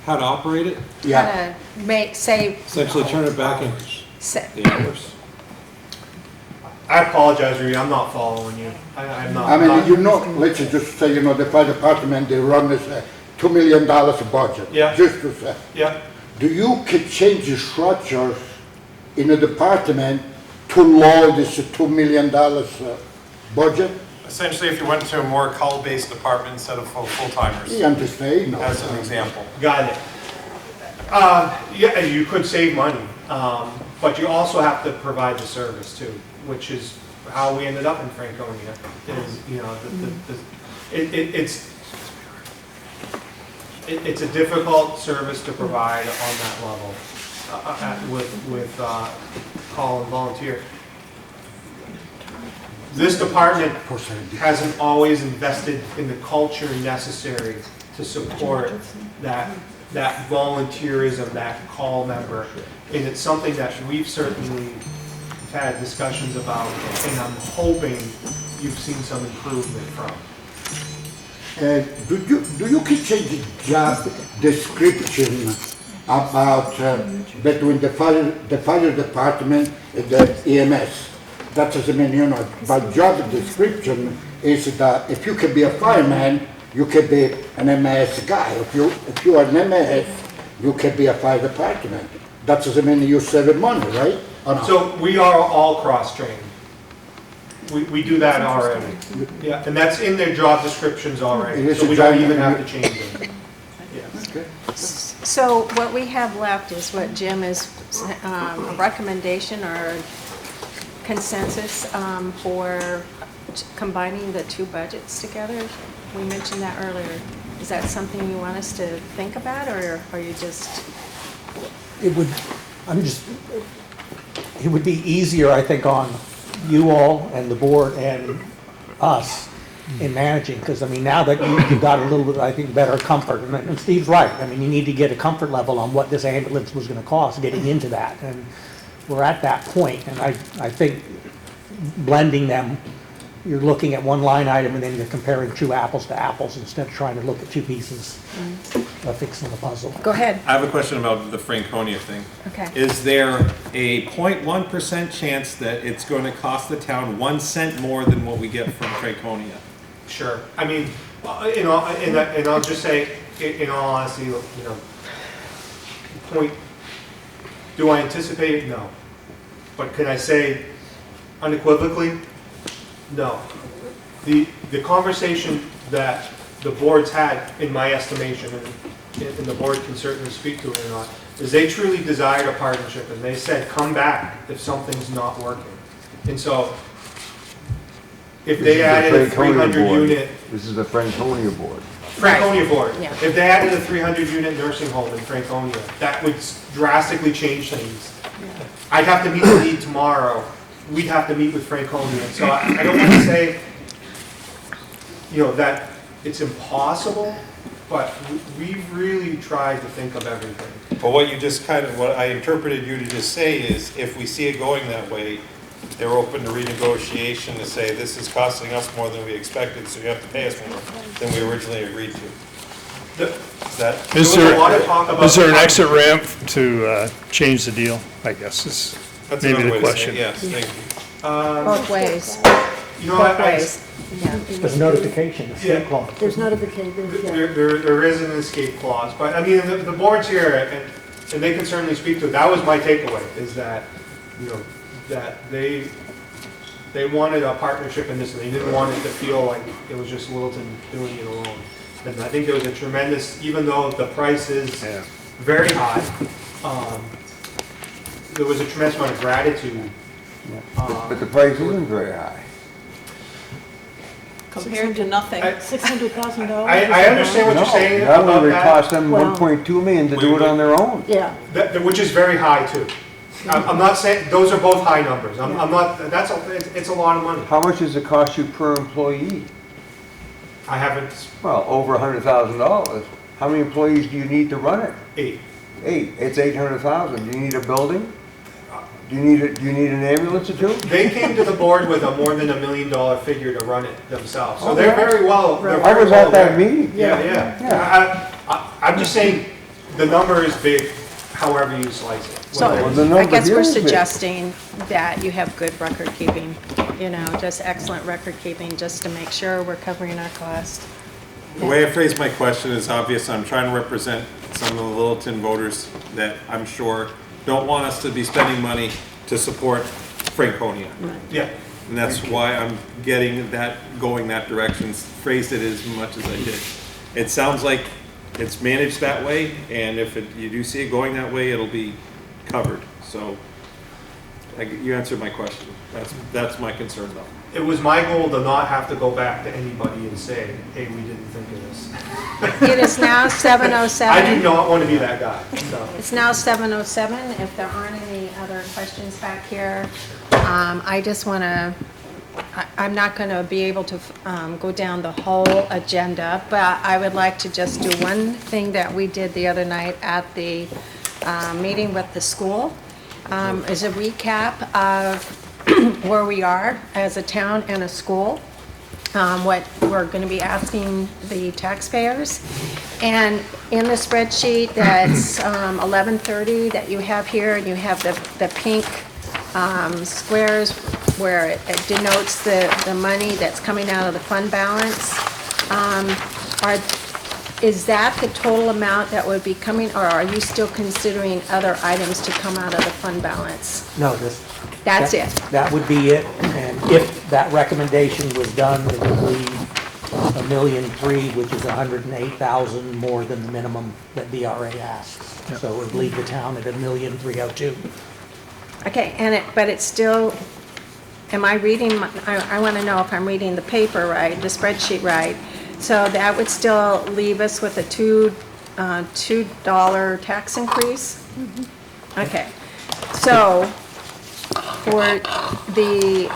How to operate it? Yeah. How to make, say, Essentially turn it back in say, the hours. I apologize, Rudy, I'm not following you. I'm not. I mean, let's just say, the fire department, they run this $2 million budget. Yeah. Just to say. Yeah. do you could change the structure in a department to lower this $2 million budget? Essentially, if you went to a more call-based department instead of full-timers, You understand? as an example. Got it. Yeah, you could save money, but you also have to provide the service too, which is how we ended up in Franconia. Is, you know, it's a difficult service to provide on that level with call and volunteer. This department hasn't always invested in the culture necessary to support that volunteerism, that call member. And it's something that we've certainly had discussions about, and I'm hoping you've seen some improvement from. Do you could change the job description about between the fire department and the EMS? That doesn't mean, you know, by job description is that if you can be a fireman, you can be an MS guy. If you are an MS, you can be a fire department. That doesn't mean you're saving money, right? Or not? So we are all cross-trained. We do that already. Yeah, and that's in their job descriptions already, so we don't even have to change them. Yeah. So what we have left is what Jim is, a recommendation or consensus for combining the two budgets together. We mentioned that earlier. Is that something you want us to think about, or are you just? It would be easier, I think, on you all and the board and us in managing, because I mean, now that you've got a little bit, I think, better comfort, and Steve's right. I mean, you need to get a comfort level on what this ambulance was gonna cost, getting into that, and we're at that point, and I think blending them, you're looking at one line item and then you're comparing two apples to apples instead of trying to look at two pieces of fixing the puzzle. Go ahead. I have a question about the Franconia thing. Okay. Is there a 0.1% chance that it's going to cost the town 1 cent more than what we get from Franconia? Sure. I mean, you know, and I'll just say, in all honesty, you know, do I anticipate it? No. But can I say unequivocally? No. The conversation that the board's had, in my estimation, and the board can certainly speak to it or not, is they truly desired a partnership, and they said, come back if something's not working. And so, if they added a 300 unit... This is the Franconia board. Franconia board. Yeah. If they added a 300 unit nursing home in Franconia, that would drastically change things. Yeah. I'd have to meet the lead tomorrow. We'd have to meet with Franconia. So I don't want to say, you know, that it's impossible, but we've really tried to think of everything. But what you just what I interpreted you to just say is, if we see it going that way, they're open to renegotiation to say, this is costing us more than we expected, so you have to pay us more than we originally agreed to. Is there an exit ramp to change the deal, I guess, is That's maybe another the way to say question. it, yes, thank you. Both ways. You know, Both ways. Yeah. There's notification, it's Yeah. clause. There's notification, yeah. there is an escape clause, but I mean, the board's here, and they can certainly speak to it. That was my takeaway, is that, you know, that they wanted a partnership in this, and they didn't want it to feel like it was just Littleton doing it alone. And I think there was a tremendous, even though the price is very high, there was a tremendous amount of gratitude. But the price isn't very high. Compared to nothing. $600,000? I understand what you're saying That about would that. cost them Well- 1.2 million to do it on their own. Yeah. Which is very high too. I'm not saying, those are both high numbers. I'm not, it's a lot of money. How much does it cost you per employee? I haven't, Well, over $100,000. How many employees do you need to run it? 8. 8. It's 800,000. Do you need a building? Do you need an ambulance or two? They came to the board with a more than $1 million figure to run it themselves. So they're very well, they're I very was well at that there. meeting. Yeah. I'm just saying, the number is big, however you slice it. So Well, the I number guess here we're is big. suggesting that you have good record keeping, you know, just excellent record keeping, just to make sure we're covering our costs. The way I phrased my question is obvious. I'm trying to represent some of the Littleton voters that I'm sure don't want us to be spending money to support Franconia. Yeah. And that's why I'm getting that, going that direction, phrased it as much as I did. It sounds like it's managed that way, and if you do see it going that way, it'll be covered. So you answered my question. That's my concern though. It was my goal to not have to go back to anybody and say, hey, we didn't think of this. It is now 7:07. I do not want to be that guy, so. It's now 7:07. If there aren't any other questions back here, I just want to, I'm not going to be able to go down the whole agenda, but I would like to just do one thing that we did the other night at the meeting with the school, is a recap of where we are as a town and a school, what we're going to be asking the taxpayers. And in the spreadsheet that's 1130 that you have here, and you have the pink squares where it denotes the money that's coming out of the fund balance. Is that the total amount that would be coming, or are you still considering other items to come out of the fund balance? No, That's it. That would be it, and if that recommendation was done, it would leave $1.3 million, which is 108,000 more than the minimum that DRA asks. So it would leave the town at $1,302,000. Okay, but it's still, am I reading, I want to know if I'm reading the paper right, the spreadsheet right. So that would still leave us with a $2 tax increase? Okay, so for the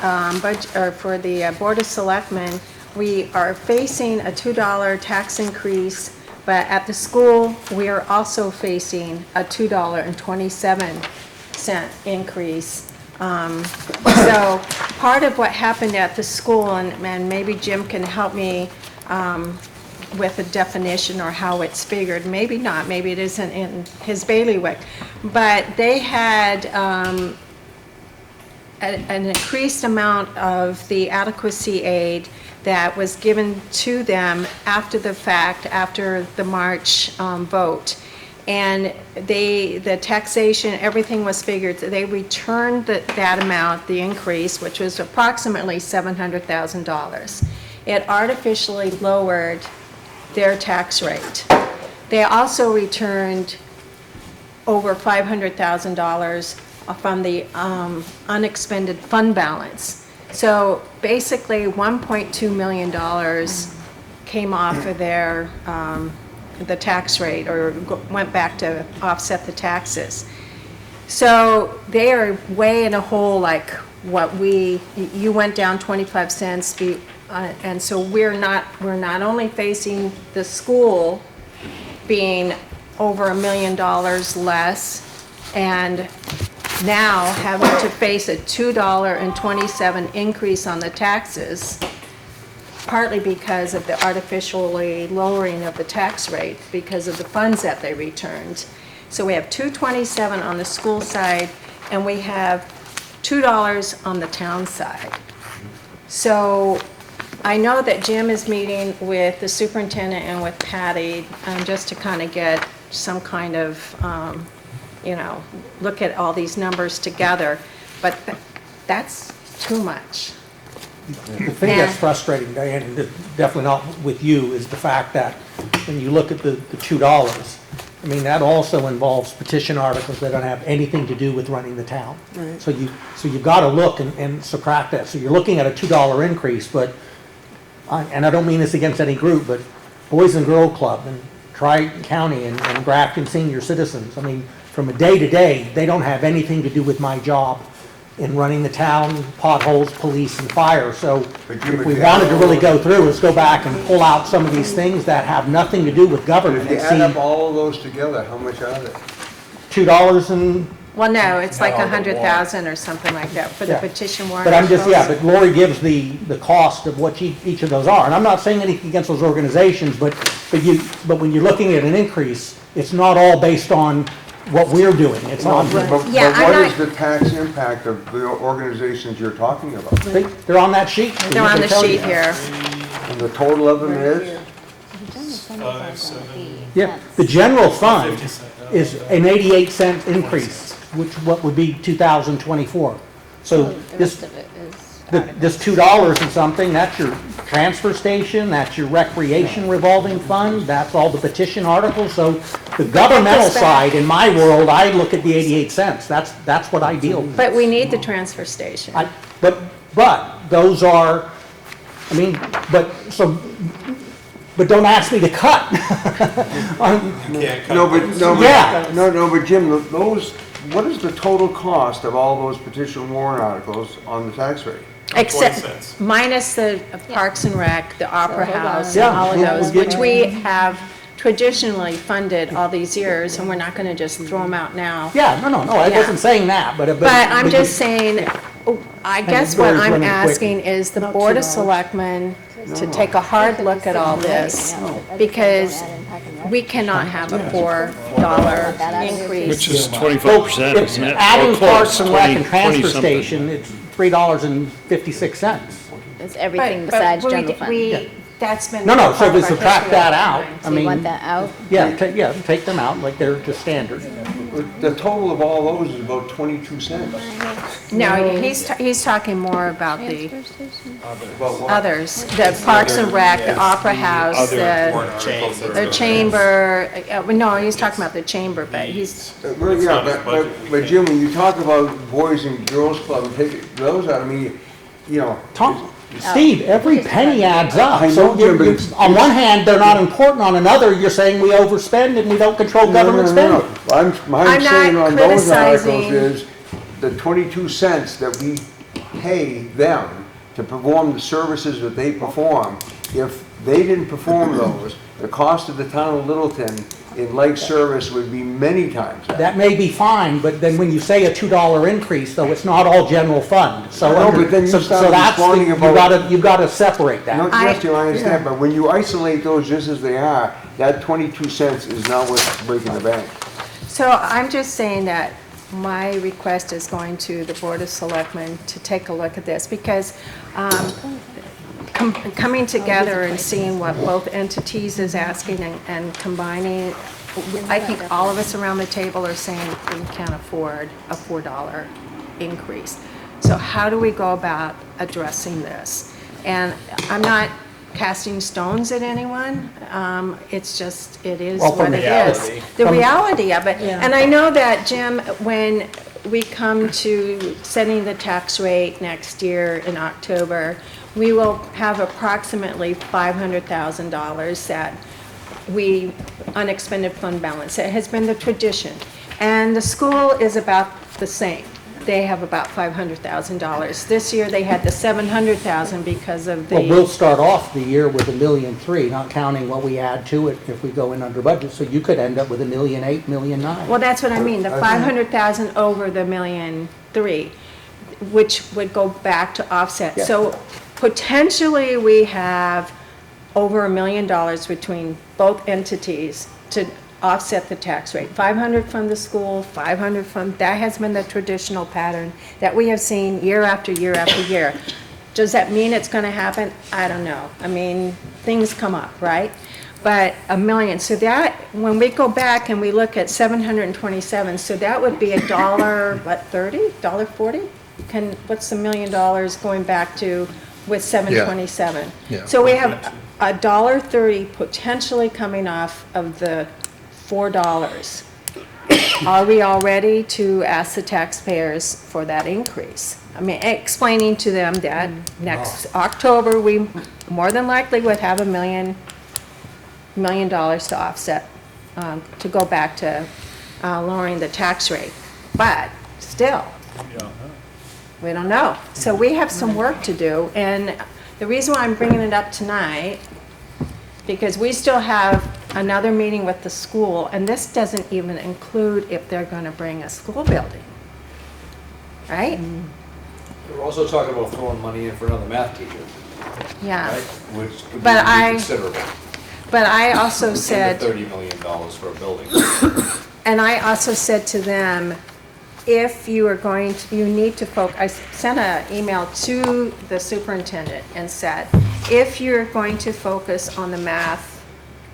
budget, or for the Board of Selectmen, we are facing a $2 tax increase, but at the school, we are also facing a $2.27 increase. So part of what happened at the school, and maybe Jim can help me with a definition or how it's figured, maybe not, maybe it isn't in his bailiwick, but they had an increased amount of the adequacy aid that was given to them after the fact, after the March vote. And the taxation, everything was figured, they returned that amount, the increase, which was approximately $700,000. It artificially lowered their tax rate. They also returned over $500,000 from the unexpended fund balance. So basically $1.2 million came off of their, the tax rate, or went back to offset the taxes. So they are way in a hole like what you went down 25 cents, and so we're not only facing the school being over $1 million less, and now having to face a $2.27 increase on the taxes, partly because of the artificially lowering of the tax rate because of the funds that they returned. So we have $2.27 on the school side, and we have $2 on the town side. So I know that Jim is meeting with the superintendent and with Patty, just to kind of get some kind of, look at all these numbers together, but that's too much. The thing that's frustrating, Diane, and definitely not with you, is the fact that when you look at the $2, I mean, that also involves petition articles that don't have anything to do with running the town. Right. So you've got to look and subtract that. So you're looking at a $2 increase, but, and I don't mean this against any group, but Boys and Girl Club and Triton County and Grafton Senior Citizens, I mean, from a day to day, they don't have anything to do with my job in running the town, potholes, police, and fire. So if we wanted to really go through, let's go back and pull out some of these things that have nothing to do with government. If you add up all of those together, how much are they? $2 and, Well, no, it's like 100,000 or something like that for the Yeah. petition warrant. but I'm just, yeah, but Lori gives the cost of what each of those are. And I'm not saying anything against those organizations, but when you're looking at an increase, it's not all based on what we're doing. It's on, But Yeah, what I'm is the tax impact of the organizations you're talking about? they're on that sheet. They're on the They tell you. sheet here. And the total of them is? Yeah, the general fund is an 88 cent increase, which what would be 2024. So The this, rest of it is this $2 and something, that's your transfer station, that's your recreation revolving fund, that's all the petition articles. So the governmental side, in my world, I look at the 88 cents. That's what I deal with. But we need the transfer station. But those are, I mean, but don't ask me to cut. But Jim, those, what is the total cost of all those petition warrant articles on the tax rate? Except minus the Parks and Rec, the Opera hold on. House, Yeah, and all of we'll those, get- which we have traditionally funded all these years, and we're not gonna just throw them out now. Yeah, no, I Yeah. wasn't saying that, but. But I'm just saying, I guess what Dory's I'm running quick. asking is the Board of Selectmen to take a hard look at all this, because we cannot have a $4 increase. Which is 25%, It's isn't it? adding Or close, Parks and Rec 20 and transfer 20-something. station, it's $3.56. It's everything But besides we- general fund. That's been. No, so part we of our subtract history that all the out. time. So you want that out? Yeah, take them out, like they're just standard. The total of all those is about 22 cents. No, he's talking more about the Transfer station? About what? others, the Parks and Rec, the Opera House, the chamber, no, he's talking about the chamber, but he's, Well, yeah, but Jim, when you talk about Boys and Girls Club, and take those out, I mean, you know. Tom, Steve, every penny adds up. I So know, Jim, but on one hand, they're not important, on another, you're saying we overspend and we don't control government spending. I'm I'm saying not on those articles criticizing- is the 22 cents that we pay them to perform the services that they perform. If they didn't perform those, the cost of the town of Littleton in like service would be many times that. That may be fine, but then when you say a $2 increase, though, it's not all general fund. So No, but then you so started that's the- responding about- you've got to separate that. No, yes, Jim, I understand, but when you isolate those just as they are, that 22 cents is not what's breaking the bank. so I'm just saying that my request is going to the Board of Selectmen to take a look at this, because coming together and seeing what both entities is asking and combining, I think all of us around the table are saying we can't afford a $4 increase. So how do we go about addressing this? And I'm not casting stones at anyone, it's just, it is Well, from what it reality. is. The reality of it. And I know that, Jim, when we come to setting the tax rate next year in October, we will have approximately $500,000 that we, unexpended fund balance. It has been the tradition. And the school is about the same. They have about $500,000. This year, they had the $700,000 because of Well, we'll the, start off the year with $1.3 million, not counting what we add to it if we go in under budget. So you could end up with $1.8 million, $1.9 million. well, that's what I mean, the 500,000 over the $1.3 million, which would go back to offset. Yeah. So potentially, we have over $1 million between both entities to offset the tax rate. 500 from the school, 500 from, that has been the traditional pattern that we have seen year after year after year. Does that mean it's gonna happen? I don't know. I mean, things come up, right? But $1 million, so that, when we go back and we look at 727, so that would be $1, what, 30, $1.40? What's the $1 million going back to with 727? Yeah. So we have $1.30 potentially coming off of the $4. Are we all ready to ask the taxpayers for that increase? I mean, explaining to them that next October, we more than likely would have $1 million to offset, to go back to lowering the tax rate. But still, we don't know. So we have some work to do, and the reason why I'm bringing it up tonight, because we still have another meeting with the school, and this doesn't even include if they're gonna bring a school building, right? We're also talking about throwing money in for another math teacher, Yeah, right? Which could be But I- considerable. but I also said, $30 million for a building. and I also said to them, if you are going to, you need to focus, I sent an email to the superintendent and said, if you're going to focus on the math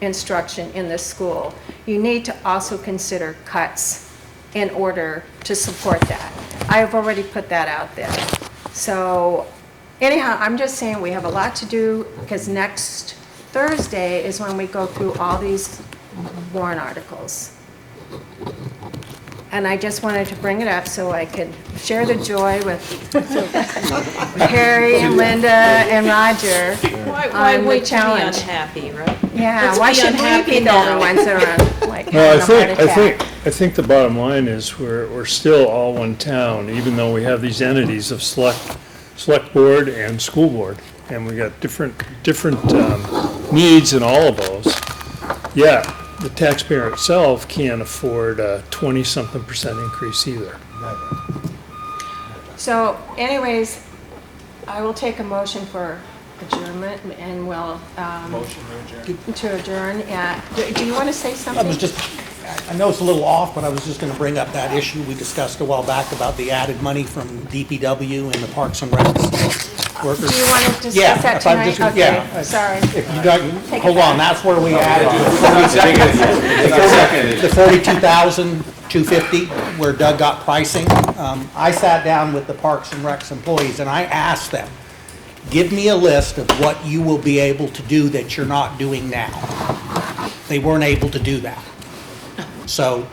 instruction in this school, you need to also consider cuts in order to support that. I have already put that out there. So anyhow, I'm just saying we have a lot to do because next Thursday is when we go through all these warrant articles. And I just wanted to bring it up so I could share the joy with Harry and Linda and Roger Why on the wait to be challenge. unhappy, right? Yeah, Let's why be should we unhappy be the now. only ones that are like No, having a heart attack? I think the bottom line is we're still all one town, even though we have these entities of select board and school board, and we got different needs in all of those. Yeah, the taxpayer itself can't afford a 20-something% increase either. So anyways, I will take a motion for adjournment and we'll, Motion to adjourn. to adjourn, yeah. Do you want to say something? I was just, I know it's a little off, but I was just gonna bring up that issue we discussed a while back about the added money from DPW and the Parks and Recs workers. Do you want to Yeah, discuss that if I'm tonight? just- yeah. Okay, sorry. If you don't, Take it hold on, back. that's where we added the 42,250, where Doug got pricing. I sat down with the Parks and Recs employees and I asked them, give me a list of what you will be able to do that you're not doing now. They weren't able to do that. So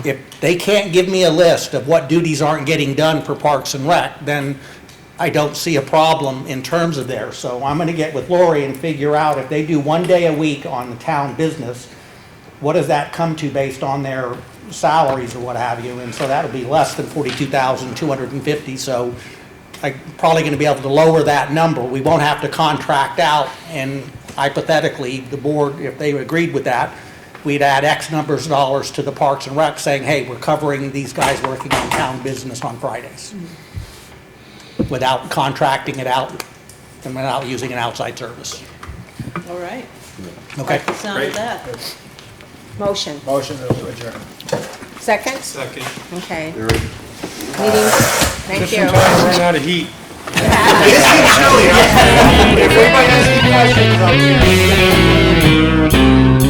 if they can't give me a list of what duties aren't getting done for Parks and Rec, then I don't see a problem in terms of there. So I'm gonna get with Lori and figure out if they do 1 day a week on the town business, what does that come to based on their salaries or what have you? And so that'll be less than 42,250, so I'm probably gonna be able to lower that number. We won't have to contract out, and hypothetically, the board, if they agreed with that, we'd add X numbers of dollars to the Parks and Rec saying, hey, we're covering these guys working on town business on Fridays, without contracting it out and without using an outside service. All right. Okay? Like the sound of that. Motion. Motion to adjourn. Second? Second. Okay. Meeting, thank Just you. in time to run out of heat. If anybody has any questions,